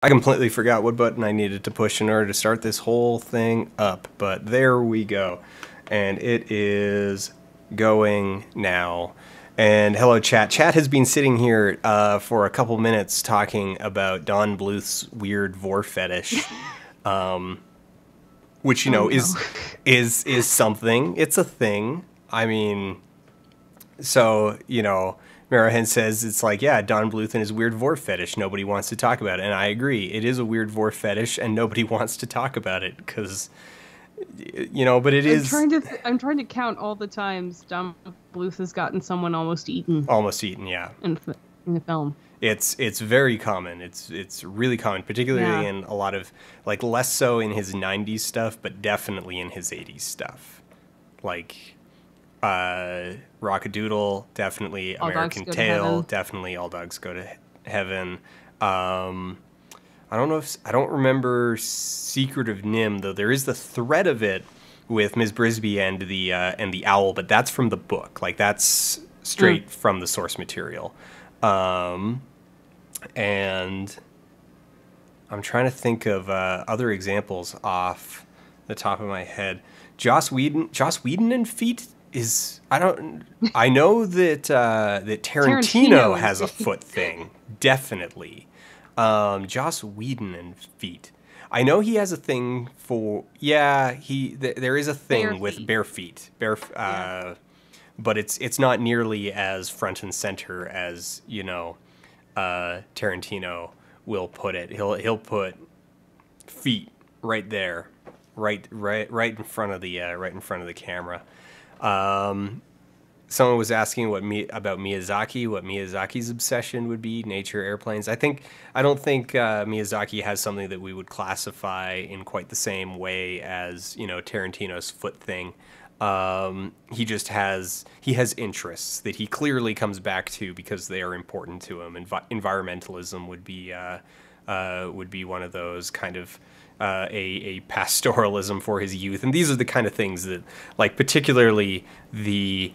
I completely forgot what button I needed to push in order to start this whole thing up, but there we go. And it is going now. And hello, chat. Chat has been sitting here for a couple minutes talking about Don Bluth's weird vor fetish, which Oh, no. is something. It's a thing. I mean, so, Marahen says it's like, yeah, Don Bluth and his weird vor fetish. Nobody wants to talk about it. And I agree. It is a weird vor fetish, and nobody wants to talk about it because, but it is I'm trying to count all the times Don Bluth has gotten someone almost eaten almost eaten, yeah. in the film. It's very common. It's really common, particularly in a lot of, like, less so in his 90s stuff, but definitely in his 80s stuff. Like, Rockadoodle, definitely. All American Dogs Go to Tail, Heaven. definitely. All Dogs Go to Heaven. I don't know if I don't remember Secret of Nim, though. There is the thread of it with Ms. Brisby and the owl, but that's from the book. Like, that's straight from the source material. And I'm trying to think of other examples off the top of my head. Joss Whedon and feet is I know that Tarantino has a foot thing, definitely. Joss Whedon and feet. I know he has a thing for there is a thing with bare feet, but it's not nearly as front and center as Tarantino will put it. He'll put feet right there, right in front of the camera. Someone was asking about Miyazaki, what Miyazaki's obsession would be, nature, airplanes. I don't think Miyazaki has something that we would classify in quite the same way as, Tarantino's foot thing. He has interests that he clearly comes back to because they are important to him. Environmentalism would be one of those, kind of a pastoralism for his youth, and these are the kind of things that, like, particularly the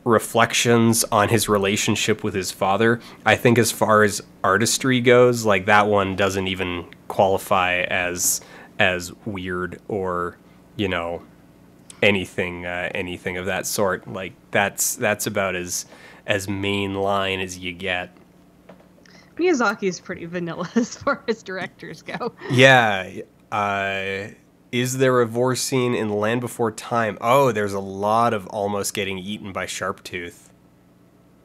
reflections on his relationship with his father. I think as far as artistry goes, like, that one doesn't even qualify as weird or anything of that sort. Like, that's about as mainline as you get. Miyazaki's pretty vanilla as far as directors go. Yeah. Is there a vor scene in Land Before Time? Oh, there's a lot of almost getting eaten by Sharptooth.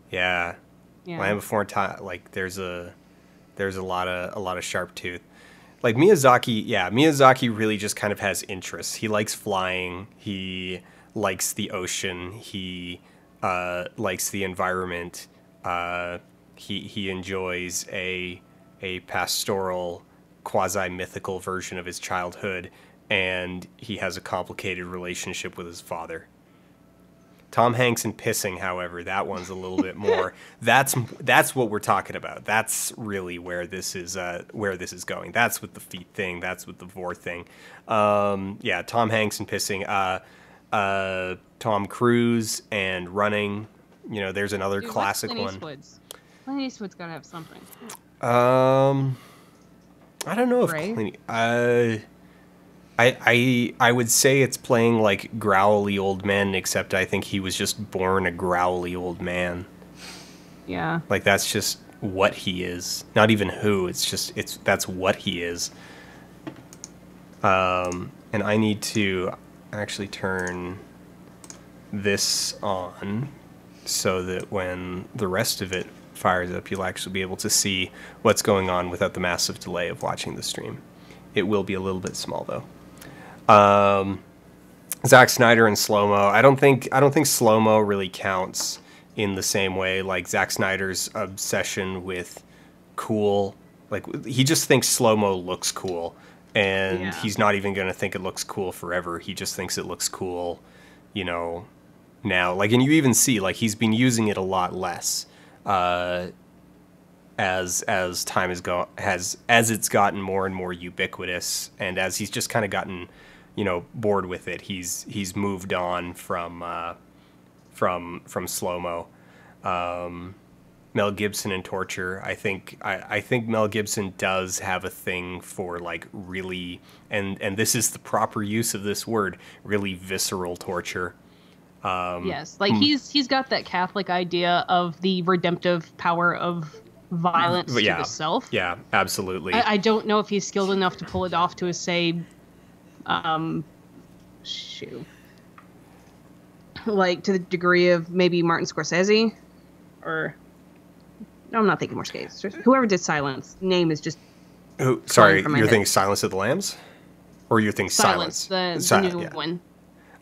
Yeah. Land Before Time. Like, there's a lot of Sharptooth. Like, Miyazaki really just kind of has interests. He likes flying. He likes the ocean. He likes the environment. He enjoys a pastoral, quasi-mythical version of his childhood, and he has a complicated relationship with his father. Tom Hanks and pissing, however, that one's a little bit more. That's what we're talking about. That's really where this is going. That's with the feet thing. That's with the vor thing. Tom Hanks and pissing. Tom Cruise and running. There's another classic one. Clint Eastwood's gotta have something. I don't know if Right? I would say it's playing like growly old men, except I think he was just born a growly old man. Yeah. Like, that's just what he is. Not even who. That's what he is. And I need to actually turn this on so that when the rest of it fires up, you'll actually be able to see what's going on without the massive delay of watching the stream. It will be a little bit small, though. Zack Snyder and slow-mo. I don't think slow-mo really counts in the same way. Like, Zack Snyder's obsession with cool, like, he just thinks slow-mo looks cool, and he's not even going to think it looks cool forever. He just thinks it looks cool, now. Like, and you even see, like, he's been using it a lot less as time as it's gotten more and more ubiquitous, and as he's just kind of gotten bored with it. He's moved on from slow-mo. Mel Gibson and torture. I think Mel Gibson does have a thing for like really, and this is the proper use of this word, really visceral torture. Yes, like he's got that Catholic idea of the redemptive power of violence But to yeah, the self. yeah, absolutely. I don't know if he's skilled enough to pull it off to say, shoot, like to the degree of maybe Martin Scorsese, or no, I'm not thinking more Scorsese. Whoever did Silence, name is just. Oh, sorry, you're thinking Silence of the Lambs, or you're thinking Silence, the new one.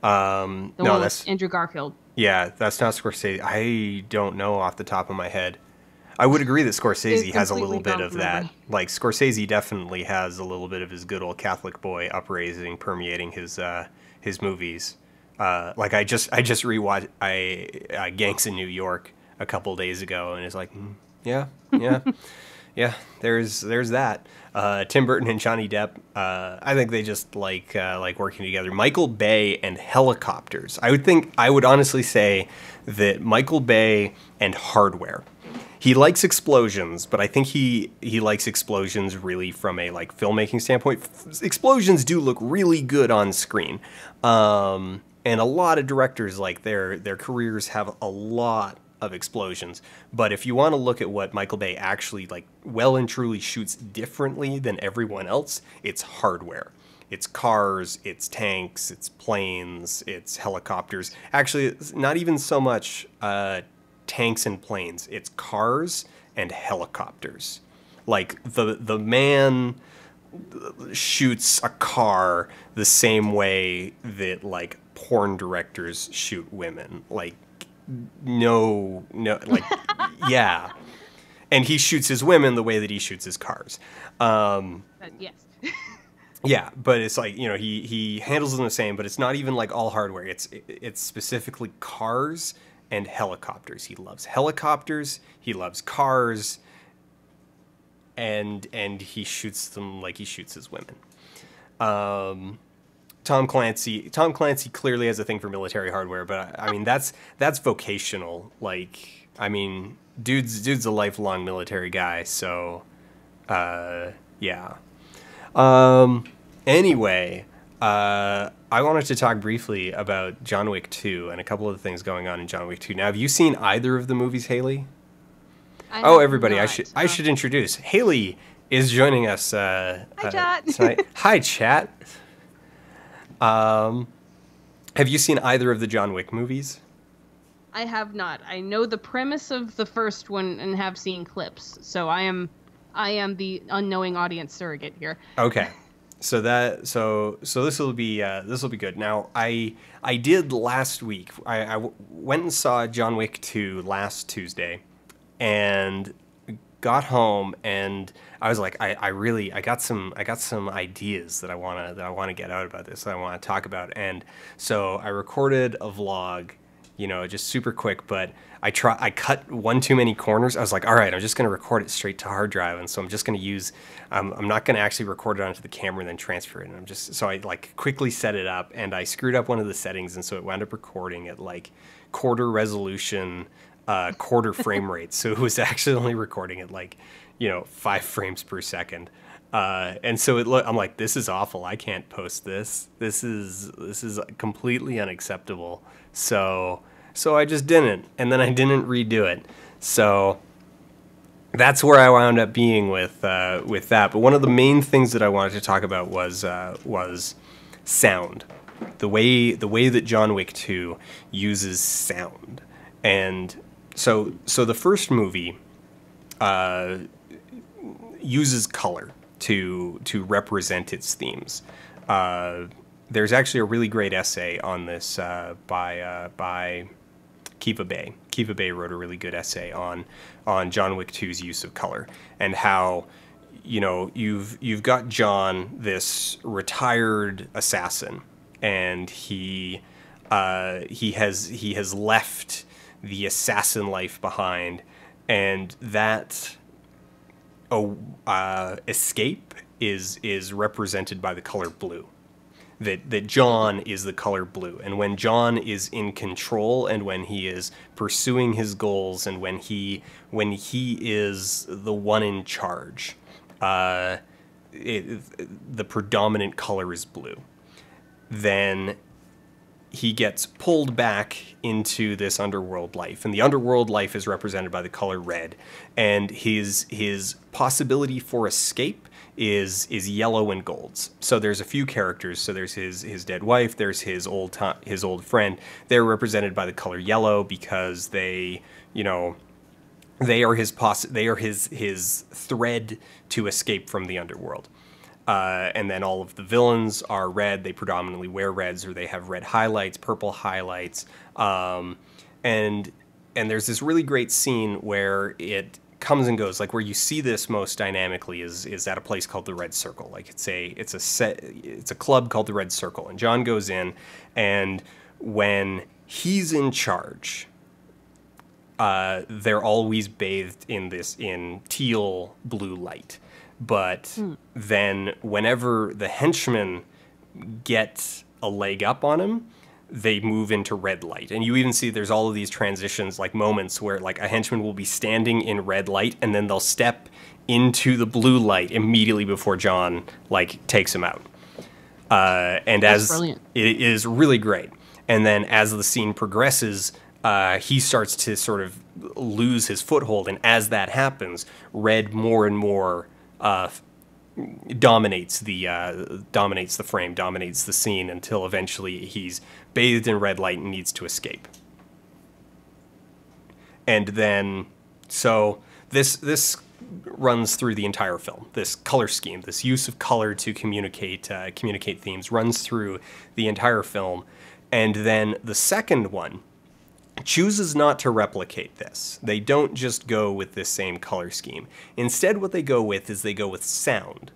No, one that's with Andrew Garfield. Yeah, that's not Scorsese. I don't know off the top of my head. I would agree that Scorsese has a little bit of that. Like Scorsese definitely has a little bit of his good old Catholic boy upraising permeating his movies. Like I just rewatched Gangs in New York a couple days ago, and it's like, yeah. Yeah, there's that. Tim Burton and Johnny Depp. I think they just like working together. Michael Bay and helicopters. I would honestly say that Michael Bay and hardware. He likes explosions, but I think he likes explosions really from a like filmmaking standpoint. Explosions do look really good on screen, and a lot of directors like their careers have a lot of explosions. But if you want to look at what Michael Bay actually like well and truly shoots differently than everyone else, it's hardware. It's cars, it's tanks, it's planes, it's helicopters. Actually, it's not even so much tanks and planes. It's cars and helicopters. Like the man shoots a car the same way that like porn directors shoot women. Like no, like yeah. And he shoots his women the way that he shoots his cars. Yes. Yeah, but it's like, he handles them the same, but it's not even like all hardware. It's specifically cars and helicopters. He loves helicopters, he loves cars, and he shoots them like he shoots his women. Tom Clancy clearly has a thing for military hardware, but I mean that's vocational. Like, I mean, dude's a lifelong military guy, so yeah. Anyway, I wanted to talk briefly about John Wick 2 and a couple of the things going on in John Wick 2. Now, have you seen either of the movies, Haley? Everybody, not. I should introduce. Haley is joining us hi, chat. tonight. Hi, chat. Have you seen either of the John Wick movies? I have not. I know the premise of the first one and have seen clips, so I am the unknowing audience surrogate here. Okay. So this will be good. Now I did last week. I went and saw John Wick 2 last Tuesday, and got home and I was like, I got some ideas that I wanna get out about this, that I want to talk about. And so I recorded a vlog, just super quick, but I cut one too many corners. I was like, all right, I'm just going to record it straight to hard drive. And so I'm just going to use, I'm not going to actually record it onto the camera and then transfer it. And so I like quickly set it up, and I screwed up one of the settings. And so it wound up recording at like quarter resolution, quarter frame rate. So it was actually only recording at like, 5 frames per second. And so I'm like, this is awful. I can't post this. This is completely unacceptable. So I just didn't, and then I didn't redo it. So that's where I wound up being with that. But one of the main things that I wanted to talk about was sound, the way that John Wick 2 uses sound. And so the first movie uses color to represent its themes. There's actually a really great essay on this by Kiva Bay. Kiva Bay wrote a really good essay on John Wick 2's use of color, and how you've got John, this retired assassin, and he has left the assassin life behind, and that escape is represented by the color blue. that John is the color blue. And when John is in control and when he is pursuing his goals and when he is the one in charge, the predominant color is blue. Then he gets pulled back into this underworld life, and the underworld life is represented by the color red, and his possibility for escape is yellow and golds. So there's a few characters. So there's his dead wife, there's his old friend. They're represented by the color yellow because they are his thread to escape from the underworld. And then all of the villains are red. They predominantly wear reds, or they have red highlights, purple highlights. And there's this really great scene where it comes and goes. Like, where you see this most dynamically is at a place called the Red Circle. Like, it's a club called the Red Circle, and John goes in, and when he's in charge, they're always bathed in teal blue light. But then whenever the henchmen get a leg up on him, they move into red light. And you even see there's all of these transitions, like moments where like a henchman will be standing in red light and then they'll step into the blue light immediately before John like takes him out. And that's brilliant. It is really great. And then as the scene progresses, he starts to sort of lose his foothold. And as that happens, red more and more dominates the frame, dominates the scene, until eventually he's bathed in red light and needs to escape. And then, so this runs through the entire film. This color scheme, this use of color to communicate themes, runs through the entire film. And then the second one chooses not to replicate this. They don't just go with this same color scheme. Instead, what they go with is they go with sound.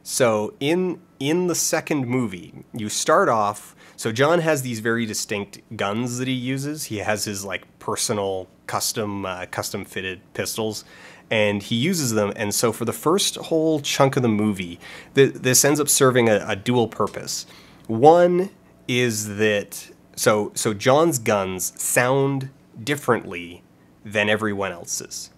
So in the second movie, you start off, so John has these very distinct guns that he uses. He has his like personal custom fitted pistols, and he uses them. And so for the first whole chunk of the movie, this ends up serving a dual purpose. One is that so John's guns sound differently than everyone else's.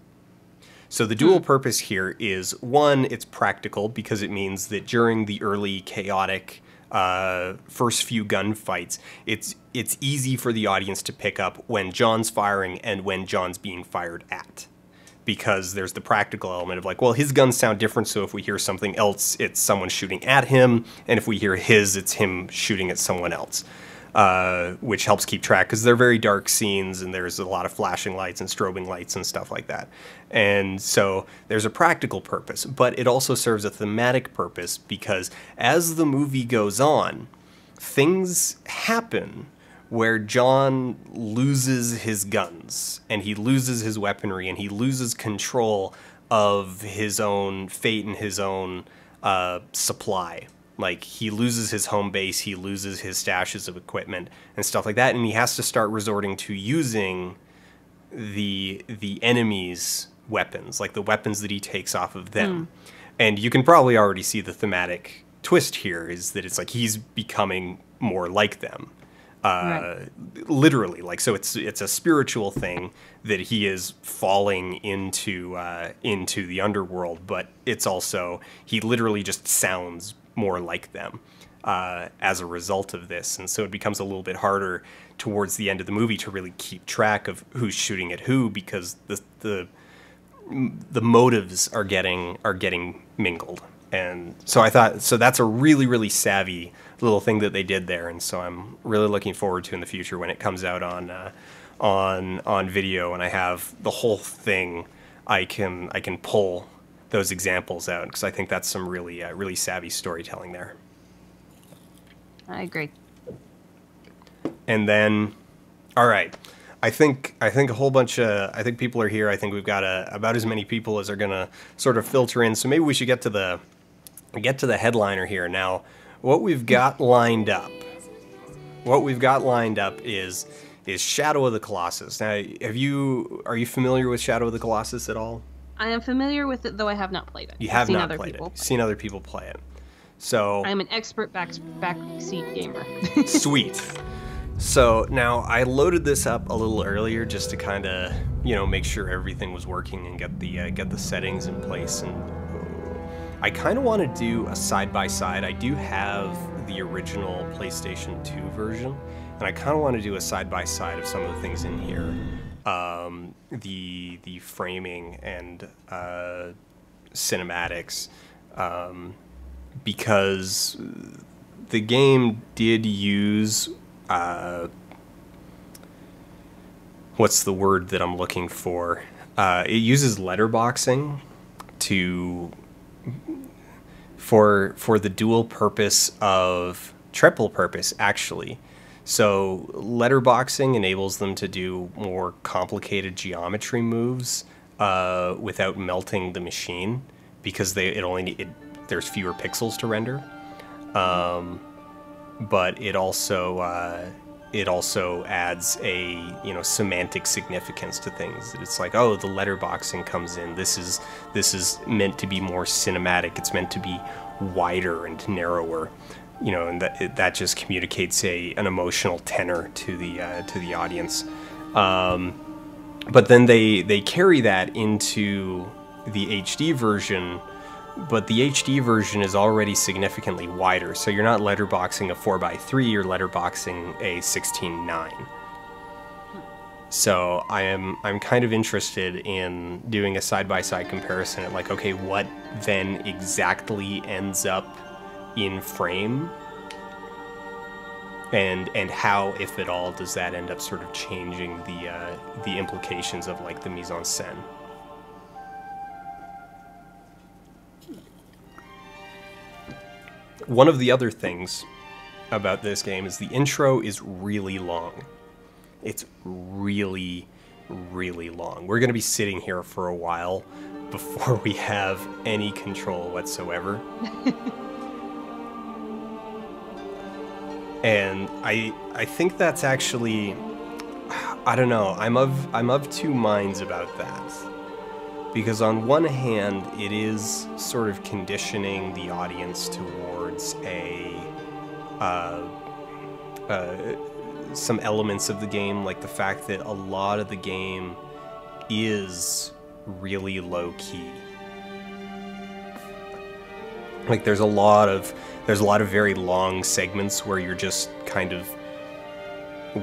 So the dual purpose here is, one, it's practical because it means that during the early chaotic first few gunfights, it's easy for the audience to pick up when John's firing and when John's being fired at. Because there's the practical element of like, well, his guns sound different, so if we hear something else, it's someone shooting at him, and if we hear his, it's him shooting at someone else. Which helps keep track, because they're very dark scenes and there's a lot of flashing lights and strobing lights and stuff like that. And so there's a practical purpose, but it also serves a thematic purpose, because as the movie goes on, things happen where John loses his guns and he loses his weaponry and he loses control of his own fate and his own supply. Like, he loses his home base, he loses his stashes of equipment and stuff like that, and he has to start resorting to using the enemy's weapons, like the weapons that he takes off of them. And you can probably already see the thematic twist here, is that it's like he's becoming more like them. Right. Literally, like, so it's a spiritual thing that he is falling into the underworld, but it's also, he literally just sounds more like them as a result of this. And so it becomes a little bit harder towards the end of the movie to really keep track of who's shooting at who, because the motives are getting mingled. And so I thought, so that's a really, really savvy little thing that they did there. And so I'm really looking forward to in the future when it comes out on video and I have the whole thing, I can pull those examples out, because I think that's some really really savvy storytelling there. I agree. And then, all right, I think a whole bunch of, I think people are here. I think we've got about as many people as are gonna sort of filter in. So maybe we should get to the headliner here now. What we've got lined up is Shadow of the Colossus. Now, are you familiar with Shadow of the Colossus at all? I am familiar with it, though I have not played it. You have not played it. You've seen other people play it. So I'm an expert backseat gamer. sweet. So now I loaded this up a little earlier just to kind of, make sure everything was working and get the settings in place. And I kind of want to do a side-by-side. I do have the original PlayStation 2 version, and I kind of want to do a side-by-side of some of the things in here. The framing and cinematics, because the game did use what's the word that I'm looking for? It uses letterboxing for the dual purpose of triple purpose, actually. So letterboxing enables them to do more complicated geometry moves without melting the machine, because there's fewer pixels to render. But it also adds a semantic significance to things. It's like, oh, the letterboxing comes in. This is meant to be more cinematic. It's meant to be wider and narrower, and that just communicates an emotional tenor to the audience. But then they carry that into the HD version. But the HD version is already significantly wider, so you're not letterboxing a 4:3, you're letterboxing a 16:9. So I'm kind of interested in doing a side-by-side comparison at like, okay, what then exactly ends up in frame, and how, if at all, does that end up sort of changing the implications of like the mise en scène. One of the other things about this game is the intro is really long. It's really, really long. We're going to be sitting here for a while before we have any control whatsoever. And I think that's actually, I don't know, I'm of two minds about that. Because on one hand, it is sort of conditioning the audience towards some elements of the game, like the fact that a lot of the game is really low key. Like there's a lot of very long segments where you're just kind of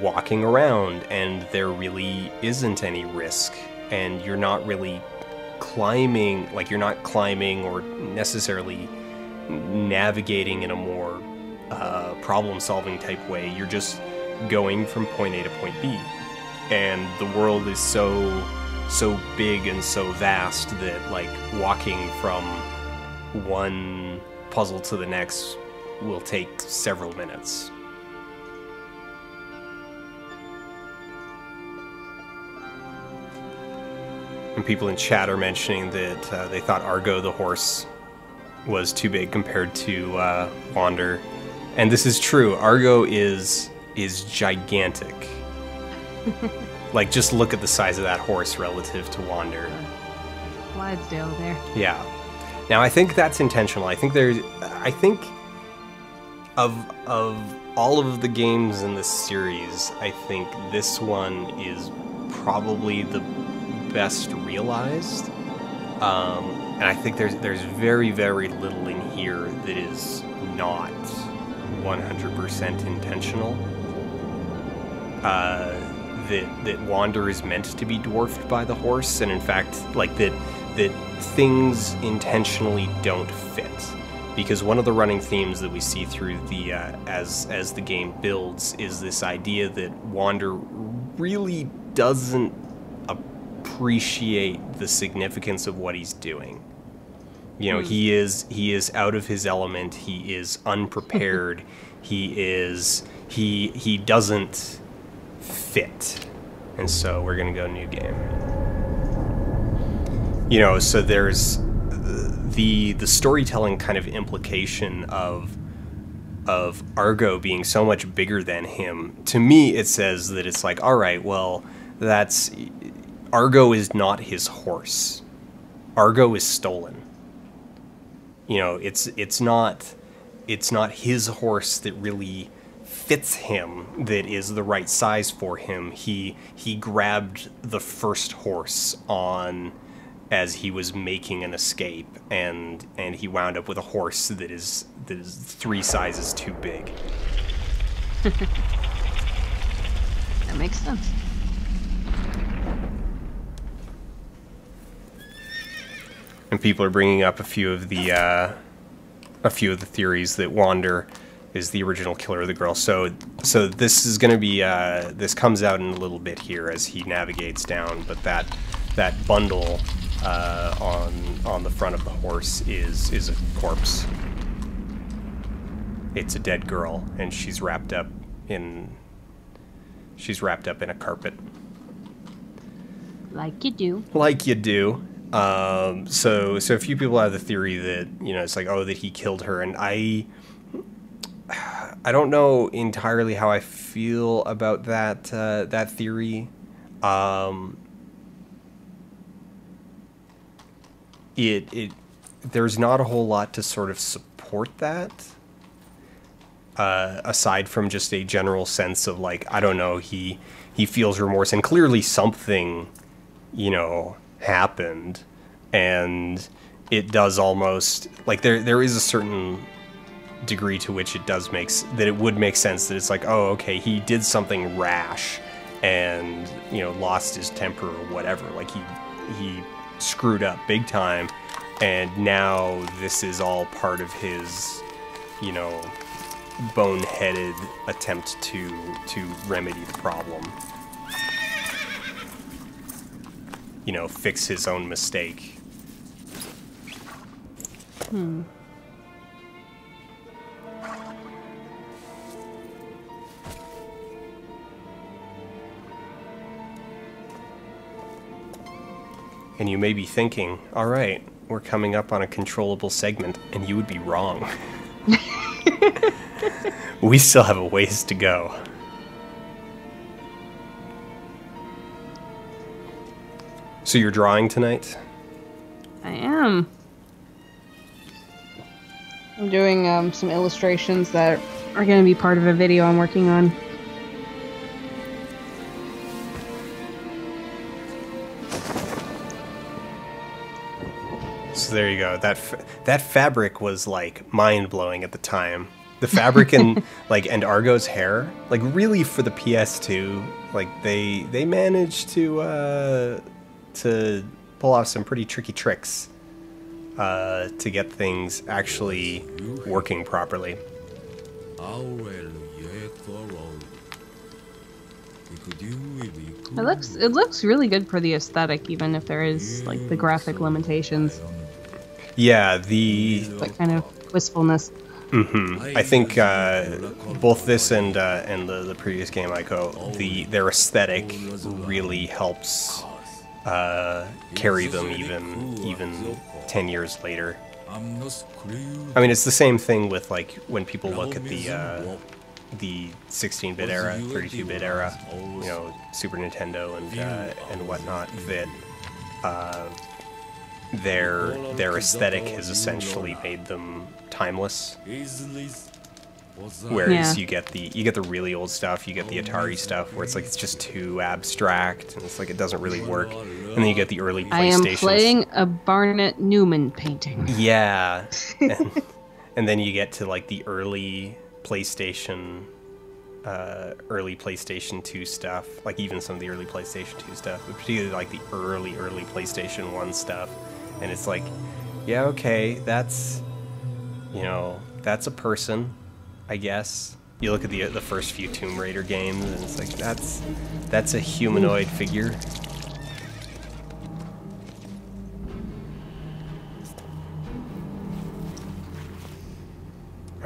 walking around and there really isn't any risk, and you're not really climbing, like you're not climbing or necessarily navigating in a more problem-solving type way. You're just going from point A to point B, and the world is so big and so vast that like walking from one puzzle to the next will take several minutes. And people in chat are mentioning that they thought Argo the horse was too big compared to Wander. And this is true. Argo is gigantic. Like, just look at the size of that horse relative to Wander. Clydesdale there. Yeah. Now, I think that's intentional. I think of all of the games in this series, I think this one is probably the best realized, and I think there's very, very little in here that is not 100% intentional. That Wander is meant to be dwarfed by the horse, and in fact, like that things intentionally don't fit. Because one of the running themes that we see through the as the game builds is this idea that Wander really doesn't appreciate the significance of what he's doing. You know, he is out of his element. He is unprepared. he doesn't fit. And so we're gonna go new game. You know, so there's the storytelling kind of implication of Argo being so much bigger than him. To me, it says that it's like, all right, well, Argo is not his horse. Argo is stolen. You know, it's not it's not his horse that really fits him, that is the right size for him. He grabbed the first horse on as he was making an escape, and he wound up with a horse that is 3 sizes too big. That makes sense. And people are bringing up a few of the theories that Wander is the original killer of the girl. So this is going to be this comes out in a little bit here as he navigates down. But that bundle on the front of the horse is a corpse. It's a dead girl, and she's wrapped up in a carpet. Like you do. Like you do. So a few people have the theory that, you know, it's like, oh, that he killed her, and I don't know entirely how I feel about that theory. There's not a whole lot to sort of support that, aside from just a general sense of, like, I don't know, he feels remorse, and clearly something, you know, happened, and it does almost, like, there is a certain degree to which it would make sense that it's like, oh, okay, he did something rash and, you know, lost his temper or whatever, like he screwed up big time, and now this is all part of his, you know, boneheaded attempt to remedy the problem. You know, fix his own mistake. And you may be thinking, all right, we're coming up on a controllable segment, and you would be wrong. We still have a ways to go. So you're drawing tonight? I am. I'm doing some illustrations that are going to be part of a video I'm working on. So there you go. That fabric was, like, mind-blowing at the time. The fabric and and Argo's hair, like, really, for the PS2, like, they managed to pull off some pretty tricky tricks to get things actually working properly. It looks really good for the aesthetic, even if there is, like, the graphic limitations. Yeah, that kind of wistfulness. I think both this and the previous game, their aesthetic really helps carry them even 10 years later. I mean, it's the same thing with, like, when people look at the 16-bit era, 32-bit era, you know, Super Nintendo and whatnot, that their aesthetic has essentially made them timeless. Whereas you get the really old stuff, you get the Atari stuff, where it's like it's just too abstract, and it's like it doesn't really work. And then you get the early PlayStation. I am playing a Barnett Newman painting. Yeah, and then you get to, like, the early PlayStation 2 stuff, like even some of the early PlayStation 2 stuff, but particularly like the early PlayStation 1 stuff, and it's like, yeah, okay, that's, you know, that's a person, I guess. You look at the first few Tomb Raider games, and it's like, that's a humanoid figure.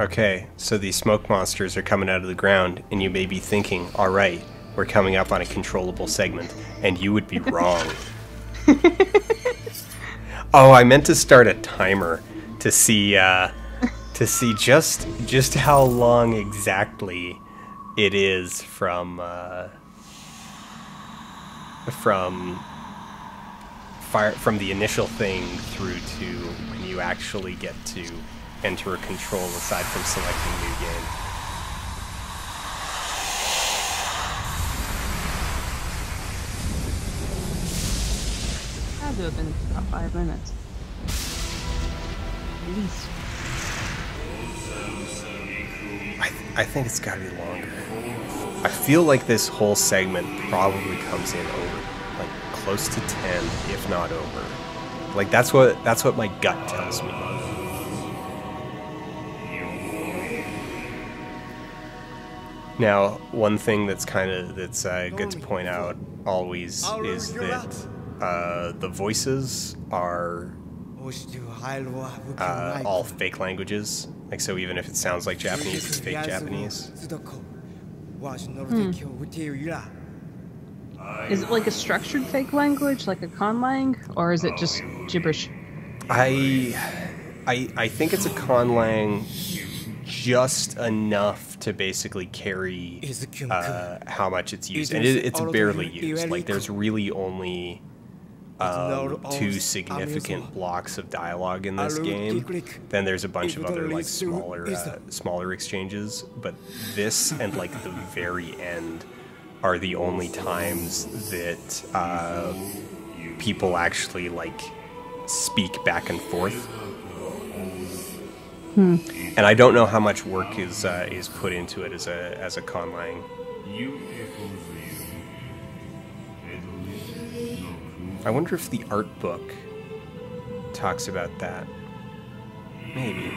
Okay, so these smoke monsters are coming out of the ground, and you may be thinking, all right, we're coming up on a controllable segment, and you would be wrong. Oh, I meant to start a timer to see just how long exactly it is from the initial thing through to when you actually get to enter a control aside from selecting new game. Had to have been about 5 minutes. At least. I think it's got to be longer. I feel like this whole segment probably comes in over, like, close to 10, if not over. Like, that's what my gut tells me. Now, one thing that's good to point out always is that the voices are all fake languages. Like, so even if it sounds like Japanese, it's fake Japanese. Is it like a structured fake language, like a conlang, or is it just gibberish? I think it's a conlang, just enough to basically carry how much it's used, and it's barely used. Like, there's really only 2 significant blocks of dialogue in this game. Then there's a bunch of other, like, smaller exchanges, but this and, like, the very end are the only times that people actually, like, speak back and forth. And I don't know how much work is put into it as a conlang. I wonder if the art book talks about that. Maybe.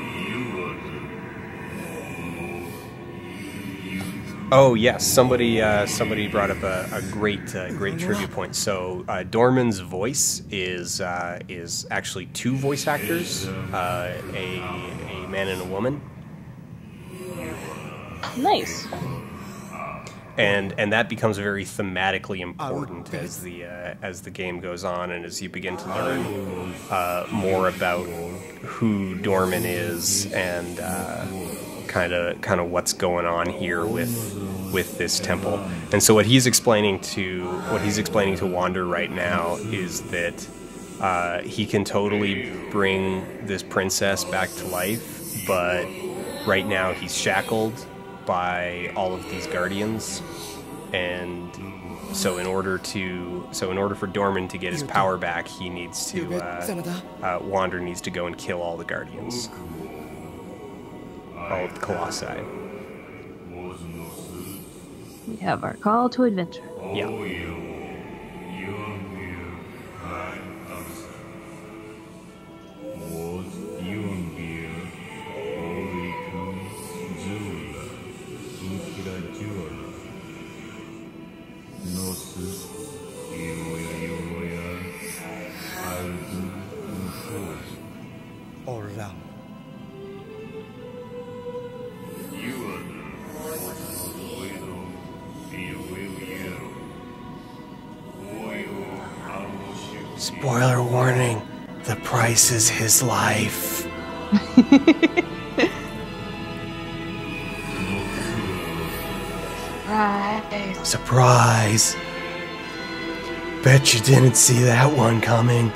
Oh yes, somebody brought up a great trivia point. So Dorman's voice is actually 2 voice actors, a man and a woman. Nice. And that becomes very thematically important as the game goes on, and as you begin to learn more about who Dorman is and kind of what's going on here with this temple. And so what he's explaining to Wander right now is that he can totally bring this princess back to life, but right now he's shackled by all of these guardians, and so in order for Dorman to get his power back, he needs to Wander needs to go and kill all the guardians, all of the Colossi. We have our call to adventure. Yeah. Spoiler warning, the price is his life. Surprise. Surprise. Bet you didn't see that one coming.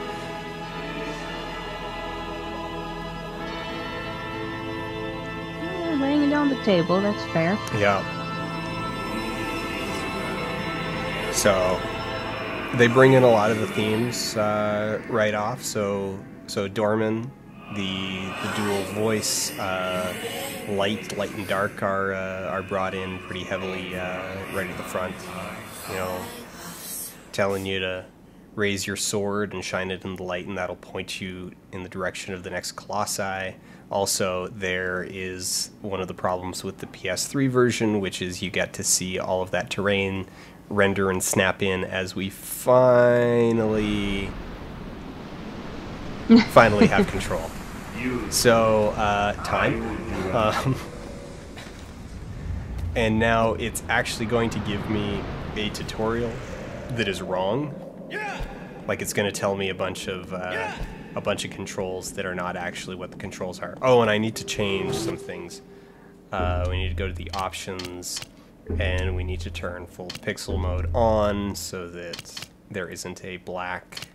Laying it on the table, that's fair. Yeah. So they bring in a lot of the themes right off. So Dorman, the dual voice, light and dark are brought in pretty heavily right at the front. You know, telling you to raise your sword and shine it in the light, and that'll point you in the direction of the next Colossi. Also, there is one of the problems with the PS3 version, which is you get to see all of that terrain render and snap in as we finally have control. So, time. And now it's actually going to give me a tutorial that is wrong. Like, it's going to tell me a bunch of controls that are not actually what the controls are. Oh, and I need to change some things. We need to go to the options, and we need to turn full pixel mode on so that there isn't a black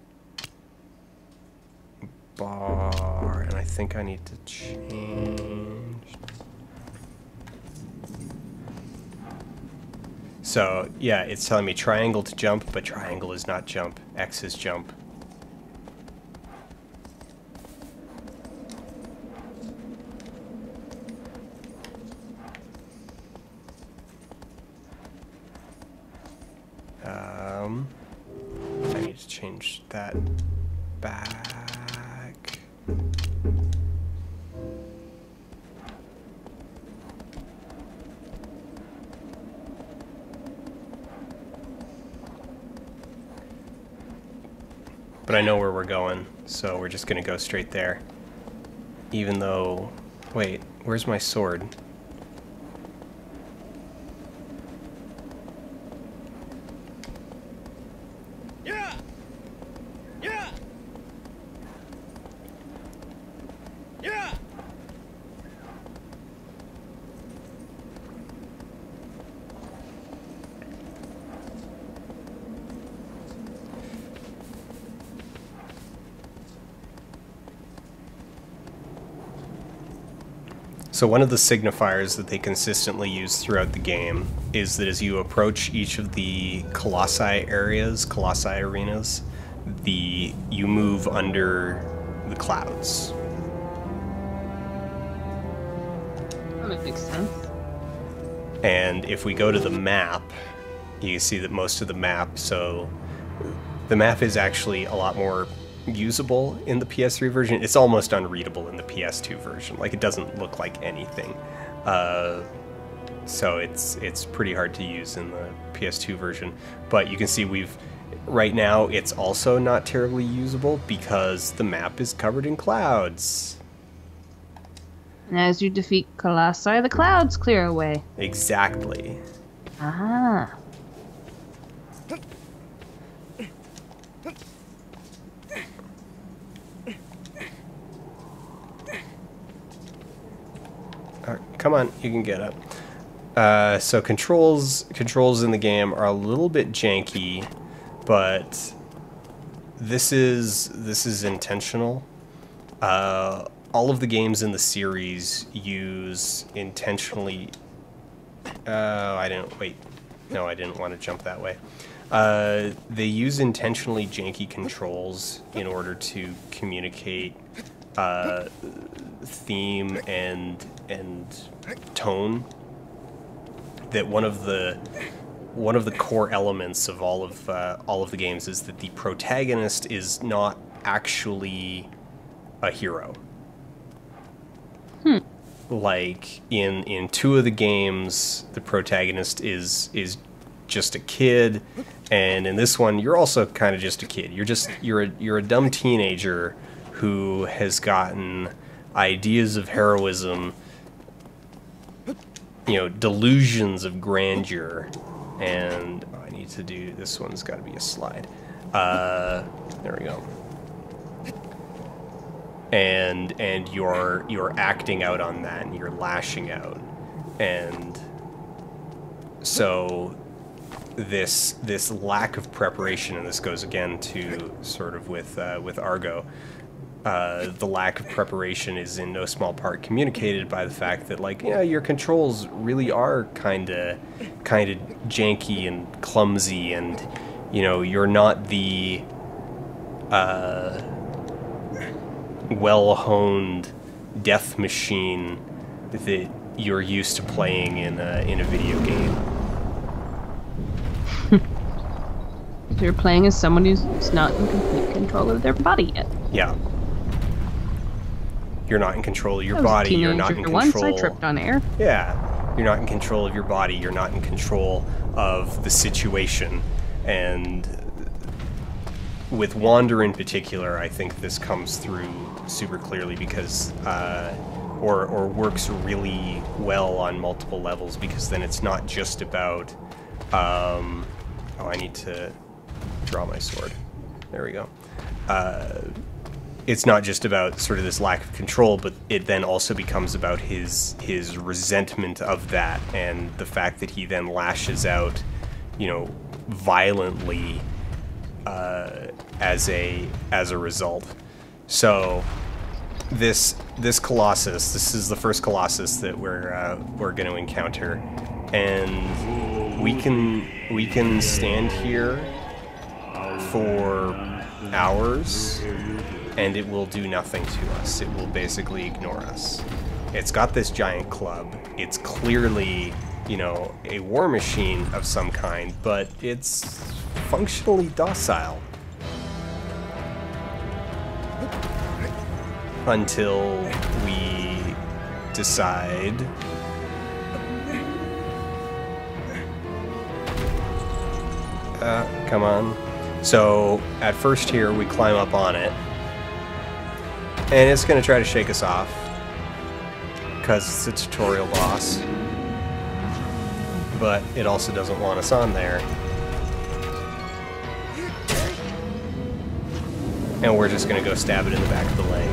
bar, and I think I need to change. So, yeah, it's telling me triangle to jump, but triangle is not jump. X is jump. I need to change that back. But I know where we're going, so we're just gonna go straight there. Even though... Wait, where's my sword? So one of the signifiers that they consistently use throughout the game is that as you approach each of the Colossi areas, Colossi arenas, you move under the clouds. That makes sense. And if we go to the map, you can see that most of the map, so the map is actually a lot more usable in the PS3 version. It's almost unreadable in the PS2 version. Like, it doesn't look like anything. So it's pretty hard to use in the PS2 version. But you can see right now it's also not terribly usable because the map is covered in clouds. And as you defeat Colossi, the clouds clear away. Exactly. Ah. Come on, you can get up. So controls in the game are a little bit janky, but this is intentional. All of the games in the series use intentionally... I didn't want to jump that way. They use intentionally janky controls in order to communicate theme and tone. That one of the core elements of all of the games is that the protagonist is not actually a hero. Like in two of the games, the protagonist is just a kid, and in this one, you're also kind of just a kid. You're a dumb teenager who has gotten ideas of heroism, delusions of grandeur, and I need to do this one's got to be a slide. There we go. And you're acting out on that, and you're lashing out, and so this lack of preparation, and this goes again to sort of with Argo. The lack of preparation is in no small part communicated by the fact that, your controls really are kind of janky and clumsy, and you're not the well-honed death machine that you're used to playing in a video game. You're playing as someone who's not in complete control of their body yet. Yeah. You're not in control of your body. You're not in control. Once I tripped on air. Yeah. You're not in control of your body. You're not in control of the situation. And with Wander in particular, I think this comes through super clearly because, or works really well on multiple levels, because then it's not just about, I need to draw my sword. There we go. It's not just about sort of this lack of control, but it then also becomes about his resentment of that, and the fact that he then lashes out, violently as a result. So this Colossus, this is the first Colossus that we're going to encounter, and we can stand here for hours, and it will do nothing to us. It will basically ignore us. It's got this giant club. It's clearly, you know, a war machine of some kind, but it's functionally docile. Until we decide come on. So at first here we climb up on it, and it's gonna try to shake us off because it's a tutorial boss, but it also doesn't want us on there, and we're just gonna go stab it in the back of the leg.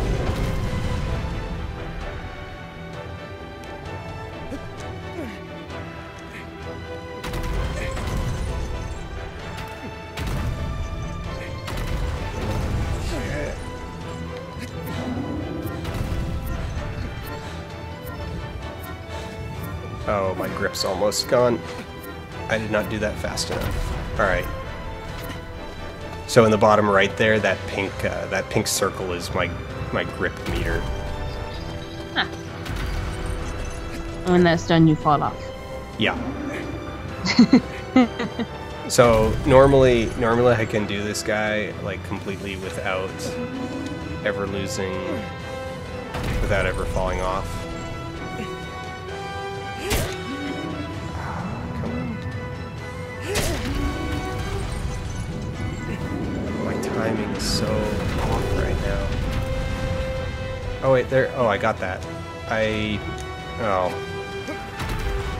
Oh, my grip's almost gone. I did not do that fast enough. Alright. So in the bottom right there, that pink circle is my grip meter. Huh. When that's done, you fall off. Yeah. So normally I can do this guy like completely without ever falling off. Timing is so off right now. Oh wait, there. Oh, I got that. Oh,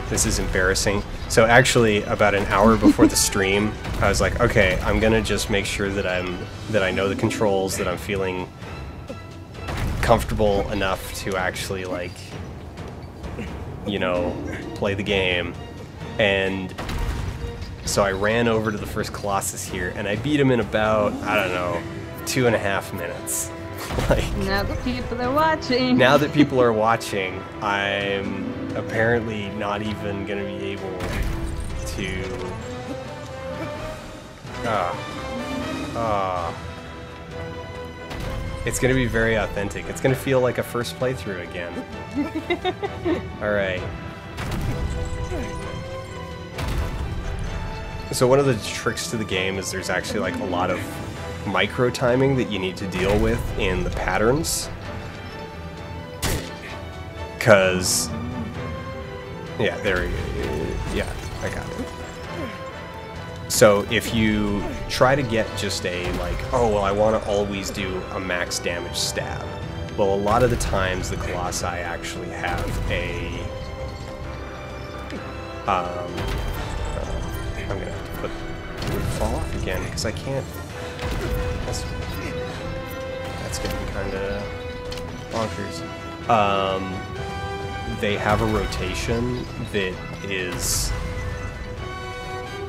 this is embarrassing. So actually, about an hour before the stream, I was like, okay, I'm gonna just make sure that I know the controls, that I'm feeling comfortable enough to actually, like, you know, play the game. And so I ran over to the first Colossus here, and I beat him in about, I don't know, 2.5 minutes. Like, now that people are watching. Now that people are watching, I'm apparently not even going to be able to... It's going to be very authentic. It's going to feel like a first playthrough again. Alright. So one of the tricks to the game is there's actually like a lot of micro timing that you need to deal with in the patterns. Cause, yeah, there you go. Yeah, I got it. So if you try to get just a like, oh well, I want to always do a max damage stab. Well, a lot of the times the Colossi actually have a I'm gonna have to put it would fall off again because I can't. That's getting kind of bonkers. They have a rotation that is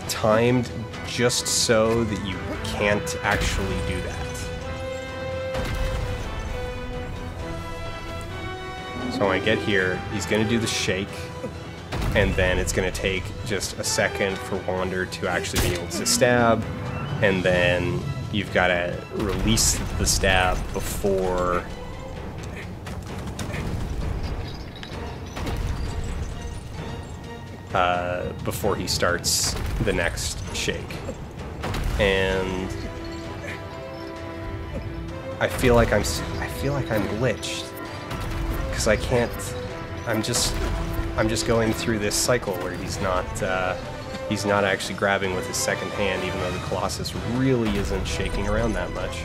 timed just so that you can't actually do that. So when I get here, he's gonna do the shake. And then it's going to take just a second for Wander to actually be able to stab. And then you've got to release the stab before... before he starts the next shake. And I feel like I'm glitched. Because I can't... I'm just going through this cycle where he's not actually grabbing with his second hand, even though the Colossus really isn't shaking around that much.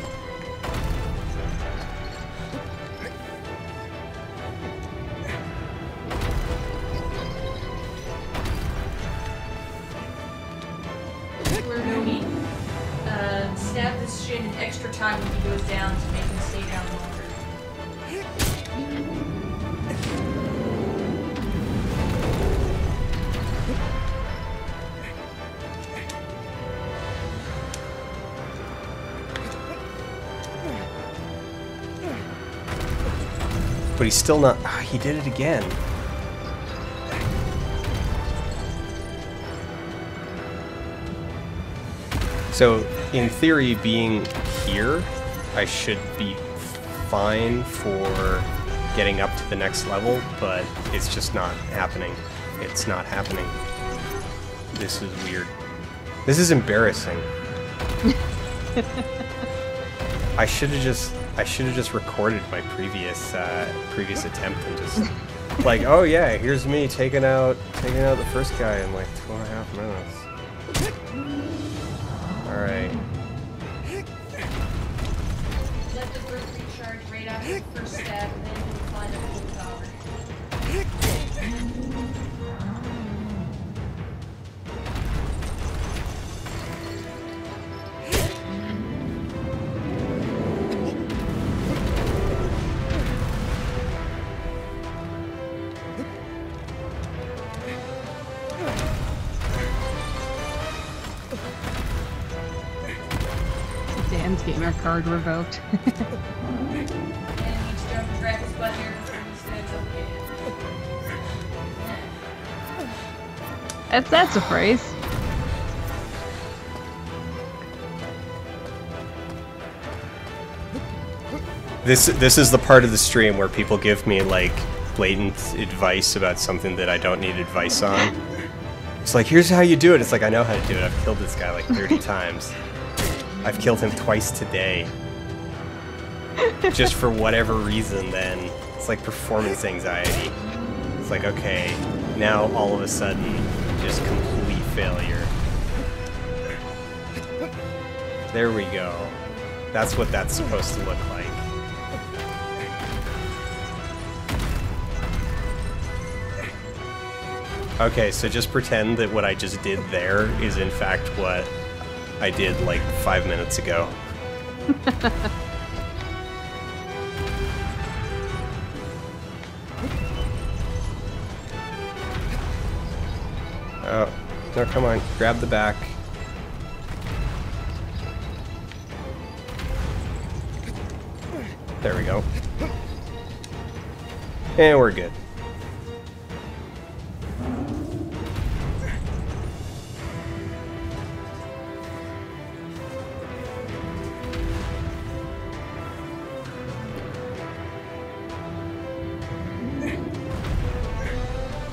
Where no he stab this shit in extra time when he goes down to make him stay down longer. But he's still not... he did it again. So, in theory, being here, I should be fine for getting up to the next level, but it's just not happening. It's not happening. This is weird. This is embarrassing. I should have just recorded my previous attempt and just like, oh yeah, here's me taking out the first guy in like 2.5 minutes. All right. Let the group recharge right after the first stab, and then you'll find a full power. Dan's gamer card revoked. And he needs to jump and grab his butt here before he stands up again. That's a phrase. This is the part of the stream where people give me like blatant advice about something that I don't need advice on. It's like, here's how you do it. It's like, I know how to do it. I've killed this guy like 30 times. I've killed him twice today. Just for whatever reason, then. It's like performance anxiety. It's like, okay, now all of a sudden, just complete failure. There we go. That's what that's supposed to look like. Okay, so just pretend that what I just did there is in fact what I did like 5 minutes ago. Oh, no, come on, grab the back. There we go. And we're good.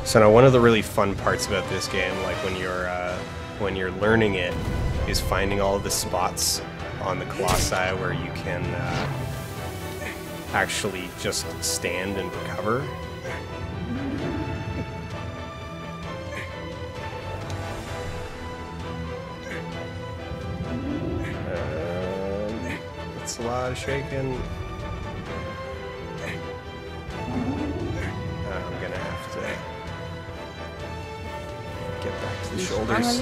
So now one of the really fun parts about this game, like when you're learning it, is finding all of the spots on the Colossi where you can actually just stand and recover. It's a lot of shaking. I'm gonna have to get back to the shoulders.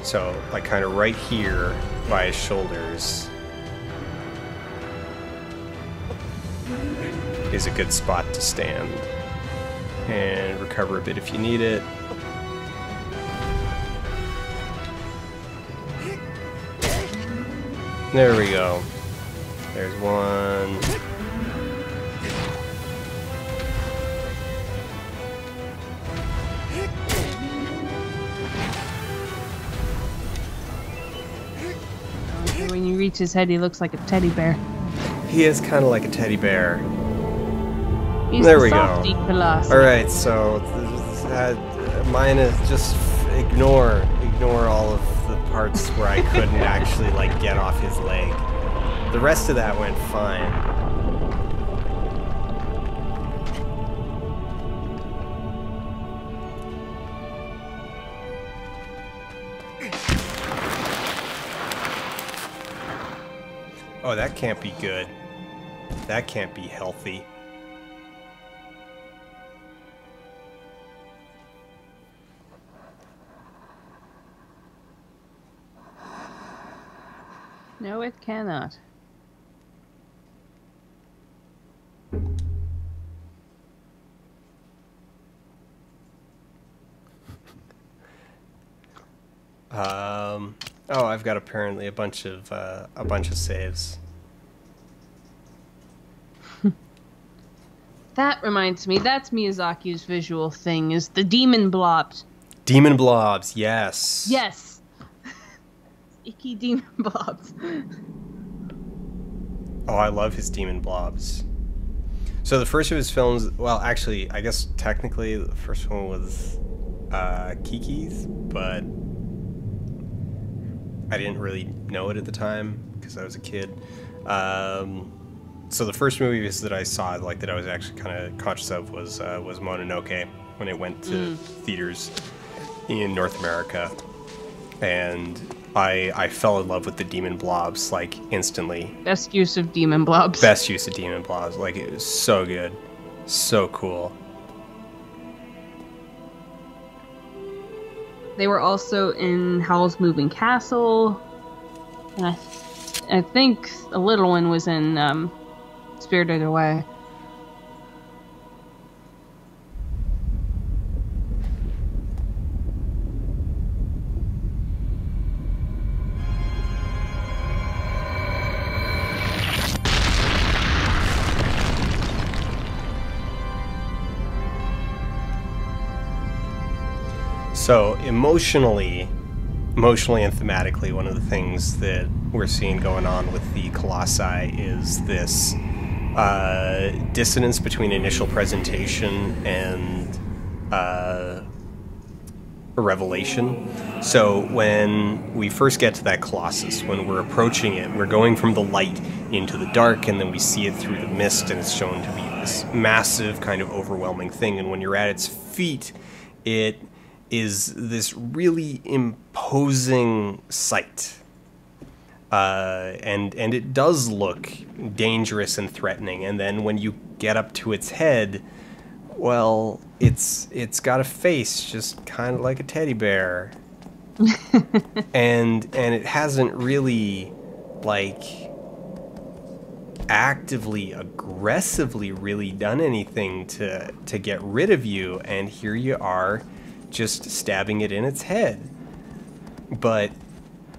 So, like, kind of right here by his shoulders is a good spot to stand and recover a bit if you need it. There we go. There's one. When you reach his head, he looks like a teddy bear. He is kind of like a teddy bear. He's there the we softy go. Colossus. All right, so mine is just ignore all of the parts where I couldn't actually like get off his leg. The rest of that went fine. Oh, that can't be good. That can't be healthy. No, it cannot. Oh, I've got apparently a bunch of saves. That reminds me, that's Miyazaki's visual thing, is the demon blobs. Demon blobs, yes. Yes. Icky demon blobs. Oh, I love his demon blobs. So the first of his films, well, actually, I guess technically the first one was Kiki's, but I didn't really know it at the time because I was a kid. So the first movies that I saw, like that I was actually kind of conscious of, was Mononoke when it went to theaters in North America, and I fell in love with the demon blobs like instantly. Best use of demon blobs. Best use of demon blobs. Like, it was so good, so cool. They were also in Howl's Moving Castle, and I think a little one was in Spirited Away. So emotionally and thematically, one of the things that we're seeing going on with the Colossi is this dissonance between initial presentation and a revelation. So when we first get to that Colossus, when we're approaching it, we're going from the light into the dark, and then we see it through the mist, and it's shown to be this massive kind of overwhelming thing. And when you're at its feet, it is this really imposing sight. And it does look dangerous and threatening. And then when you get up to its head, well, it's got a face just kind of like a teddy bear. and it hasn't really, like, actively, aggressively really done anything to get rid of you, and here you are just stabbing it in its head. But,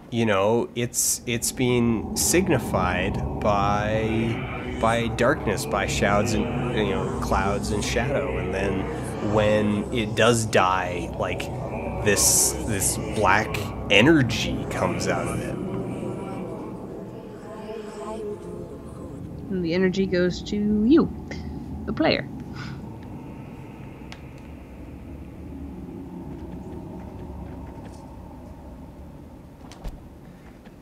you know, it's being signified by darkness, by shouts and, you know, clouds and shadow. And then when it does die, like, this black energy comes out of it. And the energy goes to you, the player.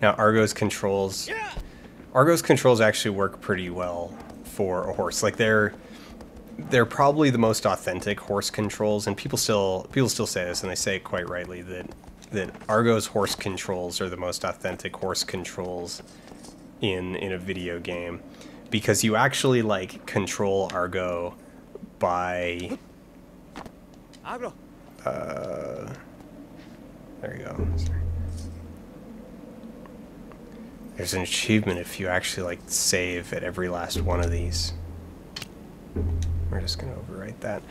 Now, Argo's controls actually work pretty well for a horse. Like, they're probably the most authentic horse controls, and people still say this, and they say it quite rightly, that Argo's horse controls are the most authentic horse controls in a video game, because you actually, like, control Argo by there you go. Sorry. There's an achievement if you actually, like, save at every last one of these. We're just going to overwrite that.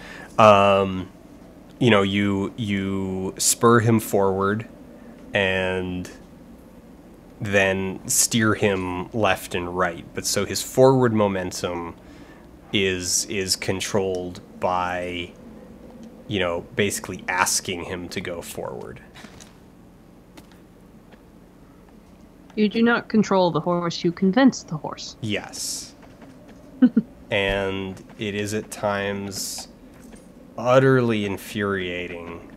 You know, you spur him forward and then steer him left and right. But so his forward momentum is controlled by, you know, basically asking him to go forward. You do not control the horse, you convince the horse. Yes. And it is at times utterly infuriating,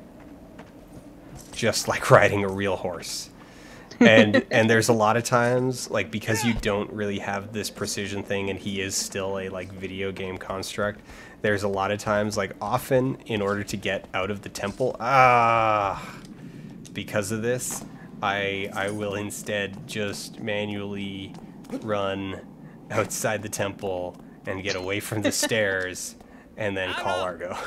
just like riding a real horse. And there's a lot of times, like, because you don't really have this precision thing, and he is still a, like, video game construct, there's a lot of times, like, often in order to get out of the temple, because of this, I will instead just manually run outside the temple and get away from the stairs and then call Argo.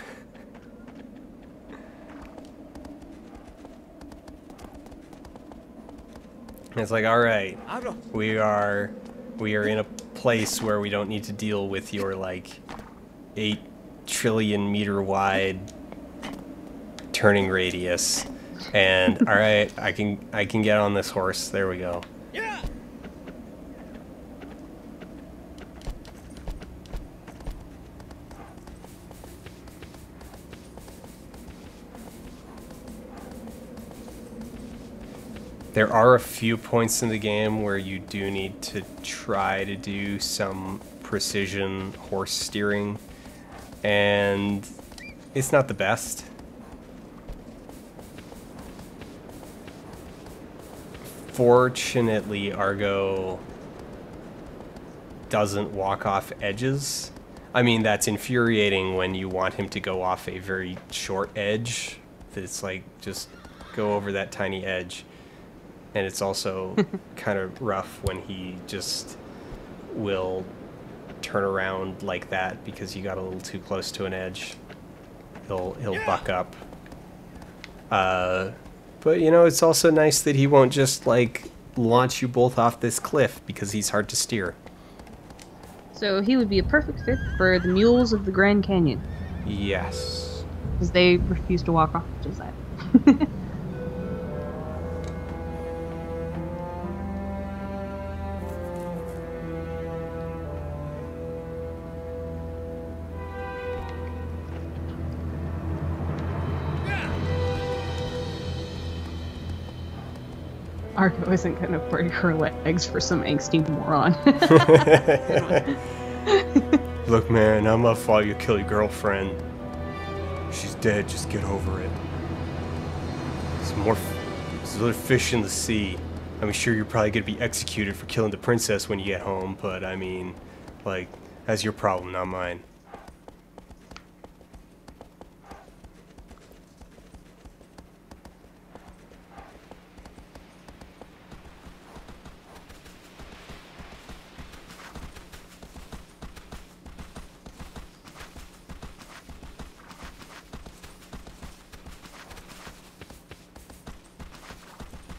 It's like, all right, we are in a place where we don't need to deal with your, like, 8 trillion meter wide turning radius. And all right, I can get on this horse. There we go. Yeah. There are a few points in the game where you do need to try to do some precision horse steering, and it's not the best. Fortunately, Argo doesn't walk off edges. I mean, that's infuriating when you want him to go off a very short edge. It's like, just go over that tiny edge. And it's also kind of rough when he just will turn around like that because you got a little too close to an edge. He'll buck up. But, you know, it's also nice that he won't just, like, launch you both off this cliff because he's hard to steer. So he would be a perfect fit for the mules of the Grand Canyon. Yes. Because they refuse to walk off just that. Argo isn't gonna break her legs for some angsty moron. Look, man, I'm not fault you kill your girlfriend. She's dead, just get over it. There's other fish in the sea. I'm sure you're probably gonna be executed for killing the princess when you get home, but I mean, like, that's your problem, not mine.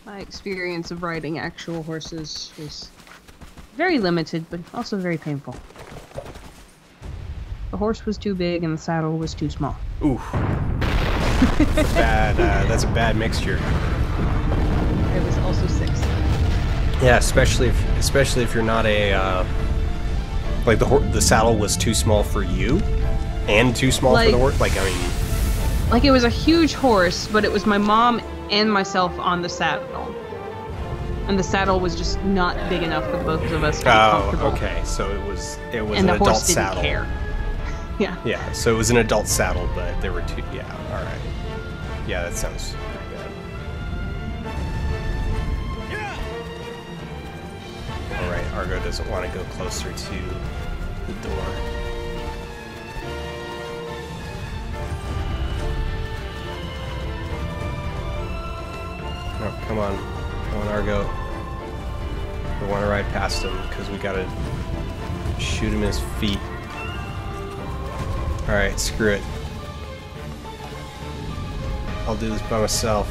My experience of riding actual horses was very limited, but also very painful. The horse was too big and the saddle was too small. Ooh. That's a bad mixture. I was also 6. Yeah, especially if you're not a like the saddle was too small for you, and too small for the horse. Like, I mean, like, it was a huge horse, but it was my mom and myself on the saddle, and the saddle was just not big enough for both of us to be comfortable. Okay, so it was and an adult horse didn't saddle. Care. Yeah. Yeah, so it was an adult saddle, but there were 2. Yeah, all right. Yeah, that sounds pretty bad. All right, Argo doesn't want to go closer to the door. Oh, come on, Argo. We want to ride past him because we gotta shoot him in his feet. All right, screw it. I'll do this by myself.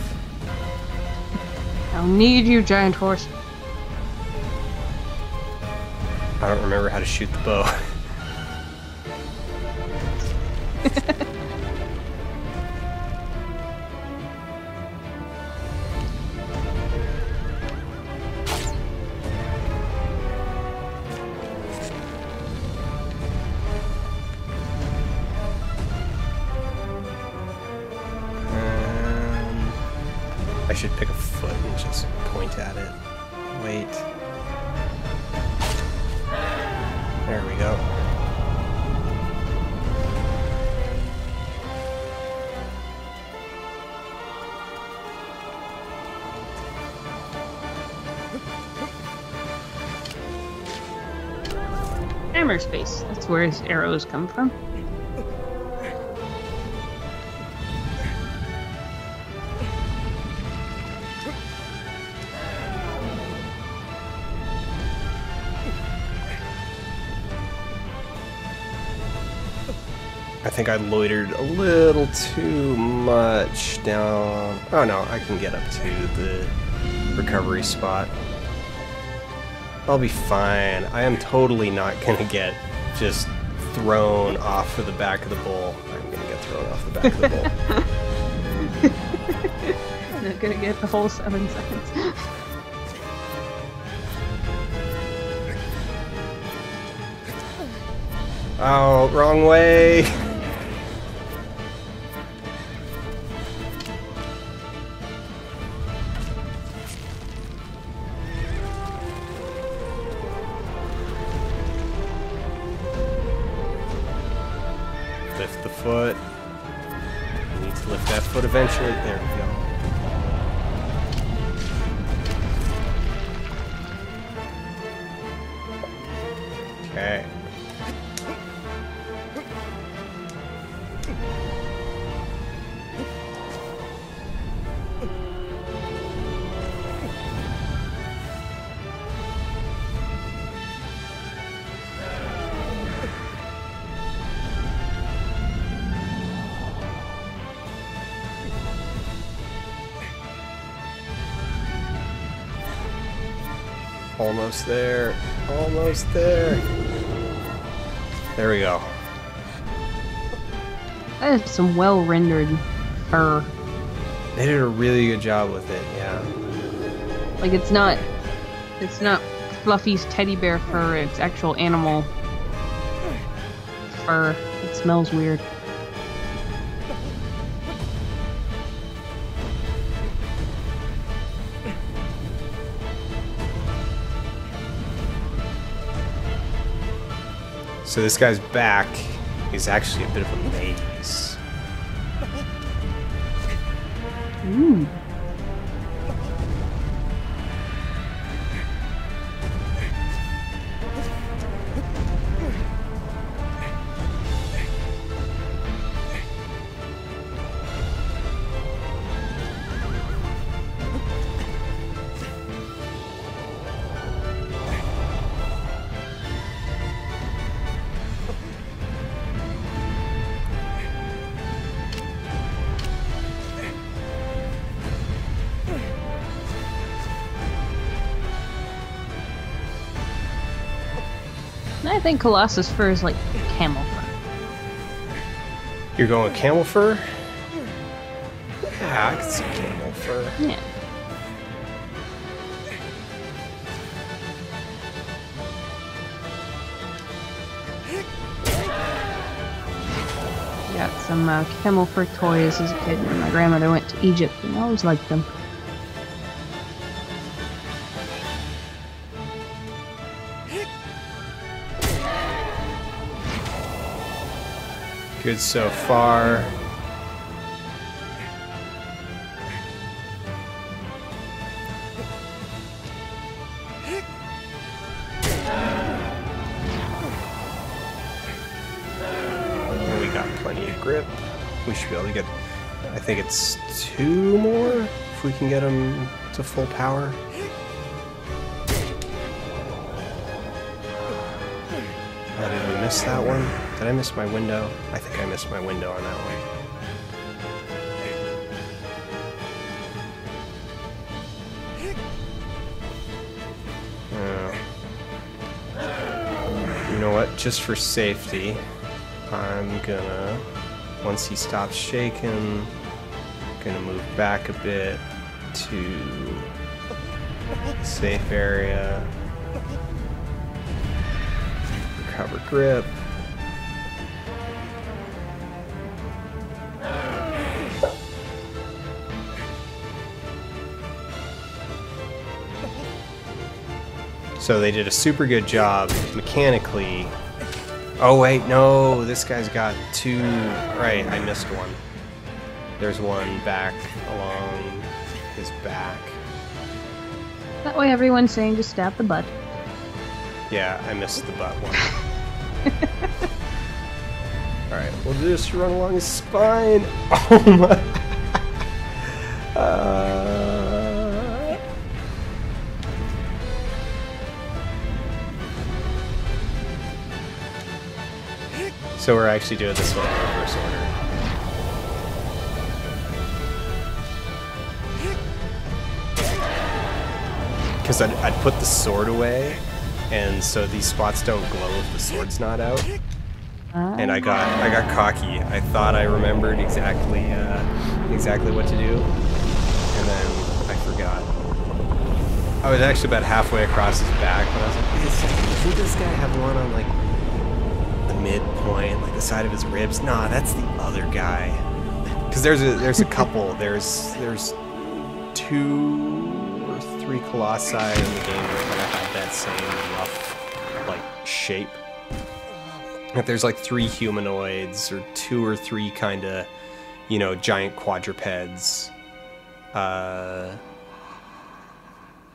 I'll need you, giant horse. I don't remember how to shoot the bow. I should pick a foot and just point at it. Wait. There we go. Hammer space. That's where his arrows come from. I think I loitered a little too much down. Oh no, I can get up to the recovery spot. I'll be fine. I am totally not gonna get just thrown off of the back of the bull. I'm gonna get thrown off the back of the bull. not gonna get the whole 7 seconds. Oh, wrong way! Lift the foot. You need to lift that foot eventually. There we go. Okay. Almost there. Almost there. There we go. That is some well-rendered fur. They did a really good job with it, yeah. Like it's not Fluffy's teddy bear fur, it's actual animal fur. It smells weird. So this guy's back is actually a bit of a maze. Ooh. I think Colossus fur is like camel fur. You're going with camel fur? Yeah, I can see camel fur. Yeah. Got some camel fur toys as a kid when my grandmother went to Egypt, and I always liked them. Good so far. And we got plenty of grip. We should be able to get, I think it's 2 more if we can get them to full power. Oh, did we miss that one? Did I miss my window? I think I missed my window on that one. You know what? Just for safety, I'm gonna, once he stops shaking, gonna move back a bit to the safe area. Recover grip. So they did a super good job mechanically. Oh wait, no, this guy's got 2. Right, I missed one. There's one back along his back. That way everyone's saying just stab the butt. Yeah, I missed the butt one. Alright, we'll just run along his spine. Oh my. So we're actually doing this one in reverse order. Because I'd put the sword away, and so these spots don't glow if the sword's not out. And I got cocky. I thought I remembered exactly what to do. And then I forgot. I was actually about halfway across his back, but I was like, wait a second, doesn't this guy have one on like the midpoint, like the side of his ribs? Nah, that's the other guy. Because there's a couple. There's 2 or 3 colossi in the game that kind of have that same rough like shape. If there's like 3 humanoids or 2 or 3 kind of, you know, giant quadrupeds, and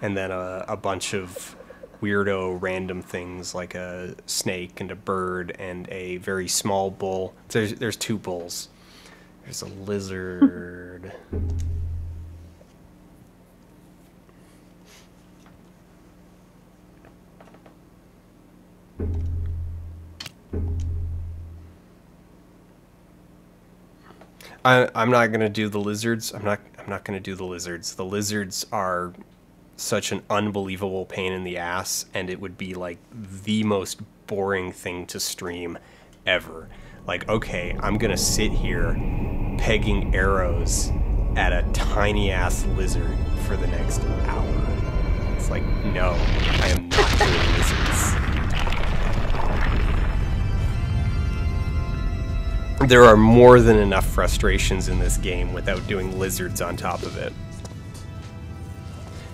then a bunch of weirdo random things like a snake and a bird and a very small bull. There's 2 bulls. There's a lizard. I'm not gonna do the lizards. I'm not gonna do the lizards. The lizards are such an unbelievable pain in the ass, and it would be like the most boring thing to stream ever. Like, okay, I'm gonna sit here pegging arrows at a tiny ass lizard for the next hour. It's like, no, I am not doing lizards. There are more than enough frustrations in this game without doing lizards on top of it.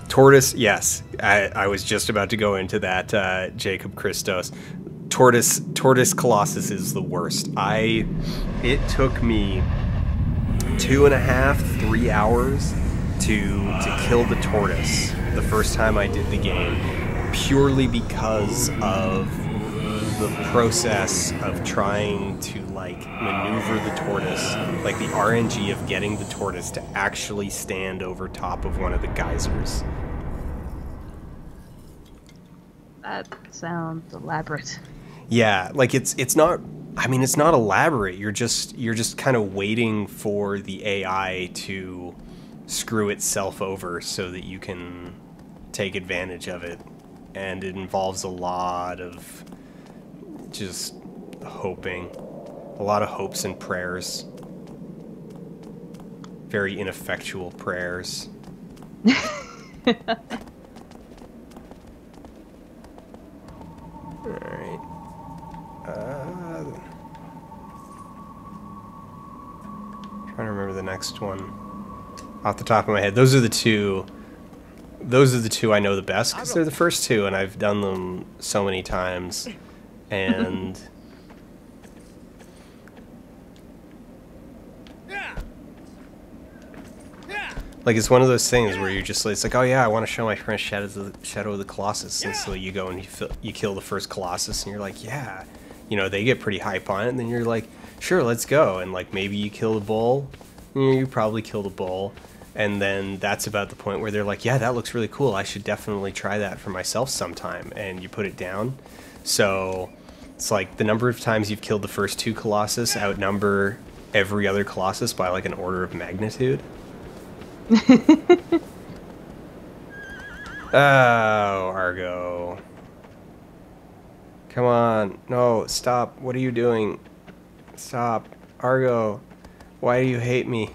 Tortoise, yes, I was just about to go into that, Jacob Christos. Tortoise Colossus is the worst. It took me 2.5, 3 hours to kill the tortoise the first time I did the game, purely because of the process of trying to like maneuver the tortoise, like the RNG of getting the tortoise to actually stand over top of one of the geysers. That sounds elaborate. Yeah, like it's not, I mean, it's not elaborate. You're just kind of waiting for the AI to screw itself over so that you can take advantage of it. And it involves a lot of just hoping. A lot of hopes and prayers. Very ineffectual prayers. Alright. Trying to remember the next one off the top of my head. Those are the two I know the best because they're the first 2 and I've done them so many times. And like it's one of those things where you're just like, it's like, oh yeah, I want to show my friend Shadow of the Colossus, and so you go and you kill the first Colossus, and you're like, yeah, you know, they get pretty hype on it, and then you're like, sure, let's go, and like maybe you kill the bull, you probably kill the bull, and then that's about the point where they're like, yeah, that looks really cool, I should definitely try that for myself sometime, and you put it down. So it's like the number of times you've killed the first 2 Colossus outnumber every other Colossus by like an order of magnitude. Oh, Argo. Come on. No, stop. What are you doing? Stop. Argo, why do you hate me?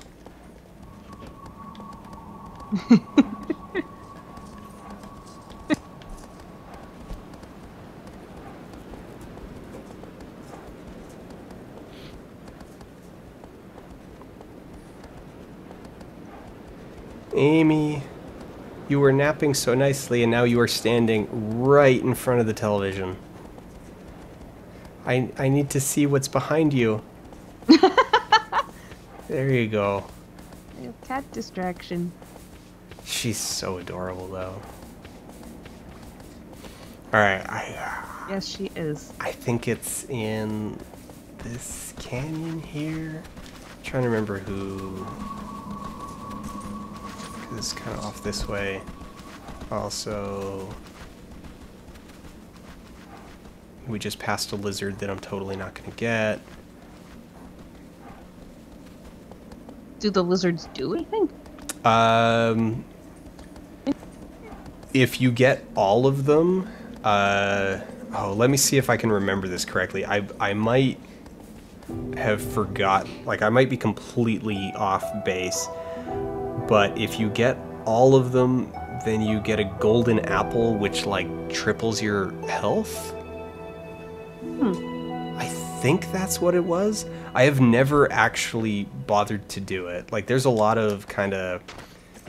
Amy, you were napping so nicely and now you are standing right in front of the television. I need to see what's behind you. There you go. Cat distraction. She's so adorable though. Alright, Yes, she is. I think it's in this canyon here. I'm trying to remember who... It's kind of off this way. Also, we just passed a lizard that I'm totally not going to get. Do the lizards do anything? If you get all of them, oh, let me see if I can remember this correctly. I might have forgot, like I might be completely off base. but if you get all of them, then you get a golden apple, which like triples your health. I think that's what it was. I have never actually bothered to do it. Like, there's a lot of kind of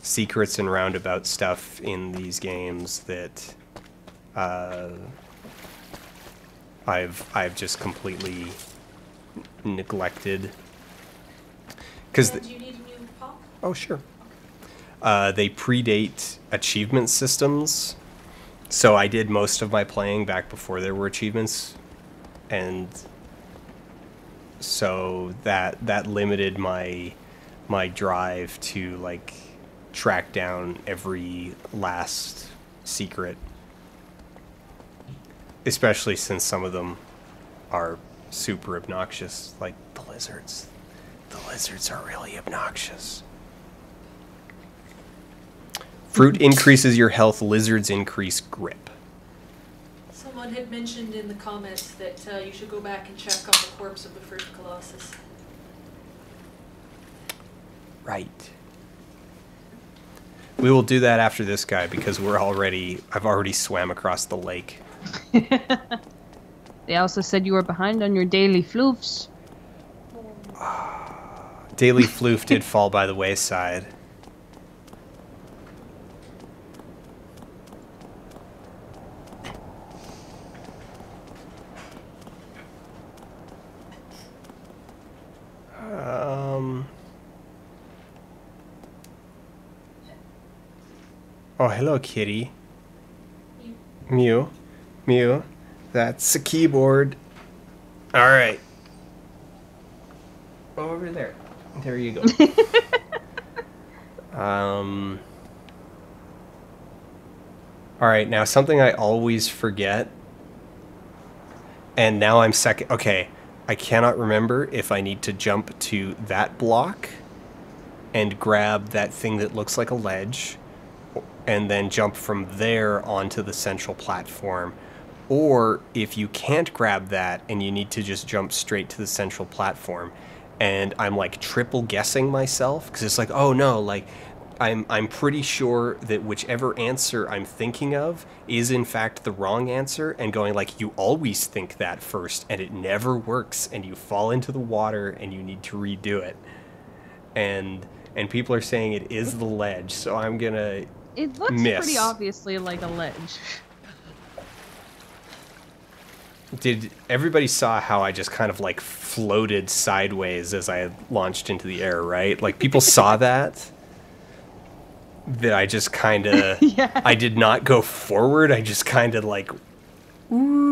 secrets and roundabout stuff in these games that I've just completely neglected. Because do you need a new pop? Oh, sure. They predate achievement systems, so I did most of my playing back before there were achievements, and so that limited my drive to like track down every last secret, especially since some of them are super obnoxious, like the lizards. The lizards are really obnoxious. Fruit increases your health, lizards increase grip. Someone had mentioned in the comments that you should go back and check on the corpse of the first Colossus. Right. We will do that after this guy because I've already swam across the lake. They also said you were behind on your daily floofs. Daily floof did fall by the wayside. Oh, hello, kitty. Mew. Mew. That's a keyboard. Alright. Over there. There you go. Alright, now something I always forget. And now I'm second. Okay, I cannot remember if I need to jump to that block and grab that thing that looks like a ledge, and then jump from there onto the central platform, or if you can't grab that and you need to just jump straight to the central platform. And I'm like triple guessing myself because it's like, oh no, like I'm pretty sure that whichever answer I'm thinking of is in fact the wrong answer, and going like, you always think that first and it never works and you fall into the water and you need to redo it. And people are saying it is the ledge, so I'm gonna It looks pretty obviously like a ledge. Did everybody saw how I just kind of like floated sideways as I launched into the air, right? Like people saw that I just kind of, yeah. I did not go forward. I just kind of like, ooh.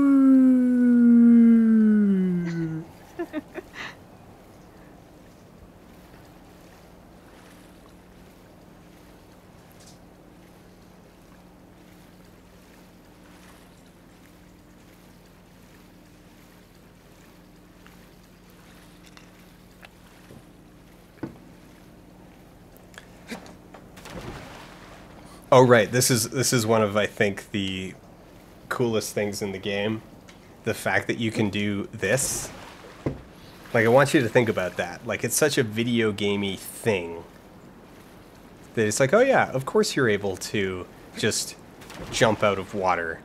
Oh right, this is one of, I think, the coolest things in the game. The fact that you can do this. Like, I want you to think about that. Like, it's such a video gamey thing that it's like, oh yeah, of course you're able to just jump out of water.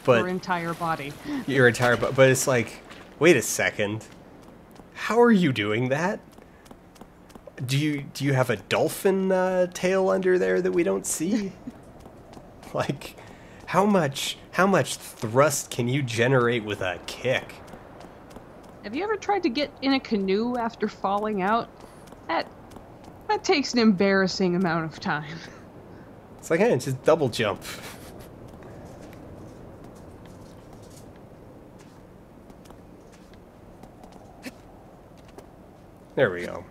But your entire body. Your entire body. But it's like, wait a second. How are you doing that? Do you have a dolphin tail under there that we don't see? Like, how much thrust can you generate with a kick? Have you ever tried to get in a canoe after falling out? That takes an embarrassing amount of time. It's like, hey, just double jump. There we go.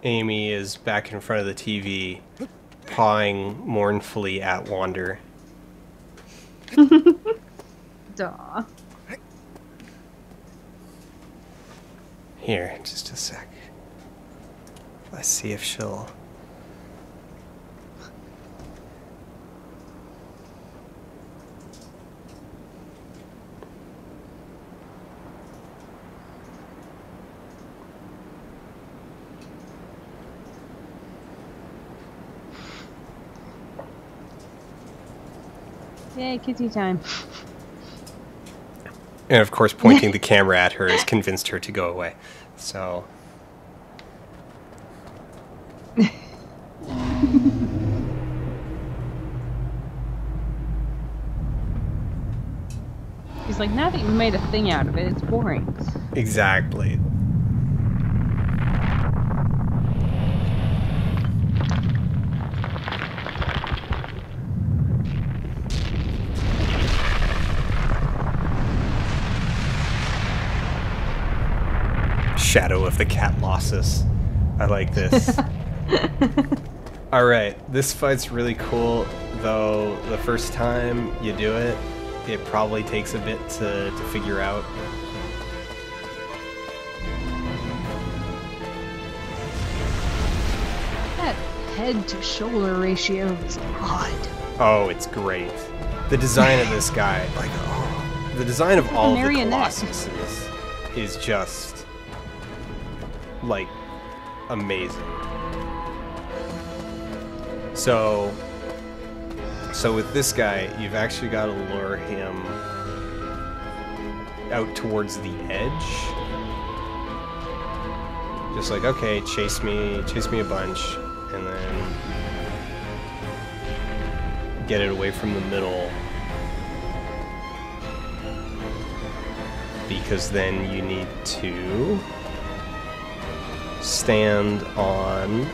Amy is back in front of the TV, pawing mournfully at Wander. Duh. Here, just a sec. Let's see if she'll... Yay, kitty time. And of course, pointing the camera at her has convinced her to go away. So... He's like, now that you've made a thing out of it, it's boring. Exactly. Shadow of the Colossus. I like this. Alright, this fight's really cool, though the first time you do it, it probably takes a bit to figure out. That head to shoulder ratio is odd. Oh, it's great. The design of this guy, like, oh, the design of all of the Colossuses is just, like, amazing. So with this guy, you've actually got to lure him out towards the edge. Just like, okay, chase me a bunch, and then get it away from the middle. Because then you need to stand on...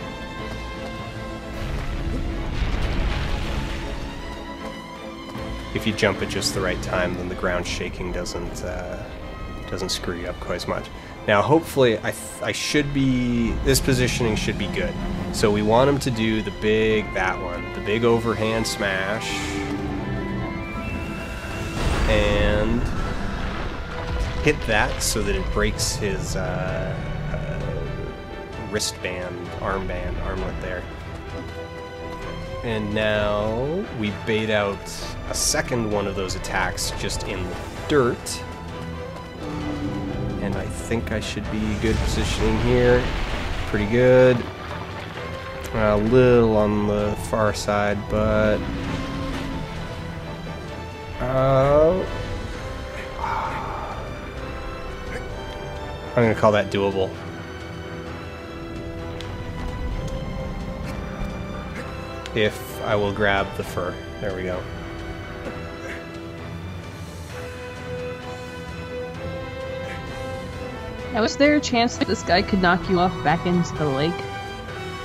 If you jump at just the right time, then the ground shaking doesn't screw you up quite as much. Now, hopefully, I should be... This positioning should be good. So we want him to do the big overhand smash. And hit that so that it breaks his wristband, armlet there. And now we bait out a second one of those attacks just in the dirt. And I think I should be good positioning here. Pretty good. A little on the far side, but... I'm going to call that doable. If I will grab the fur. There we go. Now, is there a chance that this guy could knock you off back into the lake?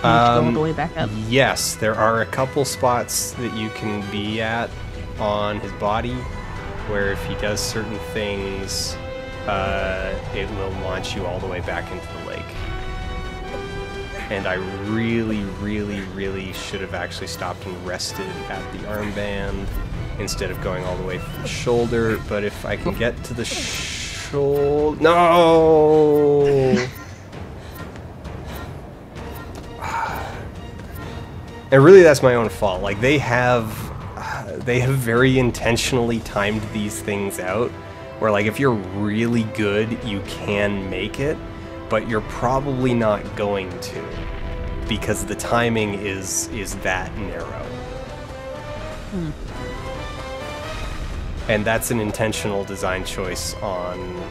All the way back up? Yes, there are a couple spots that you can be at on his body where if he does certain things, it will launch you all the way back into the lake. And I really, really, really should have actually stopped and rested at the armband instead of going all the way to the shoulder. But if I can get to the shoulder... No! And really that's my own fault. Like, they have very intentionally timed these things out where, like, if you're really good, you can make it. But you're probably not going to, because the timing is that narrow. And that's an intentional design choice on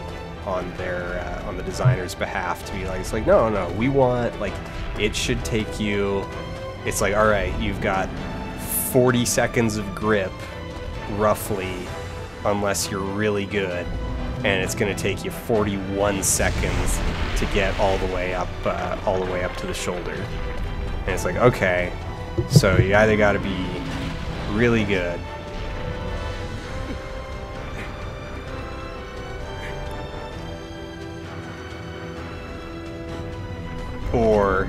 the designer's behalf to be like, it's like, no, we want, like, it should take you, it's like, all right, you've got 40 seconds of grip, roughly, unless you're really good. And it's going to take you 41 seconds to get all the way up to the shoulder. And it's like, okay, so you either got to be really good, or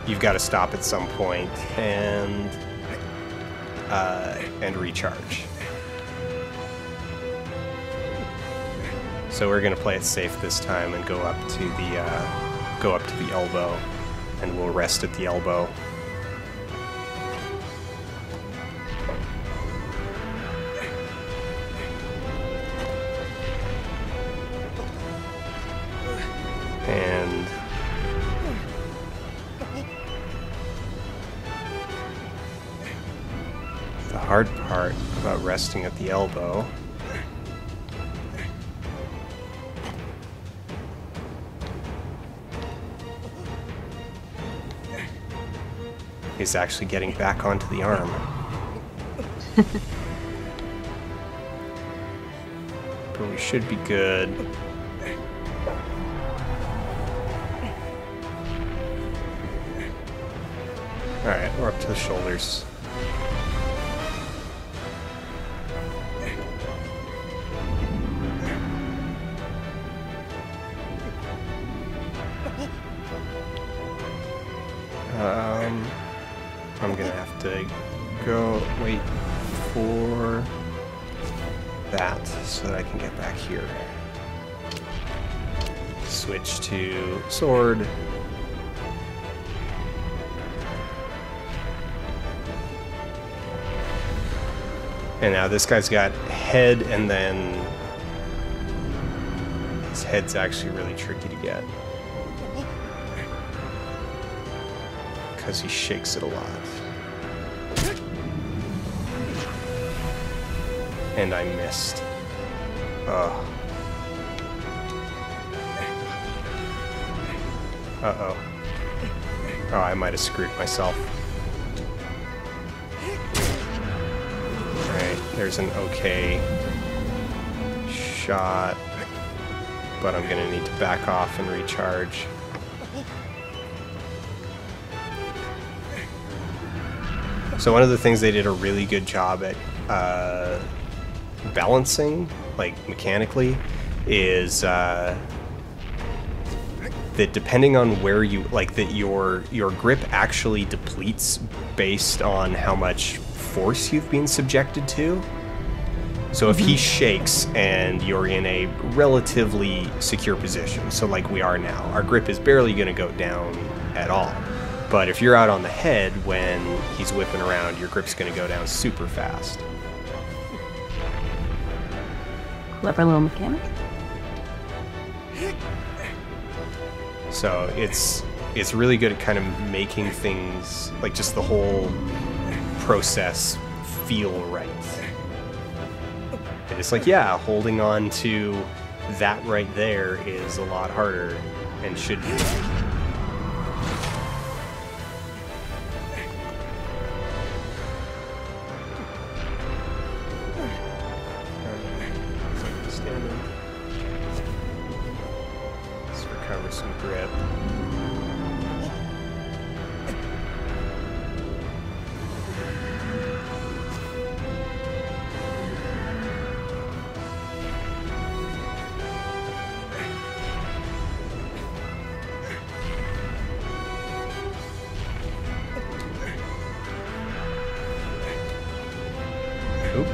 you've got to stop at some point and recharge. So we're gonna play it safe this time and go up to the elbow, and we'll rest at the elbow. And the hard part about resting at the elbow is actually getting back onto the arm. But we should be good. Alright, we're up to the shoulders. I'm gonna have to go wait for that so that I can get back here. Switch to sword. And now this guy's got head, and then his head's actually really tricky to get. Because he shakes it a lot. And I missed. Oh. Uh-oh. Oh, I might have screwed myself. Alright, there's an okay shot. But I'm gonna need to back off and recharge. So one of the things they did a really good job at balancing, like mechanically, is that depending on where you that your grip actually depletes based on how much force you've been subjected to. So if he shakes and you're in a relatively secure position, so like we are now, our grip is barely going to go down at all. But if you're out on the head when he's whipping around, your grip's going to go down super fast. Clever little mechanic. So it's really good at kind of making things, like just the whole process, feel right. And it's like, yeah, holding on to that right there is a lot harder and should be. Some grip. Oop.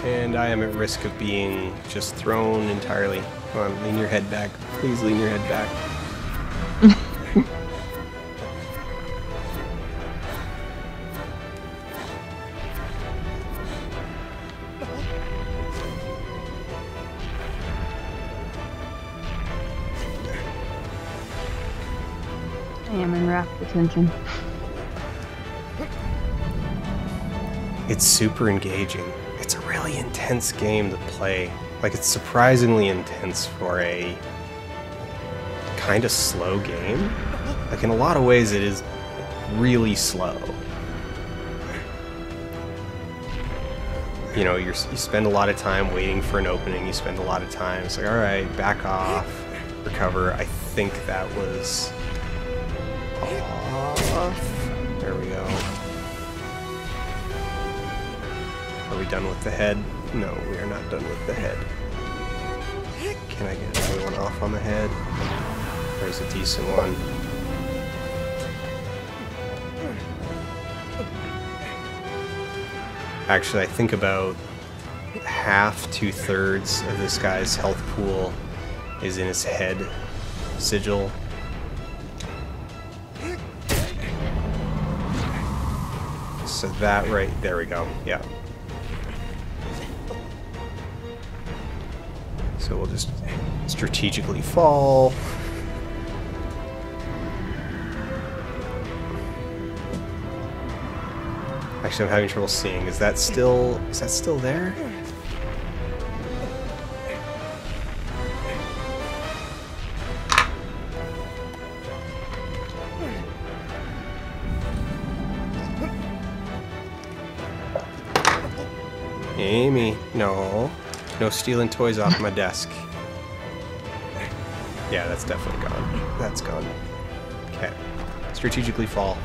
And I am at risk of being just thrown entirely. Come on, lean your head back. Please lean your head back. I am in rapt attention. It's super engaging. It's a really intense game to play. Like, it's surprisingly intense for a kind of slow game. Like, in a lot of ways, it is you know, you spend a lot of time waiting for an opening. You spend a lot of time. It's like, all right, back off, recover. I think that was off. There we go. Are we done with the head? No, we are not done with the head. Can I get another one off on the head? There's a decent one. Actually, I think about half, 2/3 of this guy's health pool is in his head sigil. So that right, there we go, yeah. So we'll just strategically fall. Actually, I'm having trouble seeing. Is that still there? Amy, no. No stealing toys off my desk. Yeah, that's definitely gone. That's gone. Okay. Strategically fall.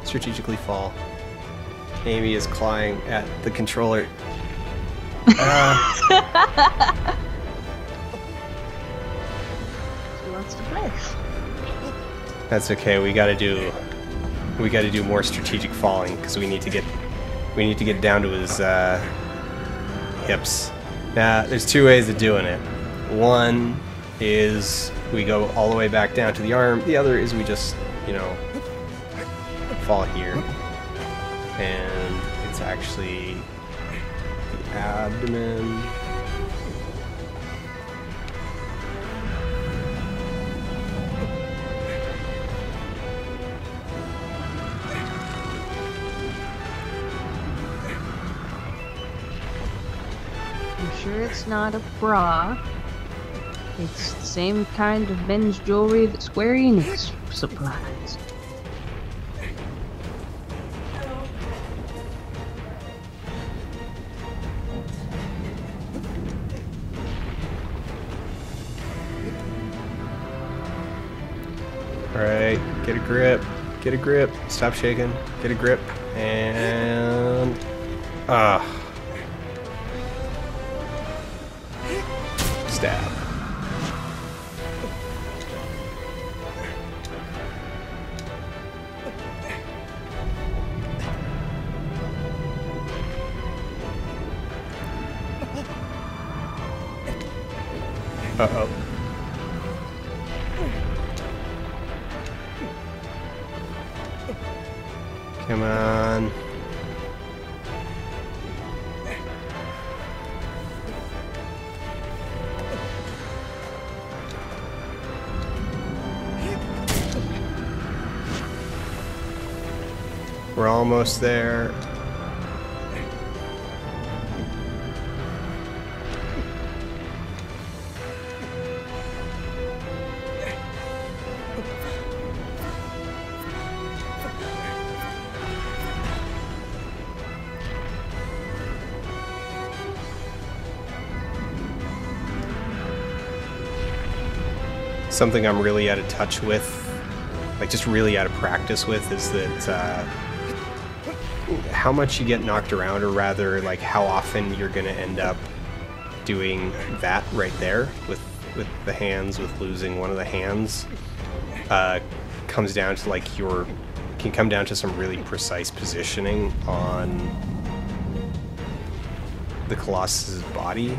Strategically fall. Amy is clawing at the controller. She wants to play. That's okay. We gotta do more strategic falling because we need to get down to his hips. Now, there's two ways of doing it. One is we go all the way back down to the arm. The other is we just, you know, fall here. And it's actually the abdomen. I'm sure it's not a bra. It's the same kind of men's jewelry that Square Enix supplies. Alright, get a grip. Get a grip. Stop shaking. Get a grip. And... stab. Uh-oh. Come on. We're almost there. Something I'm really out of touch with, like just really out of practice with, is that how much you get knocked around, or rather like how often you're gonna end up doing that right there with the hands, with losing one of the hands, comes down to like can come down to some really precise positioning on the Colossus's body.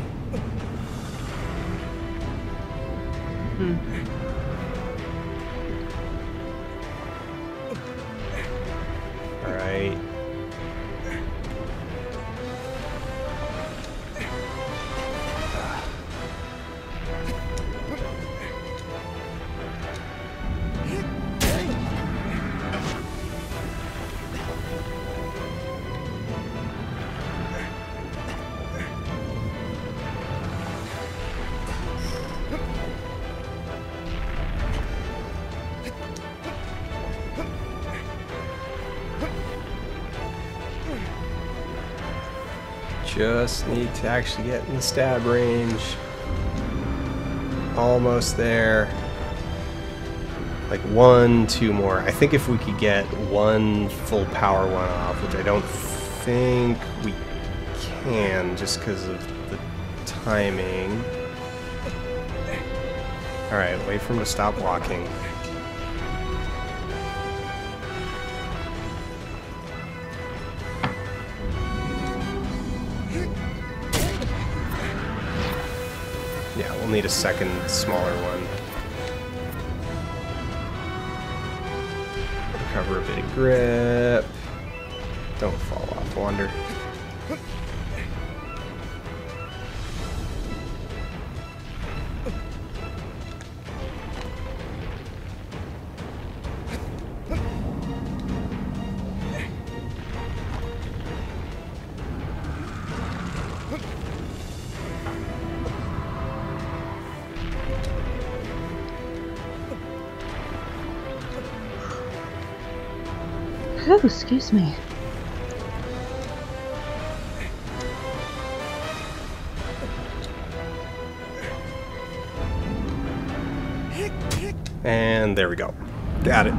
All right. Just need to actually get in the stab range. Almost there. Like 1, 2 more. I think if we could get one full power one off, which I don't think we can just because of the timing. Alright, wait for him to stop walking. Yeah, we'll need a second smaller one. Recover a bit of grip. Don't fall off, Wander. Oh, excuse me. And there we go. Got it.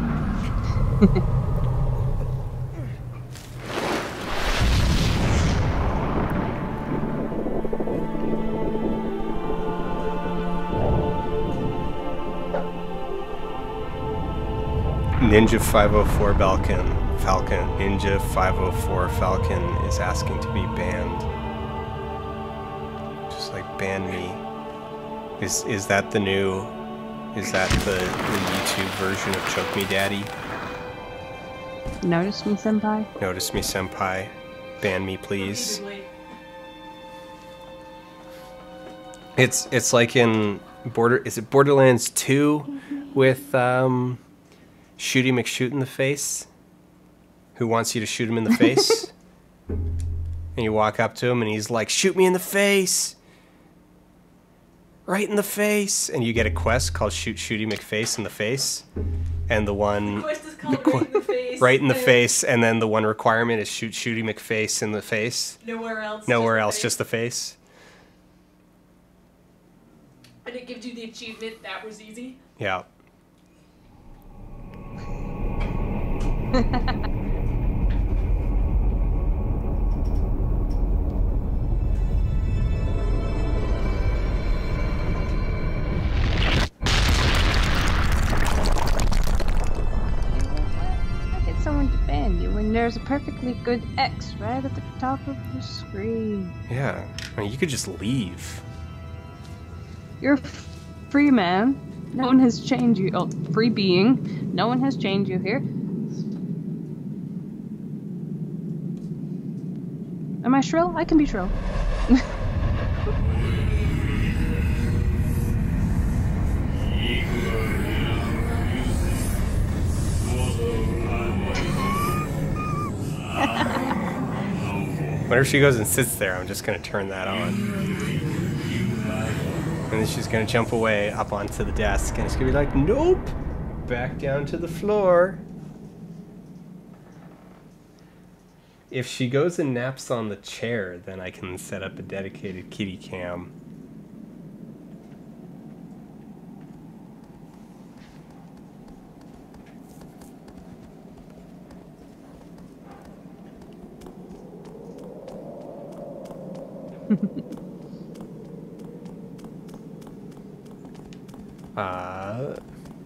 Ninja 504 Falcon. Ninja 504 Falcon is asking to be banned. Just like ban me. Is that the new? Is that the YouTube version of Choke Me Daddy? Notice me, senpai? Notice me, senpai. Ban me, please. It's like in is it Borderlands 2 with Shooty McShoot in the face? Who wants you to shoot him in the face? And you walk up to him and he's like, shoot me in the face! Right in the face! And you get a quest called Shoot Shooty McFace in the face. And the one... The quest is called Right in the Face. Right in the face, and then the one requirement is Shoot Shooty McFace in the face. Nowhere else. Nowhere else, just the face. And it gives you the achievement, that was easy. Yeah. Get someone to ban you when there's a perfectly good X right at the top of the screen. Yeah. I mean, you could just leave. You're free, man. No one has chained you. Oh, free being. No one has chained you here. Am I shrill? I can be shrill. Whenever she goes and sits there, I'm just going to turn that on. And then she's going to jump away up onto the desk, and it's going to be like, nope! Back down to the floor. If she goes and naps on the chair, then I can set up a dedicated kitty cam.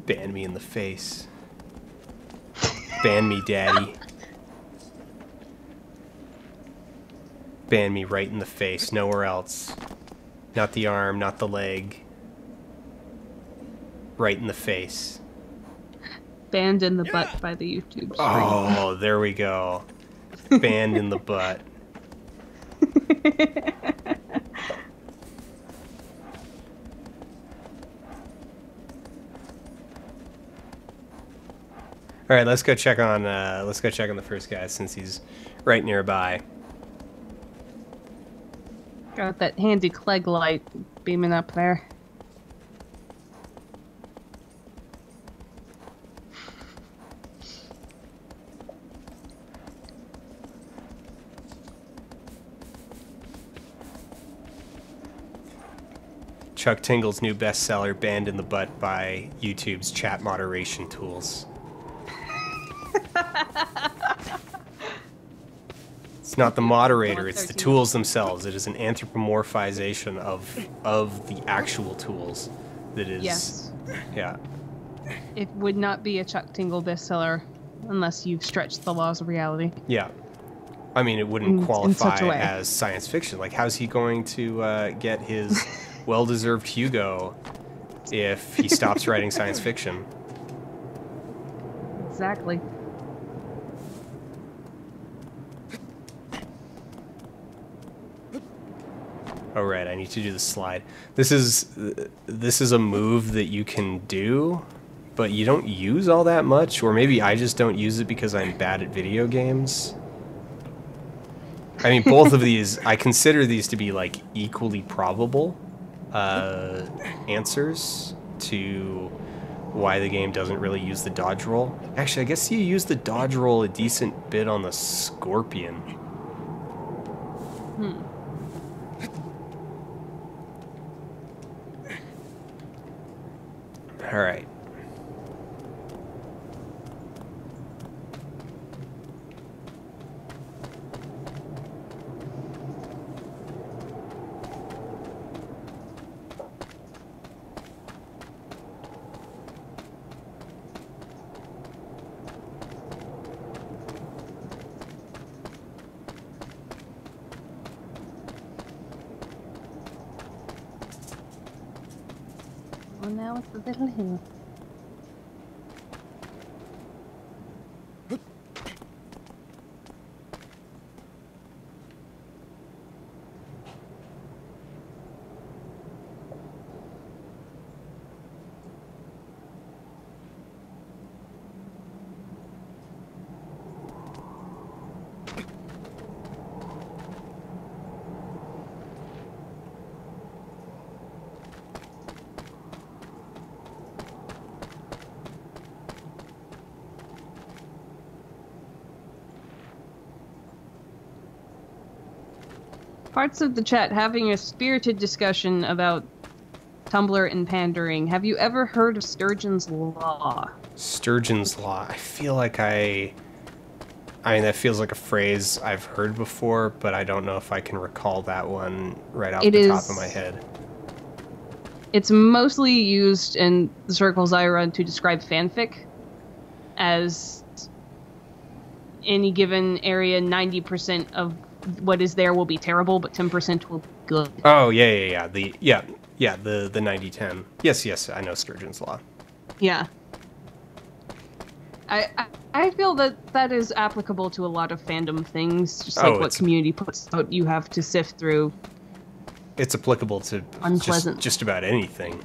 Ban me in the face. Ban me, daddy. Ban me right in the face, nowhere else. Not the arm, not the leg. Right in the face. Banned in the butt by the YouTube stream. Oh, there we go. Banned in the butt. All right, let's go check on the first guy since he's right nearby. Got that handy Clegg light beaming up there. Chuck Tingle's new bestseller, Banned in the Butt by YouTube's chat moderation tools. It's not the moderator, it's the tools themselves. It is an anthropomorphization of the actual tools that is... Yes. Yeah. It would not be a Chuck Tingle bestseller unless you've stretched the laws of reality. Yeah. I mean, it wouldn't qualify as science fiction. Like, how's he going to get his well-deserved Hugo if he stops writing science fiction? Exactly. Oh, right, I need to do the slide. This is a move that you can do, but you don't use all that much, or maybe I just don't use it because I'm bad at video games. I mean, both of these, I consider these to be, like, equally probable answers to why the game doesn't really use the dodge roll. Actually, I guess you use the dodge roll a decent bit on the Scorpion. Hmm. All right. Well, now it's the little hill. Parts of the chat having a spirited discussion about Tumblr and pandering. Have you ever heard of Sturgeon's Law? Sturgeon's Law. I feel like I mean, that feels like a phrase I've heard before, but I don't know if I can recall that one right off the top of my head. It's mostly used in the circles I run to describe fanfic as any given area, 90% of what is there will be terrible, but 10% will be good. Oh, yeah. The 90-10. Yes, I know Sturgeon's Law. Yeah. I feel that is applicable to a lot of fandom things, just like what community puts out, you have to sift through. It's applicable to just about anything.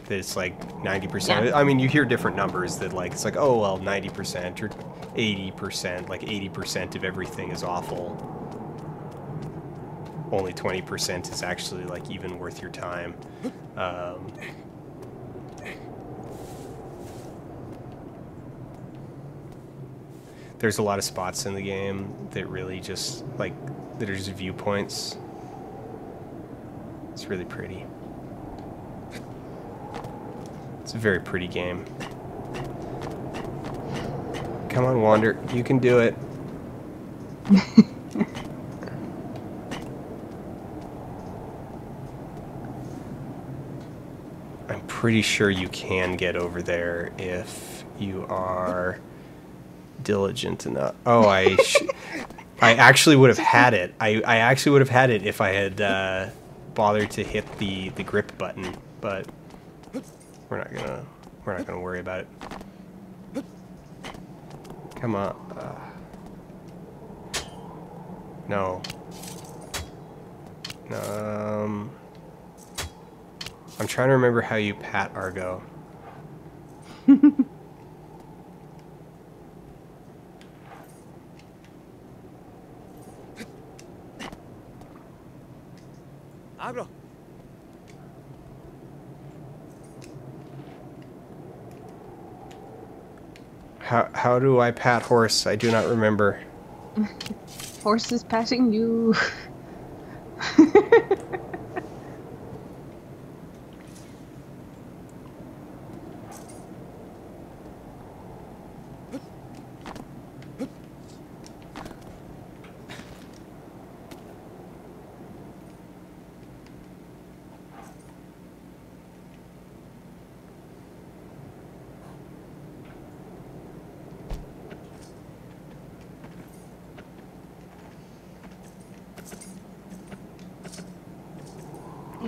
That it's like 90%. Yeah. I mean, you hear different numbers that like, it's like, oh, well, 90% or 80%, like 80% of everything is awful. Only 20% is actually like even worth your time. There's a lot of spots in the game that really just like that are just viewpoints. It's really pretty. It's a very pretty game. Come on, Wander, you can do it. I'm pretty sure you can get over there if you are diligent enough. Oh, I actually would have had it. I actually would have had it if I had bothered to hit the grip button, but we're not gonna worry about it. Come on. No. I'm trying to remember how you pat Argo. Abro. How do I pat horse? I do not remember. Horse is patting you.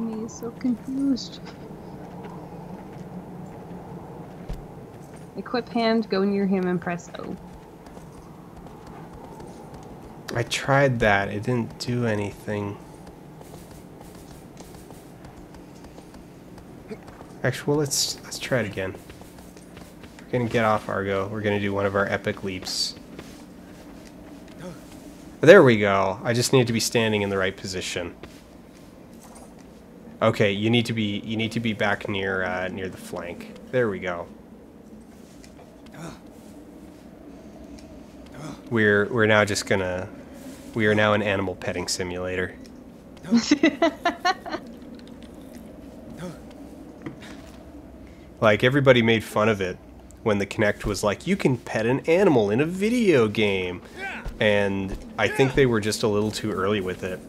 Amy is so confused. Equip hand, go near him, and press O. I tried that. It didn't do anything. Actually, well, let's try it again. We're gonna get off Argo. We're gonna do one of our epic leaps. There we go. I just need to be standing in the right position. Okay, you need to be back near near the flank. There we go. We're now just gonna. We are now an animal petting simulator. Like, everybody made fun of it when the Kinect was like, you can pet an animal in a video game. And I think they were just a little too early with it.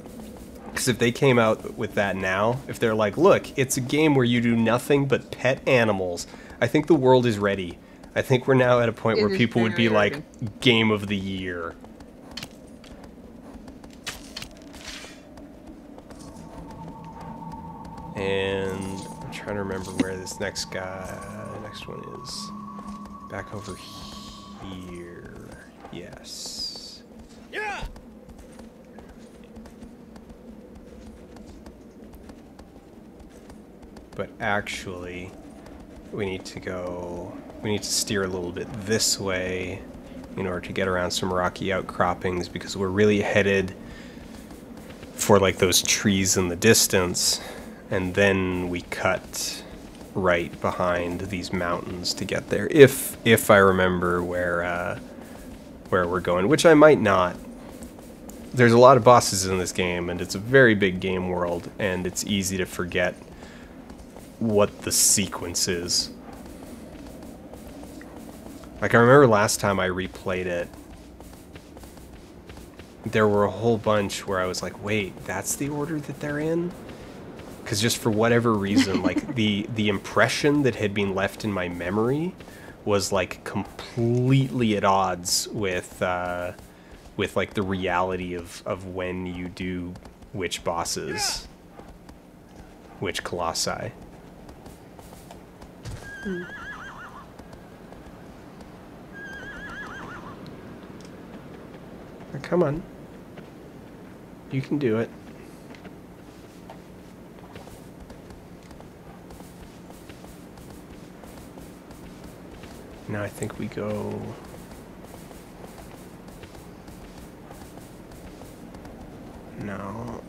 Because if they came out with that now, if they're like, look, it's a game where you do nothing but pet animals, I think the world is ready. I think we're now at a point where people would be like, game of the year. And I'm trying to remember where this next one is. Back over here. Yes. Yeah. But actually, we need to steer a little bit this way in order to get around some rocky outcroppings, because we're really headed for like those trees in the distance, and then we cut right behind these mountains to get there, if I remember where we're going, which I might not. There's a lot of bosses in this game, and it's a very big game world, and it's easy to forget what the sequence is. Like, I remember last time I replayed it, there were a whole bunch where I was like, wait, that's the order that they're in? Because just for whatever reason, like, the impression that had been left in my memory was, like, completely at odds with like, the reality of when you do which bosses, which Colossi. Hmm. Come on. You can do it. Now I think we go... No.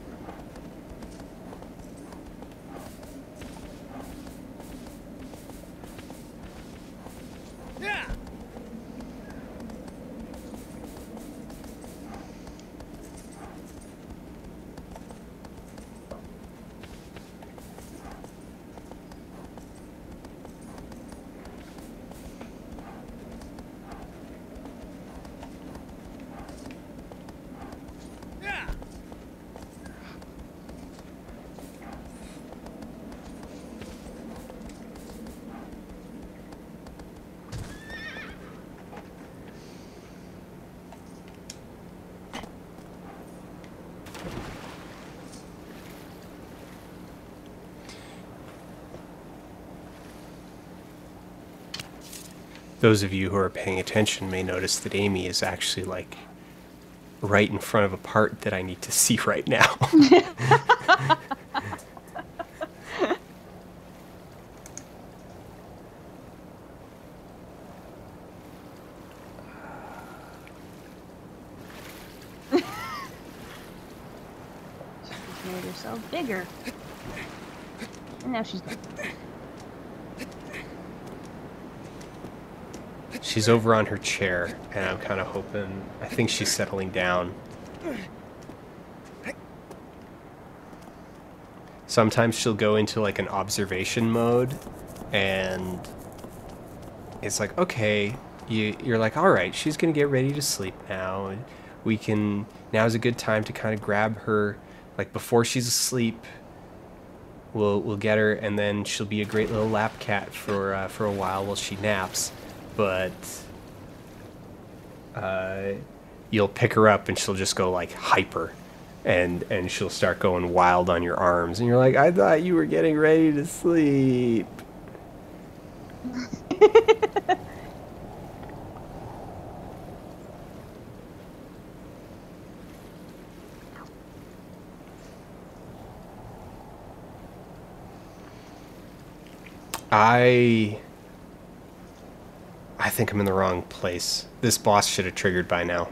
Yeah. Those of you who are paying attention may notice that Amy is actually, like, right in front of a part that I need to see right now. She's made herself bigger. And now she's done. She's over on her chair, and I'm kind of hoping... I think she's settling down. Sometimes she'll go into, like, an observation mode, and it's like, okay, you're like, alright, she's gonna get ready to sleep now, and we can... Now's a good time to kind of grab her, like, before she's asleep. We'll get her, and then she'll be a great little lap cat for a while she naps. But you'll pick her up and she'll just go like hyper, and she'll start going wild on your arms, and you're like, I thought you were getting ready to sleep. I think I'm in the wrong place. This boss should have triggered by now.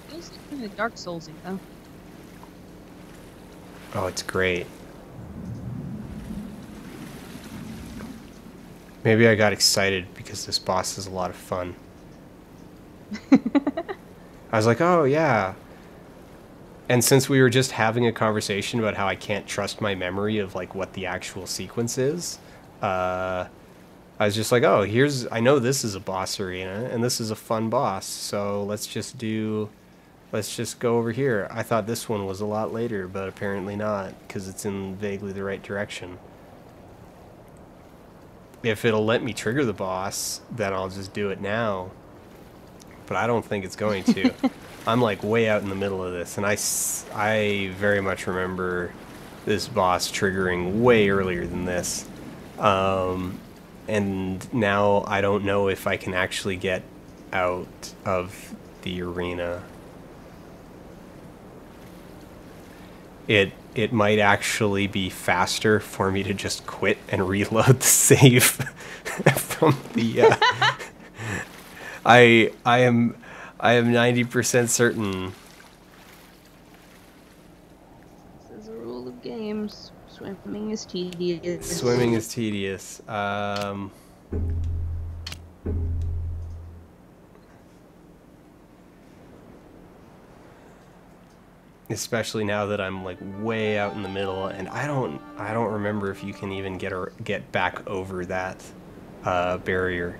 Feels kind of Dark Soulsy though. Oh, it's great. Maybe I got excited because this boss is a lot of fun. I was like, oh yeah. And since we were just having a conversation about how I can't trust my memory of like what the actual sequence is, I was just like, oh, I know this is a boss arena and this is a fun boss, so let's just go over here. I thought this one was a lot later, but apparently not, because it's in vaguely the right direction. If it'll let me trigger the boss, then I'll just do it now. But I don't think it's going to. I'm like way out in the middle of this, and I very much remember this boss triggering way earlier than this. And now I don't know if I can actually get out of the arena. It might actually be faster for me to just quit and reload the save from the. I am 90% certain. This is a rule of games. Swimming is tedious. Swimming is tedious. Especially now that I'm like way out in the middle, and I don't remember if you can even get back over that barrier.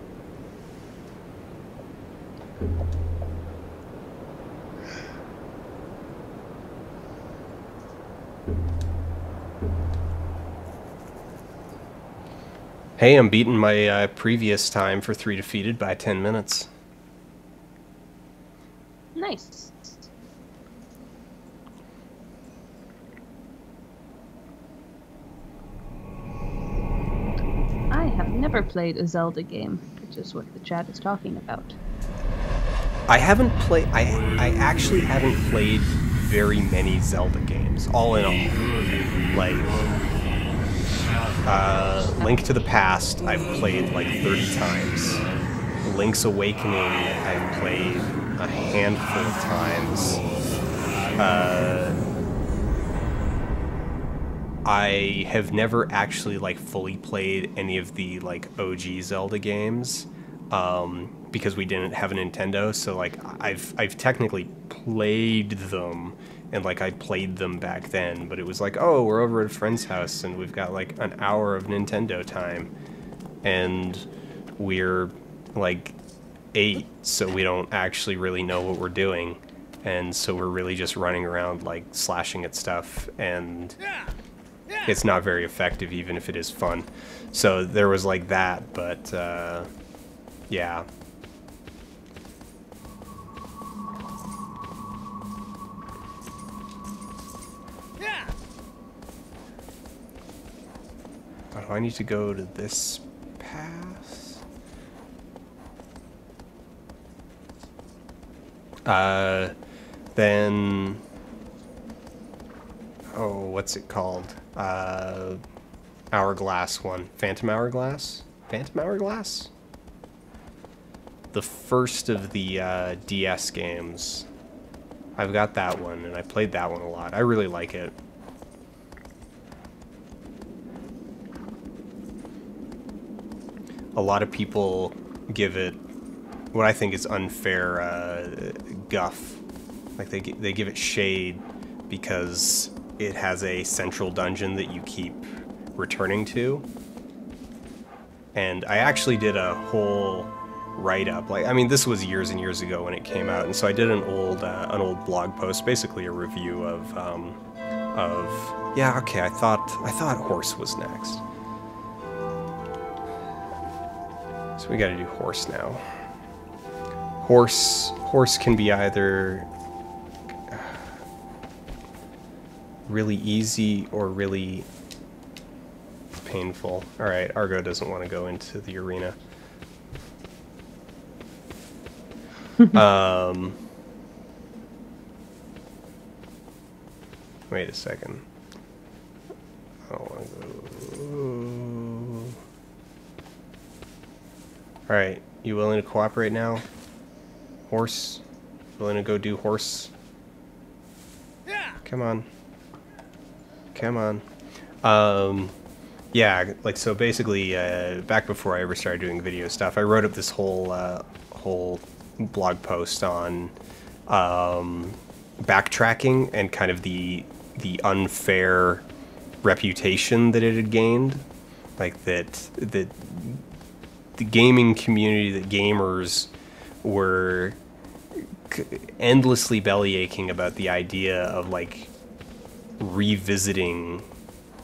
Hey, I'm beating my previous time for 3 defeated by 10 minutes. Nice. I have never played a Zelda game, which is what the chat is talking about. I actually haven't played very many Zelda games, all in all. Like, Link to the Past, I've played like 30 times. Link's Awakening, I've played a handful of times. I have never actually like fully played any of the like OG Zelda games, because we didn't have a Nintendo. So like I've technically played them, and like I played them back then, but it was like, oh, we're over at a friend's house and we've got like an hour of Nintendo time, and we're like 8, so we don't actually really know what we're doing, and so we're really just running around like slashing at stuff, and it's not very effective even if it is fun. So there was like that, but yeah. Oh, do I need to go to this pass? Then... oh, what's it called? Hourglass one. Phantom Hourglass? Phantom Hourglass? The first of the DS games. I've got that one, and I played that one a lot. I really like it. A lot of people give it what I think is unfair guff. Like they give it shade because it has a central dungeon that you keep returning to. And I actually did a whole write-up. Like, I mean, this was years and years ago when it came out, and so I did an old blog post, basically a review of of... Yeah, okay, I thought horse was next. So we gotta do horse now. Horse can be either really easy or really painful. Alright, Argo doesn't want to go into the arena. Wait a second. I don't want to go... Alright, you willing to cooperate now? Horse? Willing to go do horse? Come on. Come on. Yeah, like, so basically, back before I ever started doing video stuff, I wrote up this whole blog post on backtracking and kind of the unfair reputation that it had gained. Like, that the gaming community, that gamers were endlessly bellyaching about the idea of, like, revisiting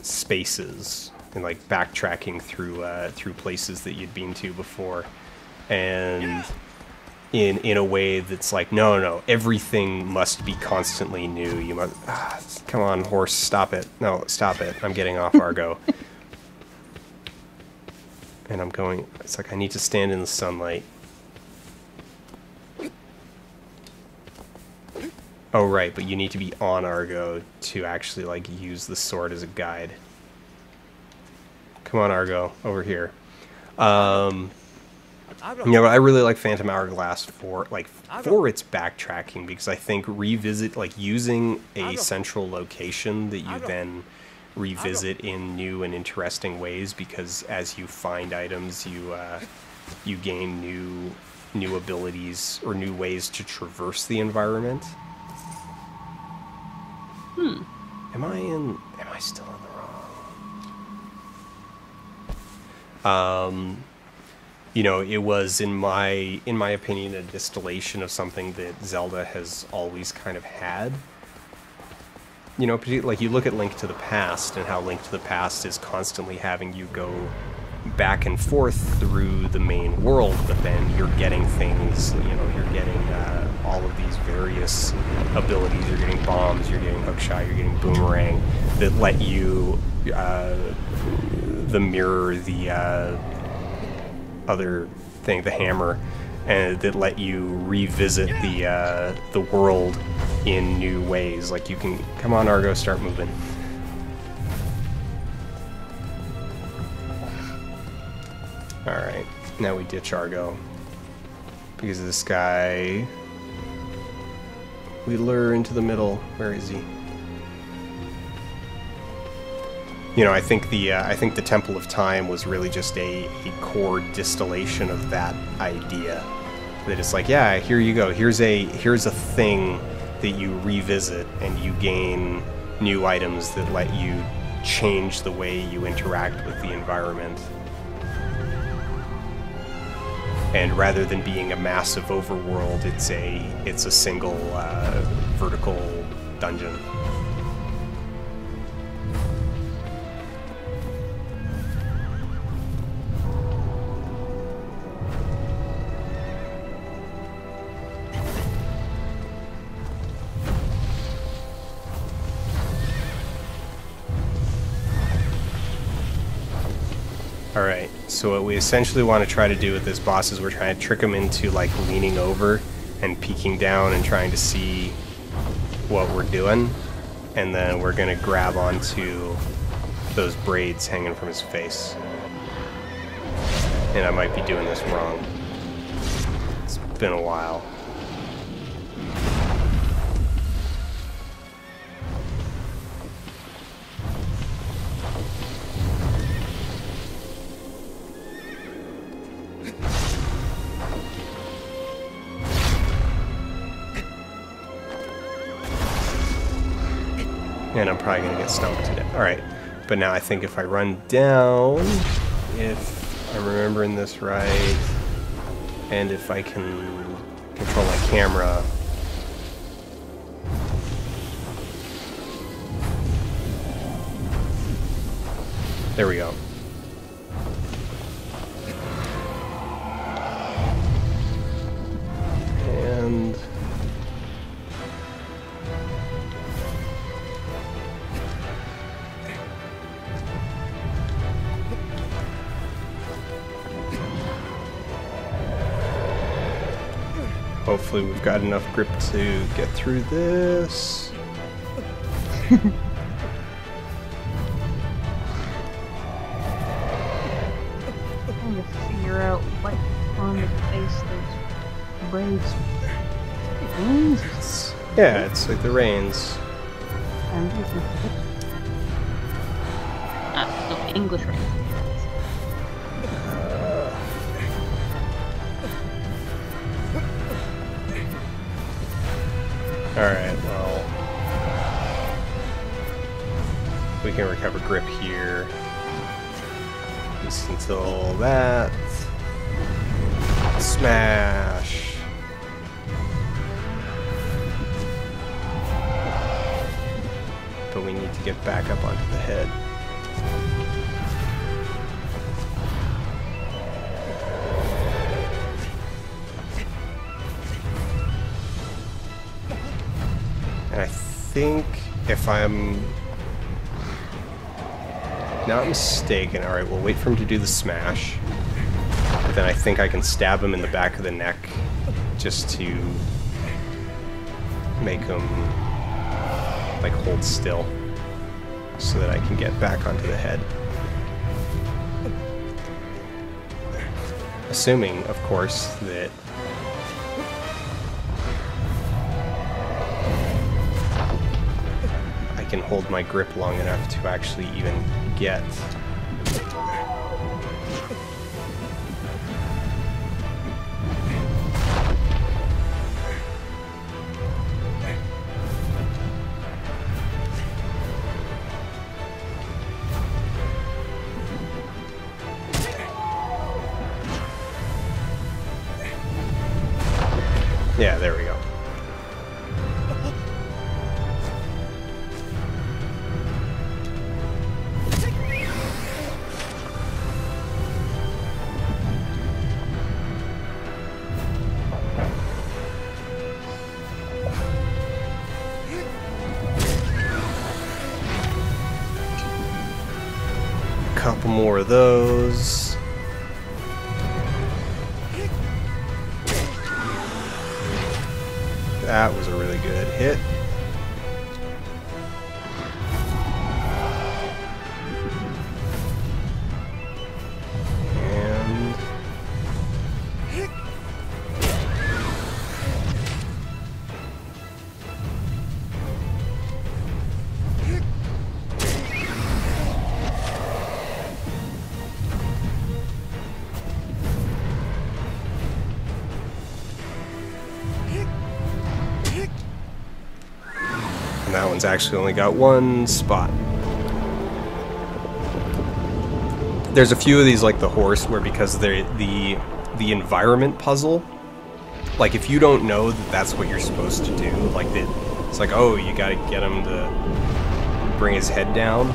spaces and, like, backtracking through places that you'd been to before, and in a way that's like, no, everything must be constantly new. You must... come on, horse, stop it. No, stop it. I'm getting off Argo. And I'm going... It's like I need to stand in the sunlight. Oh, right, but you need to be on Argo to actually, like, use the sword as a guide. Come on, Argo, over here. You know, I really like Phantom Hourglass for its backtracking, because I think using a central location that you then revisit in new and interesting ways, because as you find items, you gain new abilities or new ways to traverse the environment. Am I still in the wrong? You know, it was, in my opinion, a distillation of something that Zelda has always kind of had. You know, like, you look at Link to the Past, and how Link to the Past is constantly having you go back and forth through the main world, but then you're getting things, you know, you're getting all of these various abilities. You're getting bombs, you're getting hookshot, you're getting boomerang, that let you, the mirror, the other thing, the hammer, and that let you revisit the world in new ways. Like, you can... Come on, Argo, start moving. Alright, now we ditch Argo. Because this guy... We lure into the middle. Where is he? You know, I think the Temple of Time was really just a core distillation of that idea. That it's like, yeah, here you go. Here's a thing that you revisit, and you gain new items that let you change the way you interact with the environment. And rather than being a massive overworld, it's a single vertical dungeon. Alright, so what we essentially want to try to do with this boss is we're trying to trick him into, like, leaning over and peeking down and trying to see what we're doing. And then we're going to grab onto those braids hanging from his face. And I might be doing this wrong. It's been a while. And I'm probably going to get stumped to death. Alright, but now I think if I run down, if I'm remembering this right, and if I can control my camera... There we go. And hopefully we've got enough grip to get through this. Trying to figure out what on the face those braids. Reins? Yeah, it's like the reins. No, English reins. Alright, well, we can recover grip here. Just until that. Smash! But we need to get back up onto the head. And I think if I'm not mistaken, alright, we'll wait for him to do the smash. But then I think I can stab him in the back of the neck just to make him like hold still so that I can get back onto the head. Assuming, of course, that I can hold my grip long enough to actually even get yeah, there we go. Couple more of those. That was a really good hit. And that one's actually only got one spot. There's a few of these, like the horse, where because they're the environment puzzle, like if you don't know that that's what you're supposed to do, like it's like, oh, you gotta get him to bring his head down,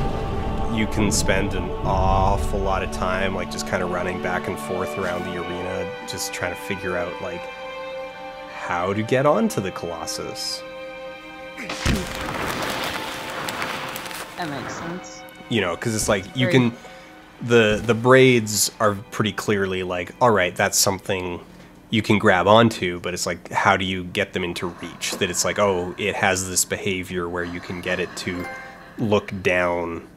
you can spend an awful lot of time like just kind of running back and forth around the arena just trying to figure out like how to get onto the Colossus. That makes sense. You know, because it's like you can, the braids are pretty clearly like, all right, that's something you can grab onto, but it's like, how do you get them into reach? That it's like, oh, it has this behavior where you can get it to look down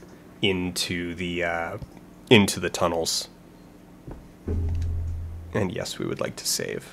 into the tunnels. And yes, we would like to save.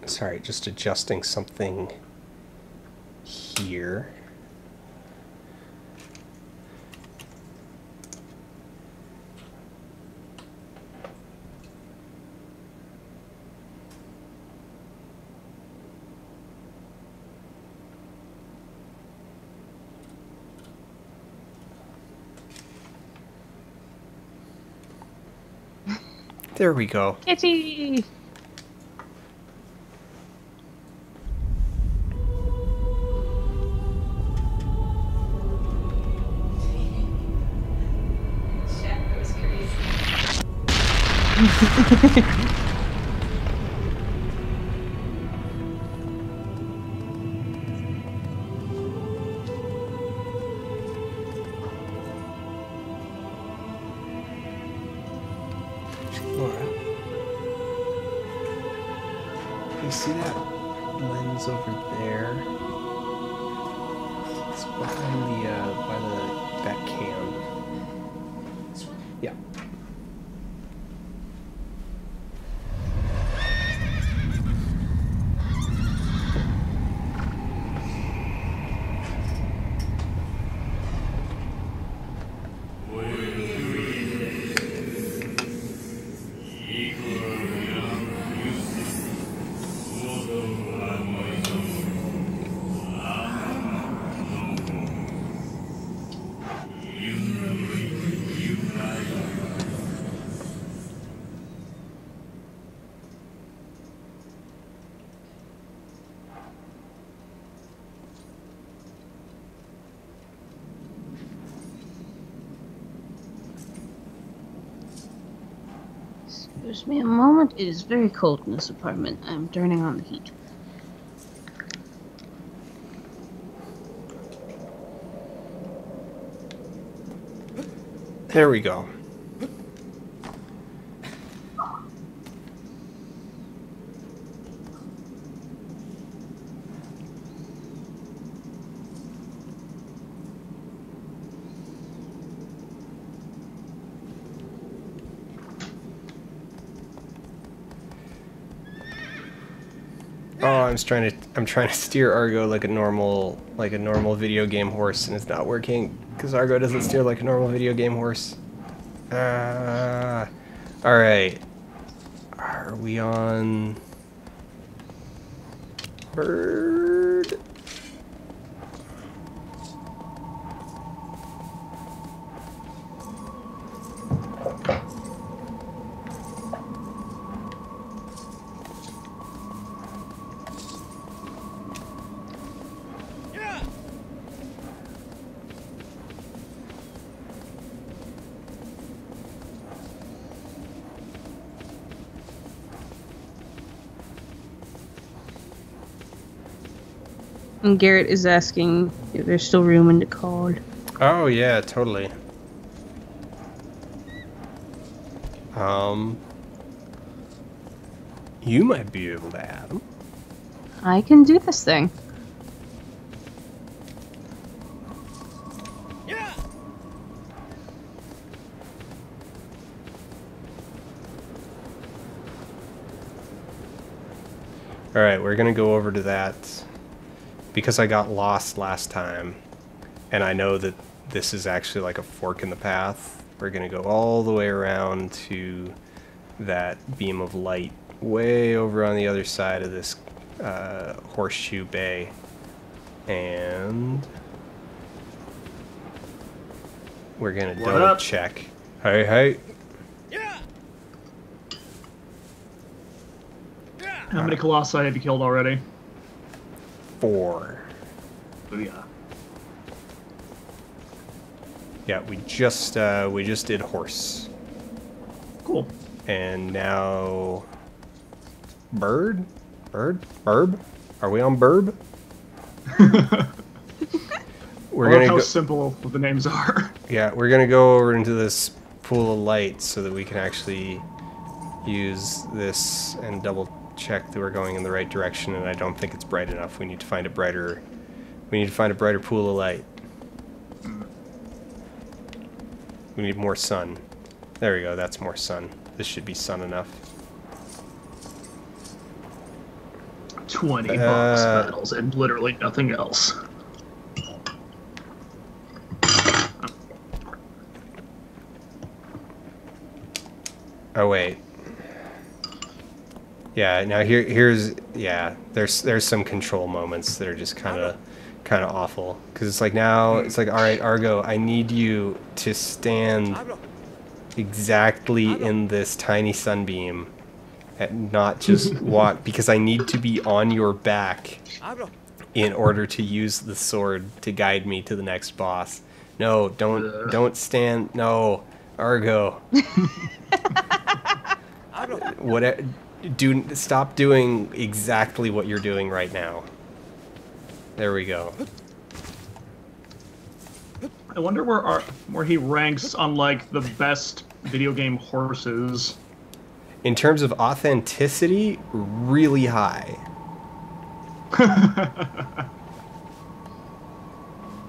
Sorry, just adjusting something here. There we go. Kitty! Chat goes crazy. Laura, you see that lens over there? It's behind by that cam. This one? Yeah. Excuse me a moment. It is very cold in this apartment. I'm turning on the heat. There we go. Oh, I'm trying to steer Argo like a normal video game horse, and it's not working because Argo doesn't steer like a normal video game horse. All right. Are we on bird? And Garrett is asking if there's still room in the car. Oh yeah, totally. You might be able to add them. I can do this thing. Alright, we're gonna go over to that because I got lost last time and I know that this is actually like a fork in the path. We're gonna go all the way around to that beam of light way over on the other side of this horseshoe bay, and we're gonna double check. Hey, hey. How many Colossi have you killed already? 4. Booyah. Yeah, we just did horse. Cool. And now bird? Burb? Are we on burb? We're gonna how go simple the names are. Yeah, we're gonna go over into this pool of light so that we can actually use this and double check that we're going in the right direction, and I don't think it's bright enough. We need to find a brighter pool of light. We need more sun. There we go, that's more sun. This should be sun enough. 20 boss battles and literally nothing else. Oh wait. Yeah, now here's there's some control moments that are just kind of awful, because it's like now it's like, all right, Argo, I need you to stand exactly in this tiny sunbeam and not just walk, because I need to be on your back in order to use the sword to guide me to the next boss. No, don't stand. No, Argo. Stop doing exactly what you're doing right now. There we go. I wonder where he ranks on like the best video game horses. In terms of authenticity, really high.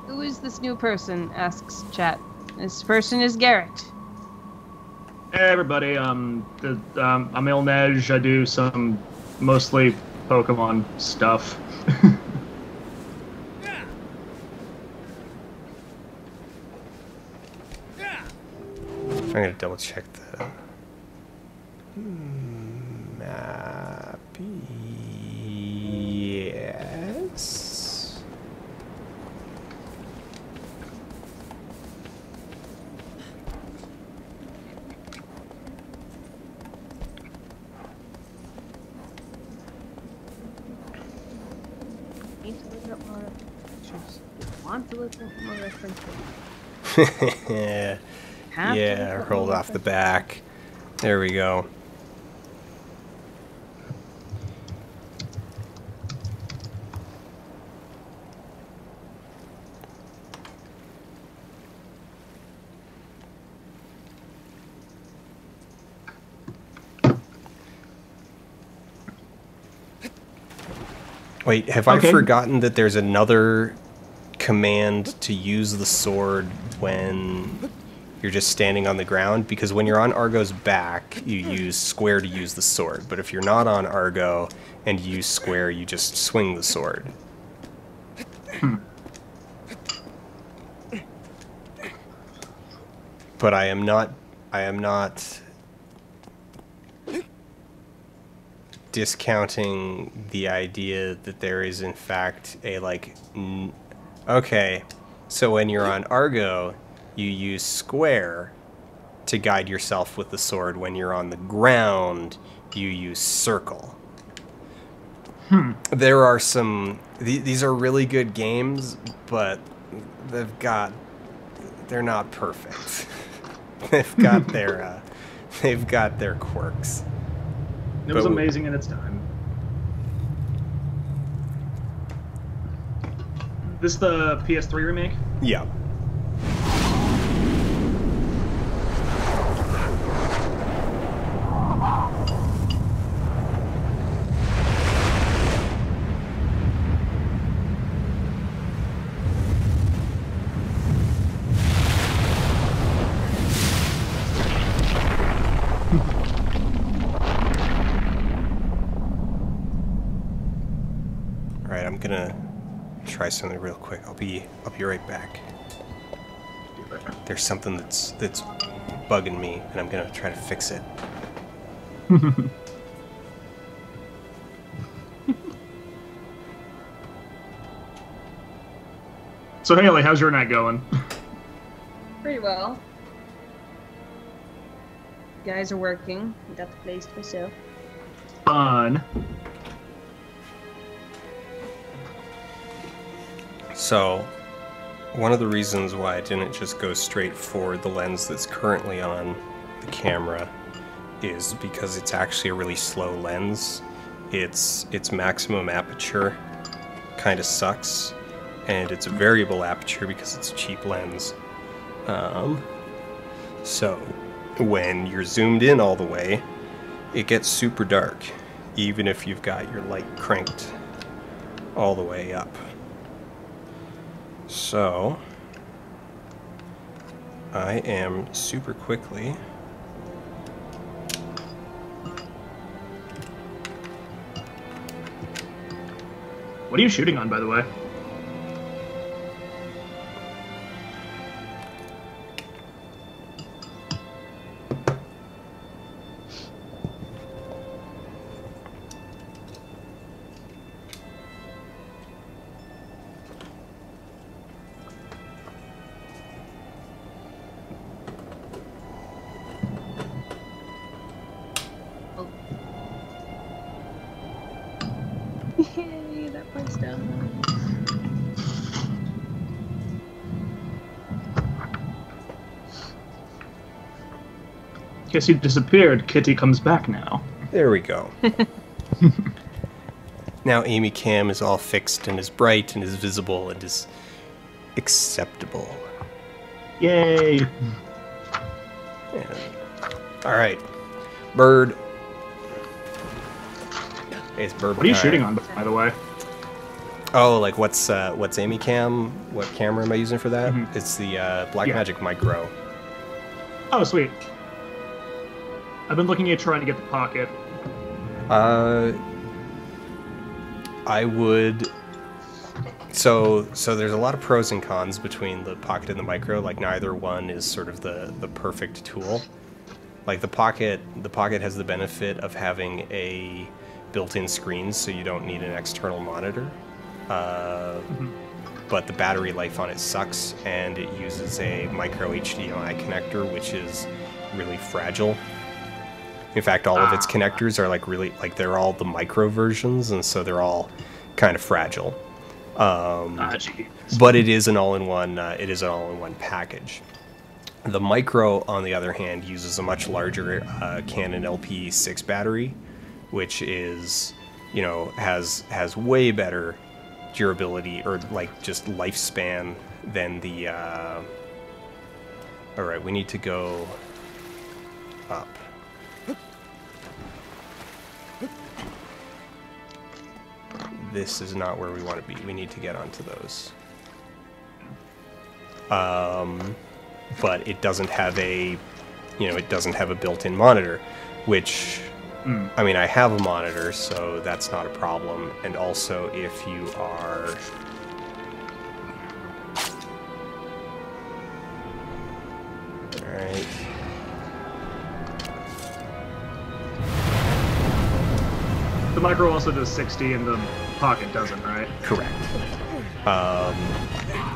Who is this new person? Asks chat. This person is Garrett. Hey everybody, I'm Ilnej. I do some mostly Pokemon stuff. I'm gonna double check the map. Yes. Need to look up more pictures. Want to look up more references. Yeah, rolled off the back. There we go. Wait, have I forgotten that there's another command to use the sword when you're just standing on the ground? Because when you're on Argo's back, you use square to use the sword. But if you're not on Argo and you use square, you just swing the sword. But I am not discounting the idea that there is in fact a okay, so when you're on Argo, you use square to guide yourself with the sword. When you're on the ground, you use circle. There are some... These are really good games, but they're not perfect. They've got their quirks. It was amazing in its time. This the PS3 remake? Yeah. Alright, I'm gonna try something real quick. I'll be right back. There's something that's bugging me, and I'm gonna try to fix it. So Haley, how's your night going? Pretty well. Guys are working. I got the place to myself. Fun. So, one of the reasons why I didn't just go straight for the lens that's currently on the camera is because it's actually a really slow lens. Its maximum aperture kind of sucks, and it's a variable aperture because it's a cheap lens. So, when you're zoomed in all the way, it gets super dark, even if you've got your light cranked all the way up. So, I am super quickly What are you shooting on, by the way? Yay, that part's done. Guess you disappeared. Kitty comes back now. There we go. Now Amy Cam is all fixed and is bright and is visible and is acceptable. Yay! Yeah. All right, Bird. It's Bird. What are you shooting on, by the way? Oh, like what's Amy Cam? What camera am I using for that? Mm-hmm. It's the Blackmagic Micro. Oh, sweet. I've been looking at trying to get the pocket. I would. So there's a lot of pros and cons between the Pocket and the Micro. Like neither one is sort of the perfect tool. Like the Pocket has the benefit of having a built-in screen, so you don't need an external monitor. But the battery life on it sucks, and it uses a micro HDMI connector, which is really fragile. In fact, all of its connectors are they're all the micro versions, and so they're all kind of fragile. But it is an all-in-one. It is an all-in-one package. The Micro, on the other hand, uses a much larger Canon LP6 battery, which is, has way better durability or like just lifespan than the. All right, we need to go up. This is not where we want to be. We need to get onto those. But it doesn't have a, it doesn't have a built-in monitor, which, I mean, I have a monitor, so that's not a problem. And also, if you are, all right. The Micro also does 60 and the Pocket doesn't, right? Correct.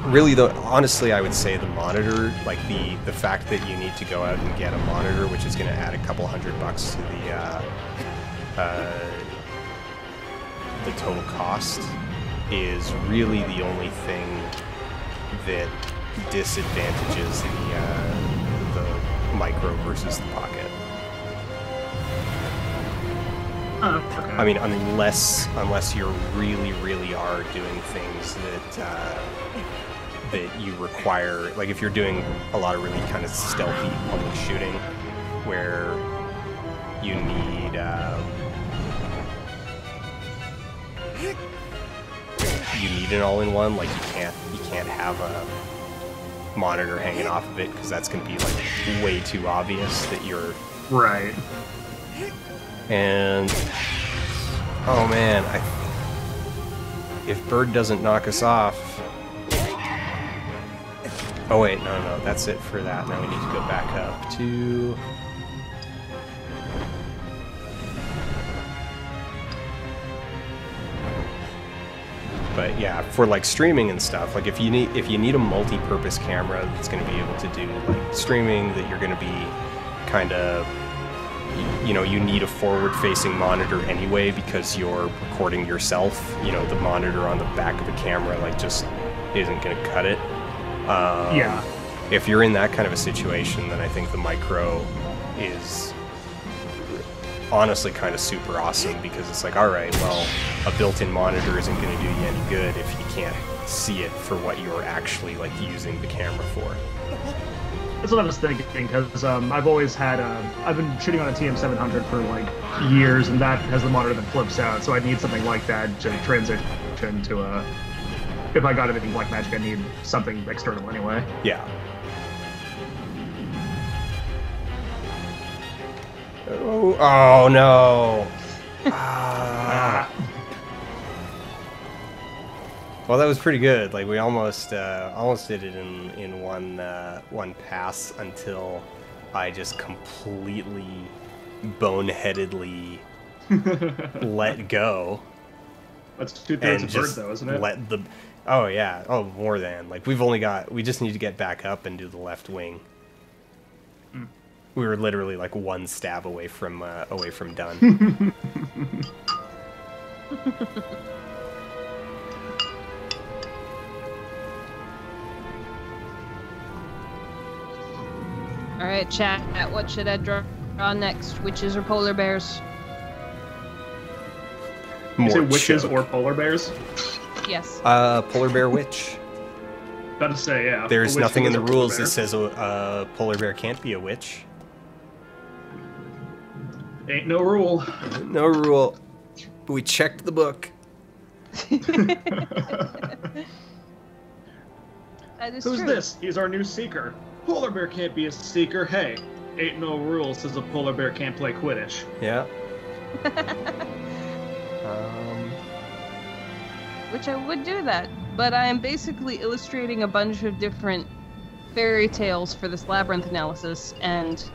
Really, though, honestly, I would say the monitor, like the fact that you need to go out and get a monitor, which is going to add a couple $100 to the total cost, is really the only thing that disadvantages the Micro versus the Pocket. Okay. I mean, unless you really are doing things that you require, like if you're doing a lot of really kind of stealthy public shooting, where you need an all-in-one, like you can't have a monitor hanging off of it because that's going to be like way too obvious that you're right. And oh man, if Bird doesn't knock us off. Oh wait, no, that's it for that. Now we need to go back up to. But yeah, for like streaming and stuff, like if you need a multi-purpose camera that's going to be able to do like streaming, that you're going to be kind of. You need a forward-facing monitor anyway because you're recording yourself. The monitor on the back of a camera just isn't going to cut it. Yeah. If you're in that kind of a situation, then I think the Micro is honestly kind of super awesome because it's like, all right, well, a built-in monitor isn't going to do you any good if you can't see it for what you're actually using the camera for. That's what I was thinking, because I've always had I've been shooting on a TM700 for years, and that has the monitor that flips out, so I need something like that to transition to a. If I got anything Blackmagic, I need something external anyway. Yeah. Oh no. Well, that was pretty good. Like we almost did it in one pass until I just completely boneheadedly let go. That's 2/3 of Bird, though, isn't it? Oh yeah. Oh, more than. We just need to get back up and do the left wing. We were literally one stab away from done. Alright, chat, what should I draw next? Witches or polar bears? You say witches or polar bears? Yes. Polar bear witch. About to say, yeah. There's nothing in the rules that says a polar bear can't be a witch. Ain't no rule. No rule. We checked the book. That is Who's true. this? He's our new seeker. Polar bear can't be a seeker. Hey, ain't no rule says a polar bear can't play Quidditch. Yeah. Which I would do that, but I am basically illustrating a bunch of different fairy tales for this labyrinth analysis, and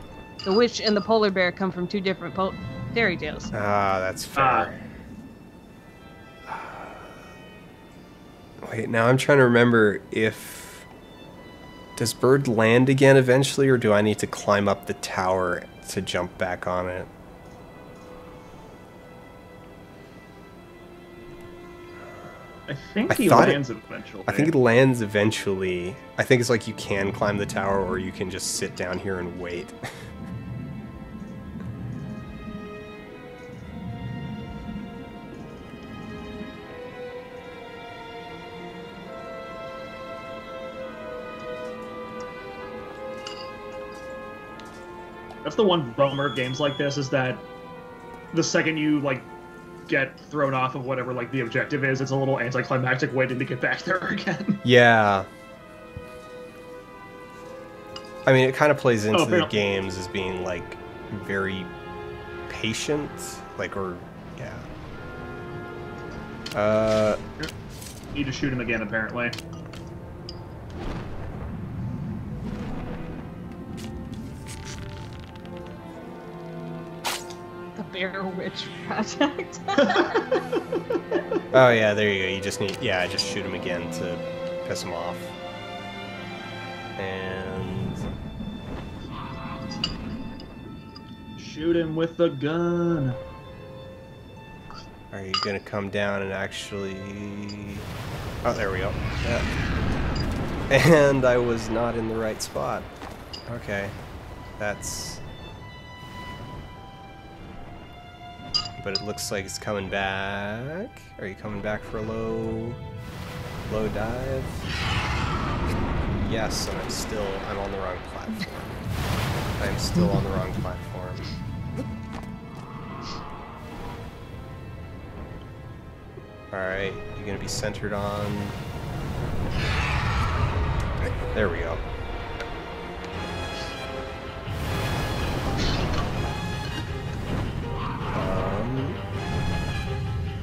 the witch and the polar bear come from two different fairy tales. Ah, that's fair. Wait, now I'm trying to remember if... Does Bird land again eventually, or do I need to climb up the tower to jump back on it? I think he lands eventually. I think it lands eventually. I think it's like you can climb the tower, or you can just sit down here and wait. That's the one bummer of games like this, is that the second you, like, get thrown off of whatever, like, the objective is, it's a little anticlimactic waiting to get back there again. Yeah. I mean, it kind of plays into the games as being, like, very patient, like, or, yeah. Need to shoot him again, apparently. Bear Witch Project. Oh yeah, there you go. You just need, yeah, just shoot him again to piss him off. And shoot him with the gun. Are you gonna come down and actually? Oh, there we go. Yeah. And I was not in the right spot. Okay, that's. But it looks like it's coming back. Are you coming back for a low dive? Yes, and I'm on the wrong platform. I'm still on the wrong platform. Alright, you're gonna be centered on... There we go.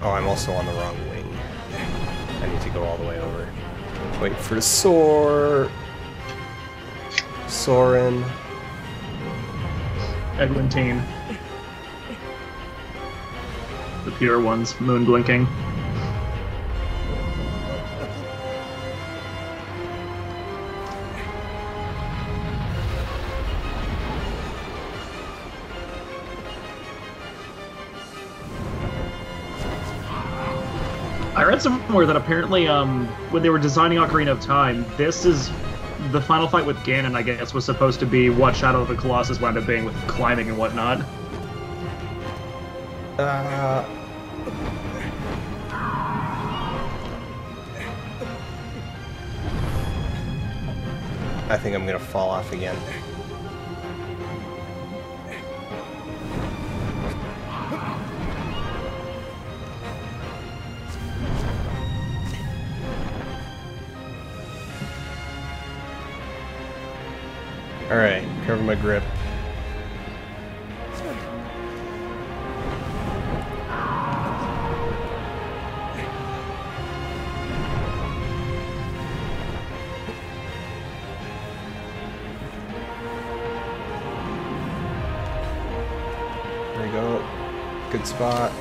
Oh, I'm also on the wrong wing. I need to go all the way over. Wait for the soar. Soarin'. Eglantine. The pure ones, moon blinking. I read somewhere that apparently, when they were designing Ocarina of Time, this is the final fight with Ganon, I guess, was supposed to be what Shadow of the Colossus wound up being with climbing and whatnot. I think I'm gonna fall off again. Alright, cover my grip. There we go. Good spot.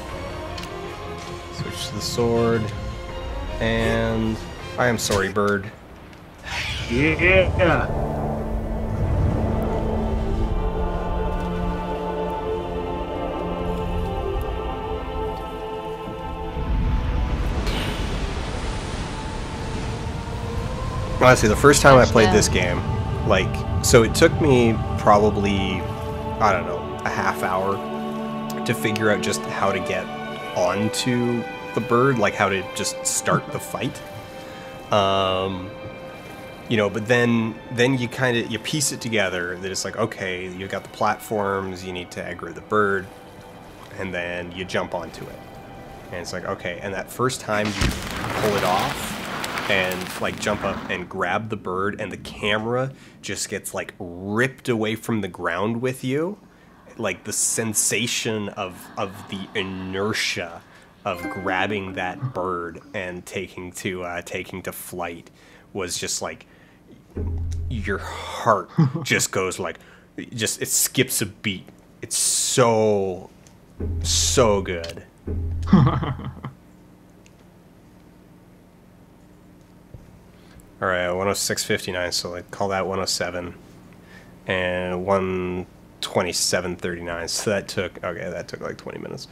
Switch to the sword. And I am sorry, Bird. Yeah. Honestly, the first time I played this game, Like, so it took me probably, I don't know, a half hour to figure out just how to get onto the bird, like how to just start the fight. You know, but then you kind of, you piece it together that it's like, okay, you've got the platforms, you need to aggro the bird, and then you jump onto it. And it's like, okay, and that first time you pull it off and like jump up and grab the bird, and the camera just gets like ripped away from the ground with you. Like the sensation of the inertia of grabbing that bird and taking to flight was just like, your heart just goes like, it skips a beat. It's so good. All right, 106.59, so like call that 107, and 127.39. So that took like 20 minutes.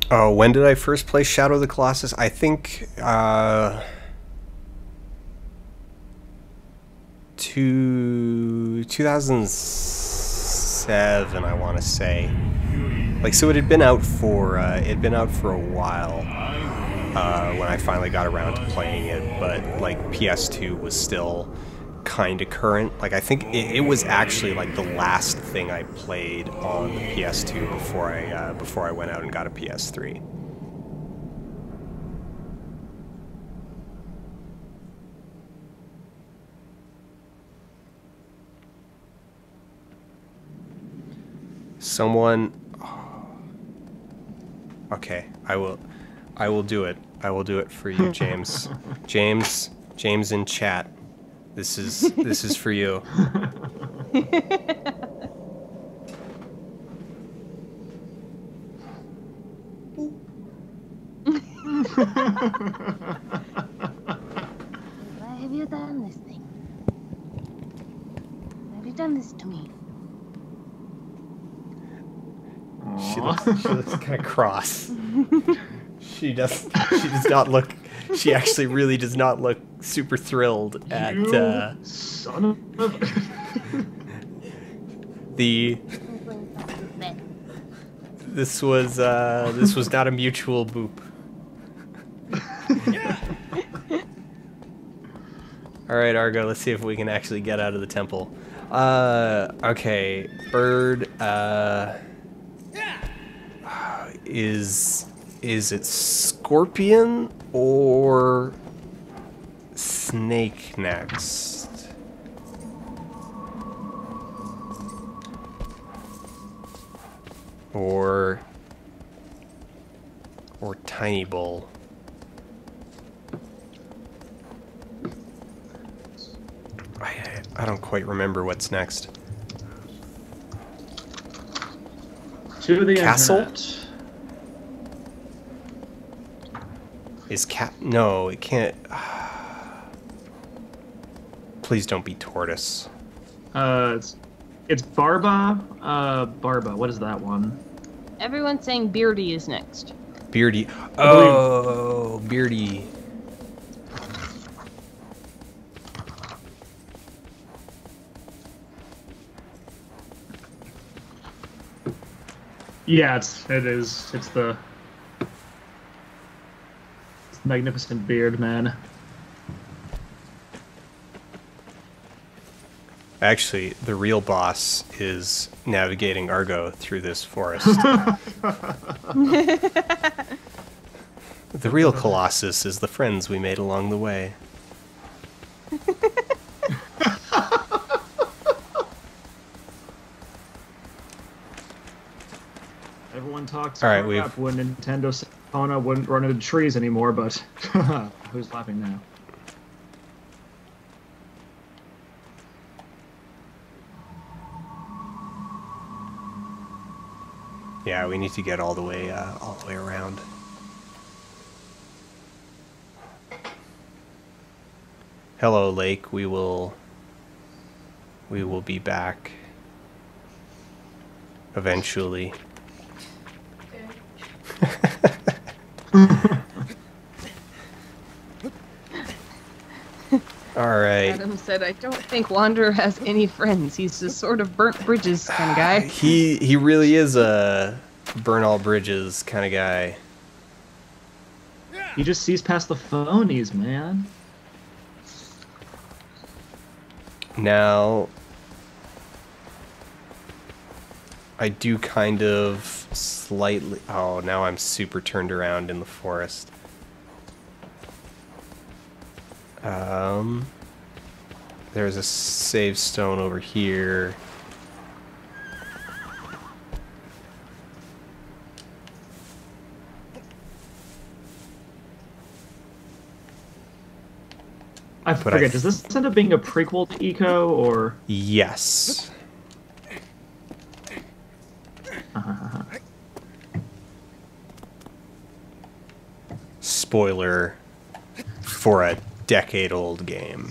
Oh, when did I first play Shadow of the Colossus? I think 2007, I want to say. Like, so it had been out for a while when I finally got around to playing it, but like PS2 was still kind of current. Like, I think it was actually like the last thing I played on the PS2 before I went out and got a PS3. Someone, okay, I will do it. I will do it for you, James. James in chat. This is for you. Why have you done this thing? Why have you done this to me? She looks kind of cross. She does not look. She actually really does not look super thrilled at son of the. This was not a mutual boop. All right, Argo. Let's see if we can actually get out of the temple. Okay, bird. Is it scorpion or snake next? Or tiny bull? I don't quite remember what's next. To the castle? Internet. Is no, it can't. Please don't be tortoise. It's Barba. Barba. What is that one? Everyone's saying Beardy is next. Beardy. Oh, Beardy. Yeah, it is. It's the magnificent beard man. Actually, the real boss is navigating Argo through this forest. The real Colossus is the friends we made along the way. Everyone talks all right, crap when Nintendo Sona wouldn't run into trees anymore, but who's laughing now? Yeah, we need to get all the way around. Hello, Lake. We will be back eventually. All right. Adam said, "I don't think Wanderer has any friends. He's a sort of burnt bridges kind of guy." He really is a burn all bridges kind of guy. He just sees past the phonies, man. Now, I do kind of slightly... Oh, now I'm super turned around in the forest. There's a save stone over here. I forget, does this end up being a prequel to Eco, or...? Yes. Spoiler for a decade-old game.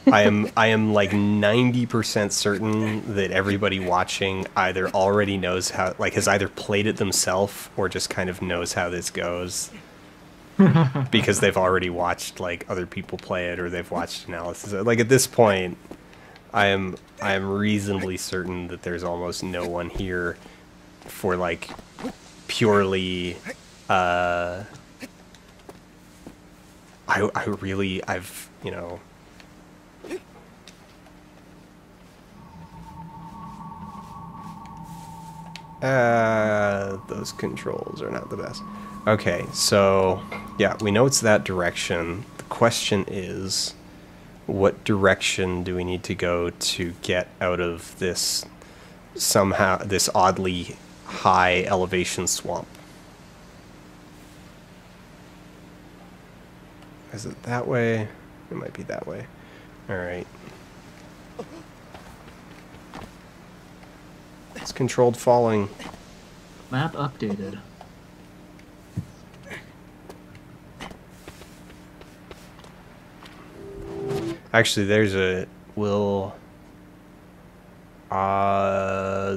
I am like 90% certain that everybody watching either already knows how, like, has either played it themselves or just kind of knows how this goes. Because they've already watched like other people play it, or they've watched analysis. Like at this point, I am reasonably certain that there's almost no one here for like purely I've you know, those controls are not the best. Okay, so yeah, we know it's that direction. The question is, what direction do we need to go to get out of this this oddly high elevation swamp? Is it that way? It might be that way. All right. It's controlled falling. Map updated. Actually, there's a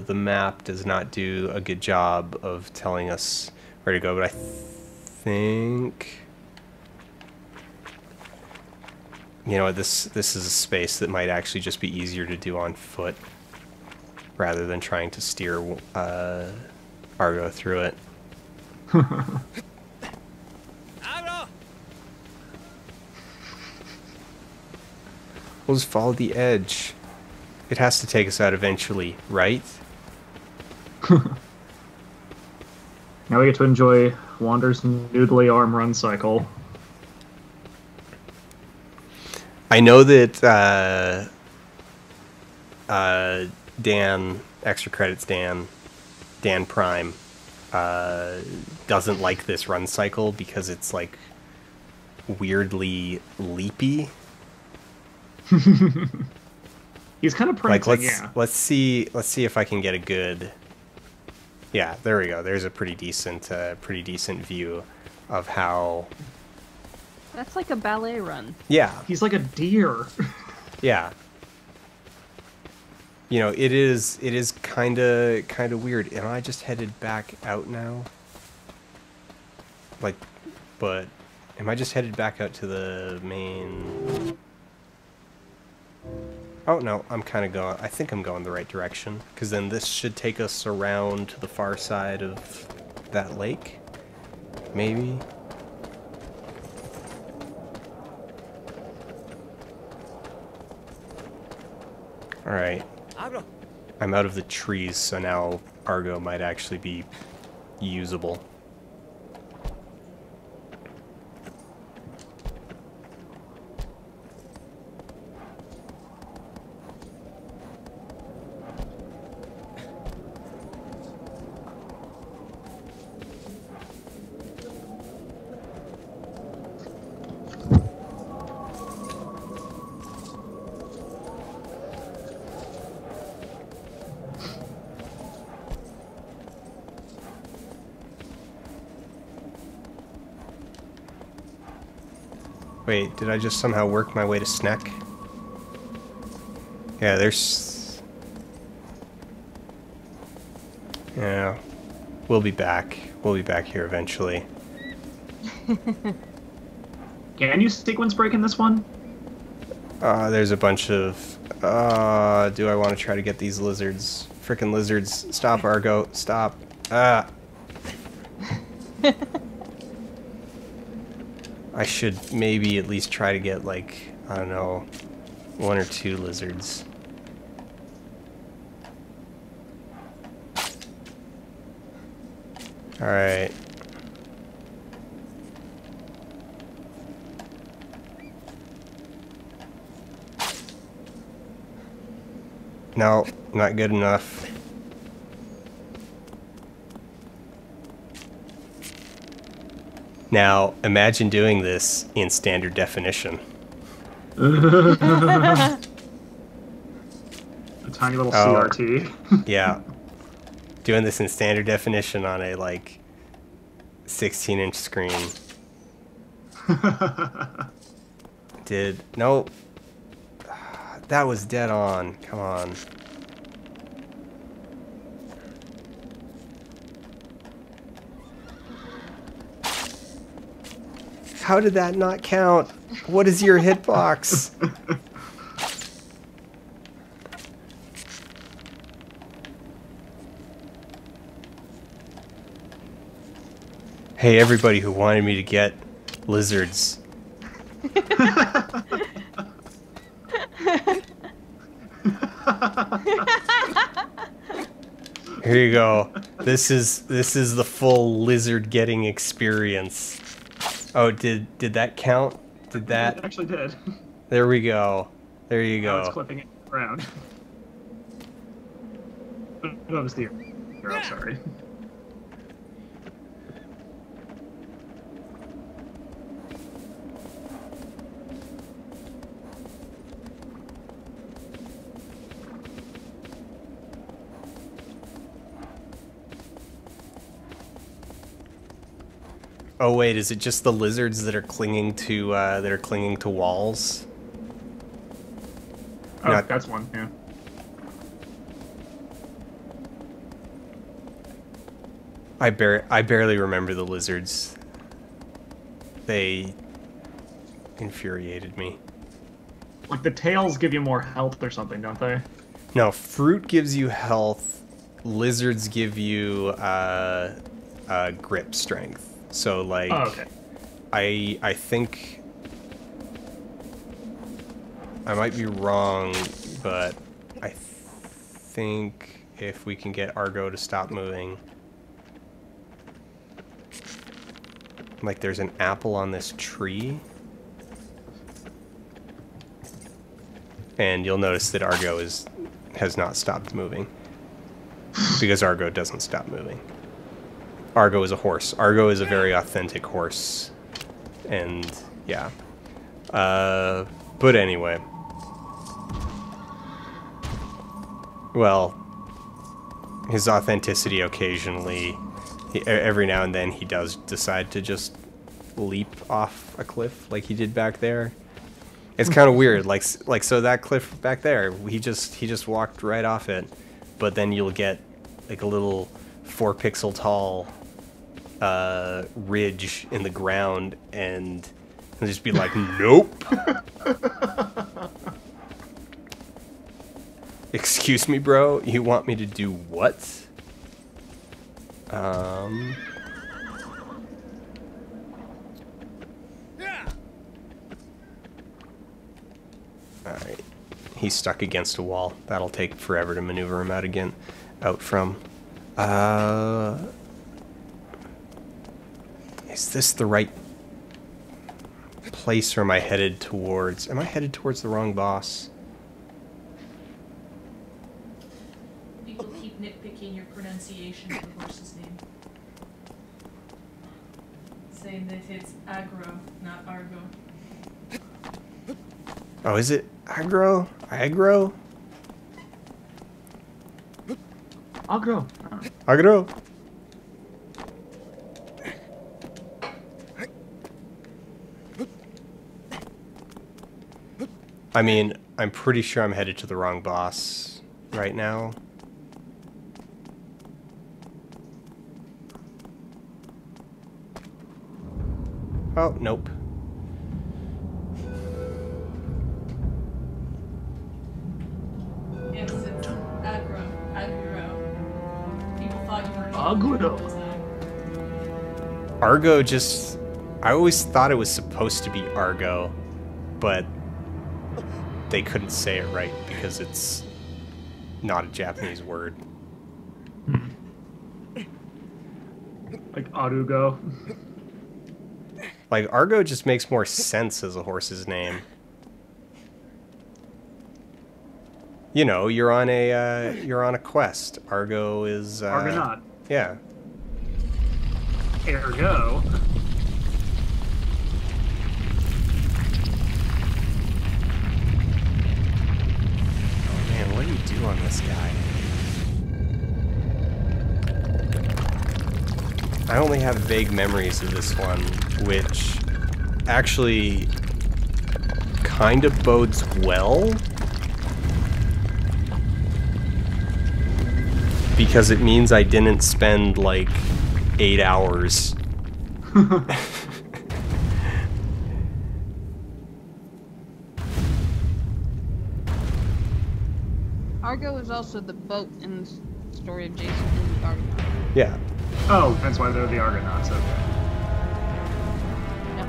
the map does not do a good job of telling us where to go, but I think, you know, this is a space that might actually just be easier to do on foot rather than trying to steer Argo through it. We'll just follow the edge. It has to take us out eventually, right? Now we get to enjoy Wander's noodly arm run cycle. I know that Dan, extra credits Dan Prime, doesn't like this run cycle because it's like weirdly leapy. He's kind of prancing, like let's see if I can get a good. Yeah, there we go. There's a pretty decent view of how. That's like a ballet run. Yeah, he's like a deer. Yeah. You know, it is kind of weird. Am I just headed back out now? Like, but am I just headed back out to the main? Oh no, I'm kind of going. I think I'm going the right direction, because then this should take us around to the far side of that lake. Maybe. All right. I'm out of the trees, so now Argo might actually be usable. Wait, did I just somehow work my way to Sneck? Yeah, there's... Yeah, we'll be back. We'll be back here eventually. Can you sequence break in this one? There's a bunch of... do I want to try to get these lizards? Frickin' lizards. Stop, Argo. Stop. Ah. I should maybe at least try to get, like, I don't know, 1 or 2 lizards. Alright. No, not good enough. Now, imagine doing this in standard definition. A tiny little CRT. Yeah. Doing this in standard definition on a, like, 16-inch screen. Nope. That was dead on. Come on. How did that not count? What is your hitbox? Hey, everybody who wanted me to get lizards. Here you go. This is the full lizard getting experience. Oh, did that count? Did that? It actually did. There we go. There you Now it's go. clipping it around. No, it's the arrow, sorry. Oh wait, is it just the lizards that are clinging to walls? Oh, Not- that's one, yeah. I barely remember the lizards. They infuriated me. Like, the tails give you more health or something, don't they? No, fruit gives you health. Lizards give you grip strength. So like, Oh, okay. I think I might be wrong, but I think if we can get Argo to stop moving, like there's an apple on this tree, and you'll notice that Argo has not stopped moving because Argo doesn't stop moving. Argo is a horse. Argo is a very authentic horse. And, yeah. But anyway. Well, his authenticity occasionally, every now and then he does decide to just leap off a cliff like he did back there. It's kind of weird. Like so that cliff back there, he just walked right off it. But then you'll get like a little 4-pixel tall ridge in the ground, and he'll just be like, nope. Excuse me, bro, you want me to do what? Alright. He's stuck against a wall. That'll take forever to maneuver him out from. Is this the right place, or am I headed towards... Am I headed towards the wrong boss? People keep nitpicking your pronunciation of the horse's name. Saying that it's aggro, not Argo. Oh, is it aggro? Aggro? I'll go. Aggro? I mean, I'm pretty sure I'm headed to the wrong boss right now. Oh, nope. Yes, it's aggro. People thought you were Aggro. Argo just... I always thought it was supposed to be Argo, but they couldn't say it right because it's not a Japanese word. Like Arugo. Like, Argo just makes more sense as a horse's name. You know, you're on a quest. Argo is Argonaut. Yeah. Ergo. Oh man, what do you do on this guy? I only have vague memories of this one, which actually kind of bodes well. Because it means I didn't spend like 8 hours. Argo is also the boat in the story of Jason and the Argonaut. Yeah. Oh, that's why they're the Argonauts. Okay. Yep.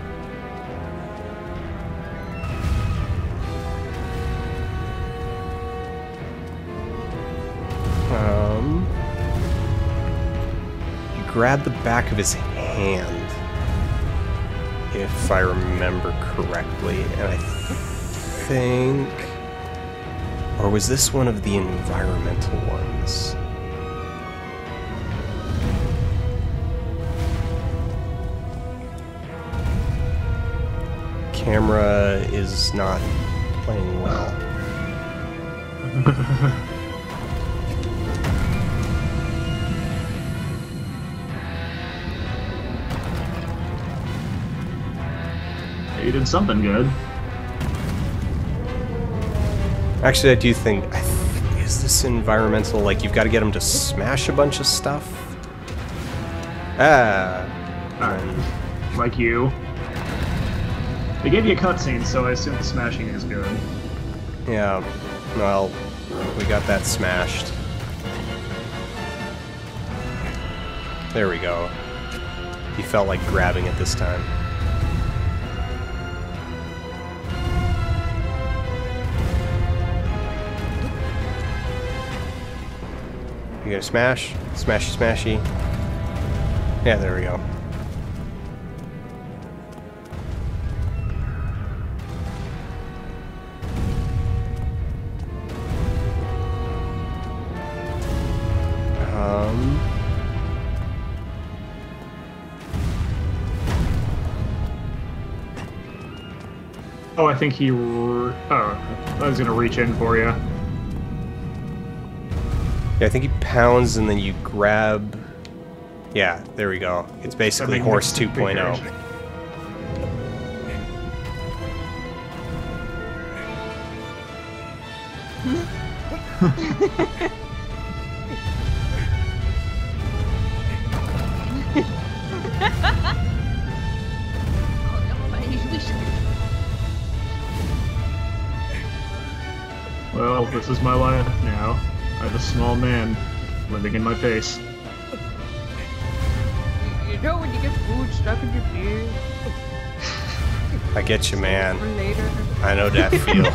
You grab the back of his hand, if I remember correctly, and I think... Or was this one of the environmental ones? Camera is not playing well. You did something good. Actually, I do think... is this environmental? Like, you've got to get him to smash a bunch of stuff? Alright. Like you. They gave you a cutscene, so I assume the smashing is good. Yeah, well, we got that smashed. There we go. He felt like grabbing it this time. You gonna smash? Smashy, smashy. Yeah, there we go. Oh, I think he... Oh, I was gonna reach in for you. Yeah, I think he pounds and then you grab... Yeah, there we go. It's basically Horse 2.0. Well, this is my life now. I have a small man living in my face. You know when you get food stuck in your beard? I get you, man. For later. I know that feel.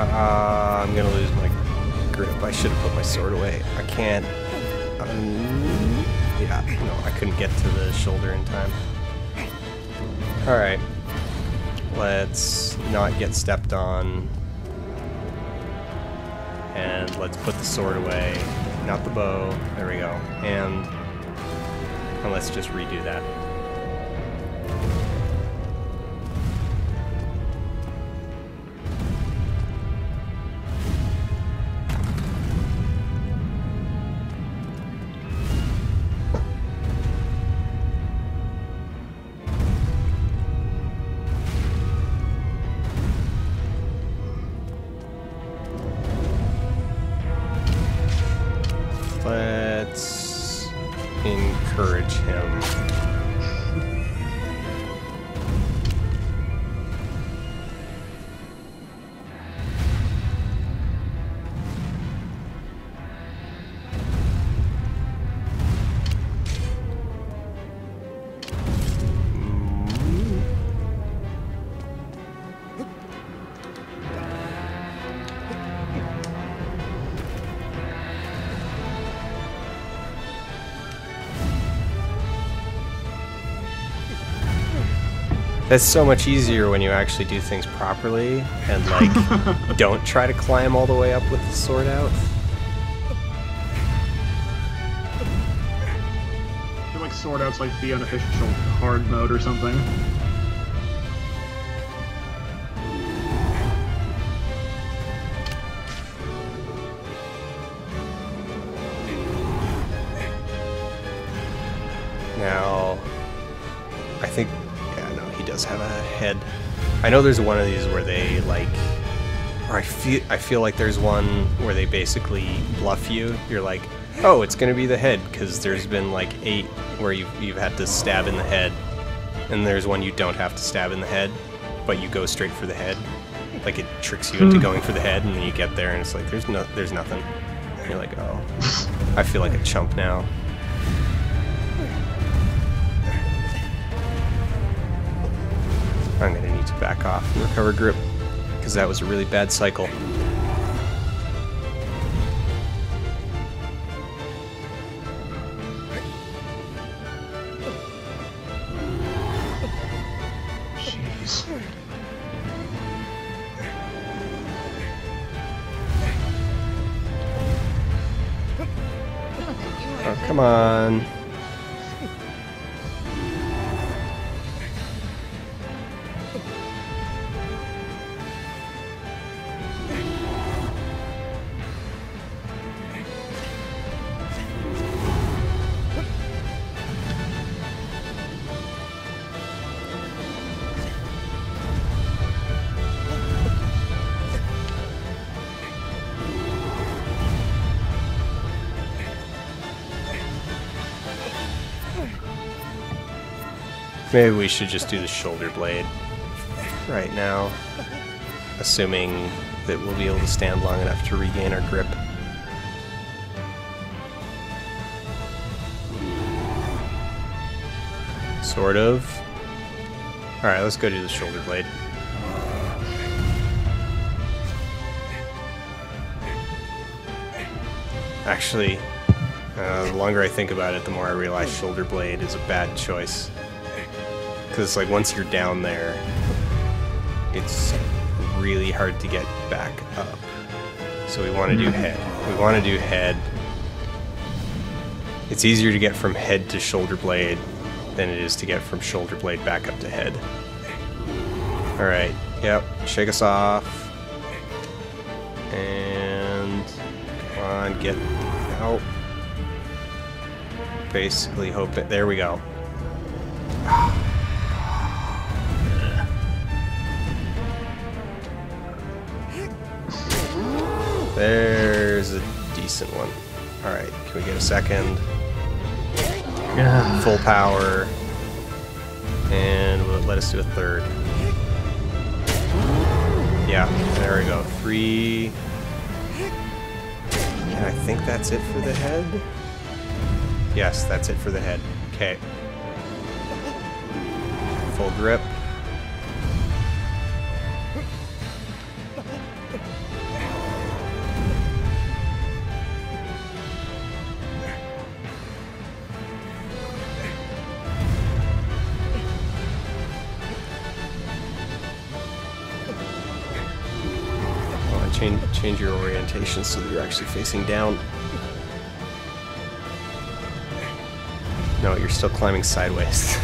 I'm gonna lose my grip. I should have put my sword away. I can't. Yeah, no, I couldn't get to the shoulder in time. Alright. Let's not get stepped on. And let's put the sword away. Not the bow. There we go. And let's just redo that. Let's encourage him. That's so much easier when you actually do things properly and, like, don't try to climb all the way up with the sword out. I feel like sword out's like the unofficial hard mode or something. Now, I think... he does have a head. I know there's one of these where they like, or I feel like there's one where they basically bluff you. You're like, oh, it's gonna be the head because there's been like 8 where you've had to stab in the head, and there's one you don't have to stab in the head, but you go straight for the head. Like it tricks you into going for the head, and then you get there and it's like there's nothing. And you're like, oh, I feel like a chump now. I'm gonna need to back off and recover grip, because that was a really bad cycle. Jeez. Oh, come on. Maybe we should just do the shoulder blade right now, assuming that we'll be able to stand long enough to regain our grip. Sort of. Alright, let's go do the shoulder blade. Actually, the longer I think about it, the more I realize shoulder blade is a bad choice. Because it's like once you're down there, it's really hard to get back up. So we want to do head. We want to do head. It's easier to get from head to shoulder blade than it is to get from shoulder blade back up to head. Alright, yep, shake us off. And come on, get out. Basically hope it, there we go. There's a decent one. Alright, can we get a second? Full power. And will it let us do a third? Yeah, there we go. 3. And I think that's it for the head? Yes, that's it for the head. Okay. Full grip. Change your orientation so that you're actually facing down. No, you're still climbing sideways.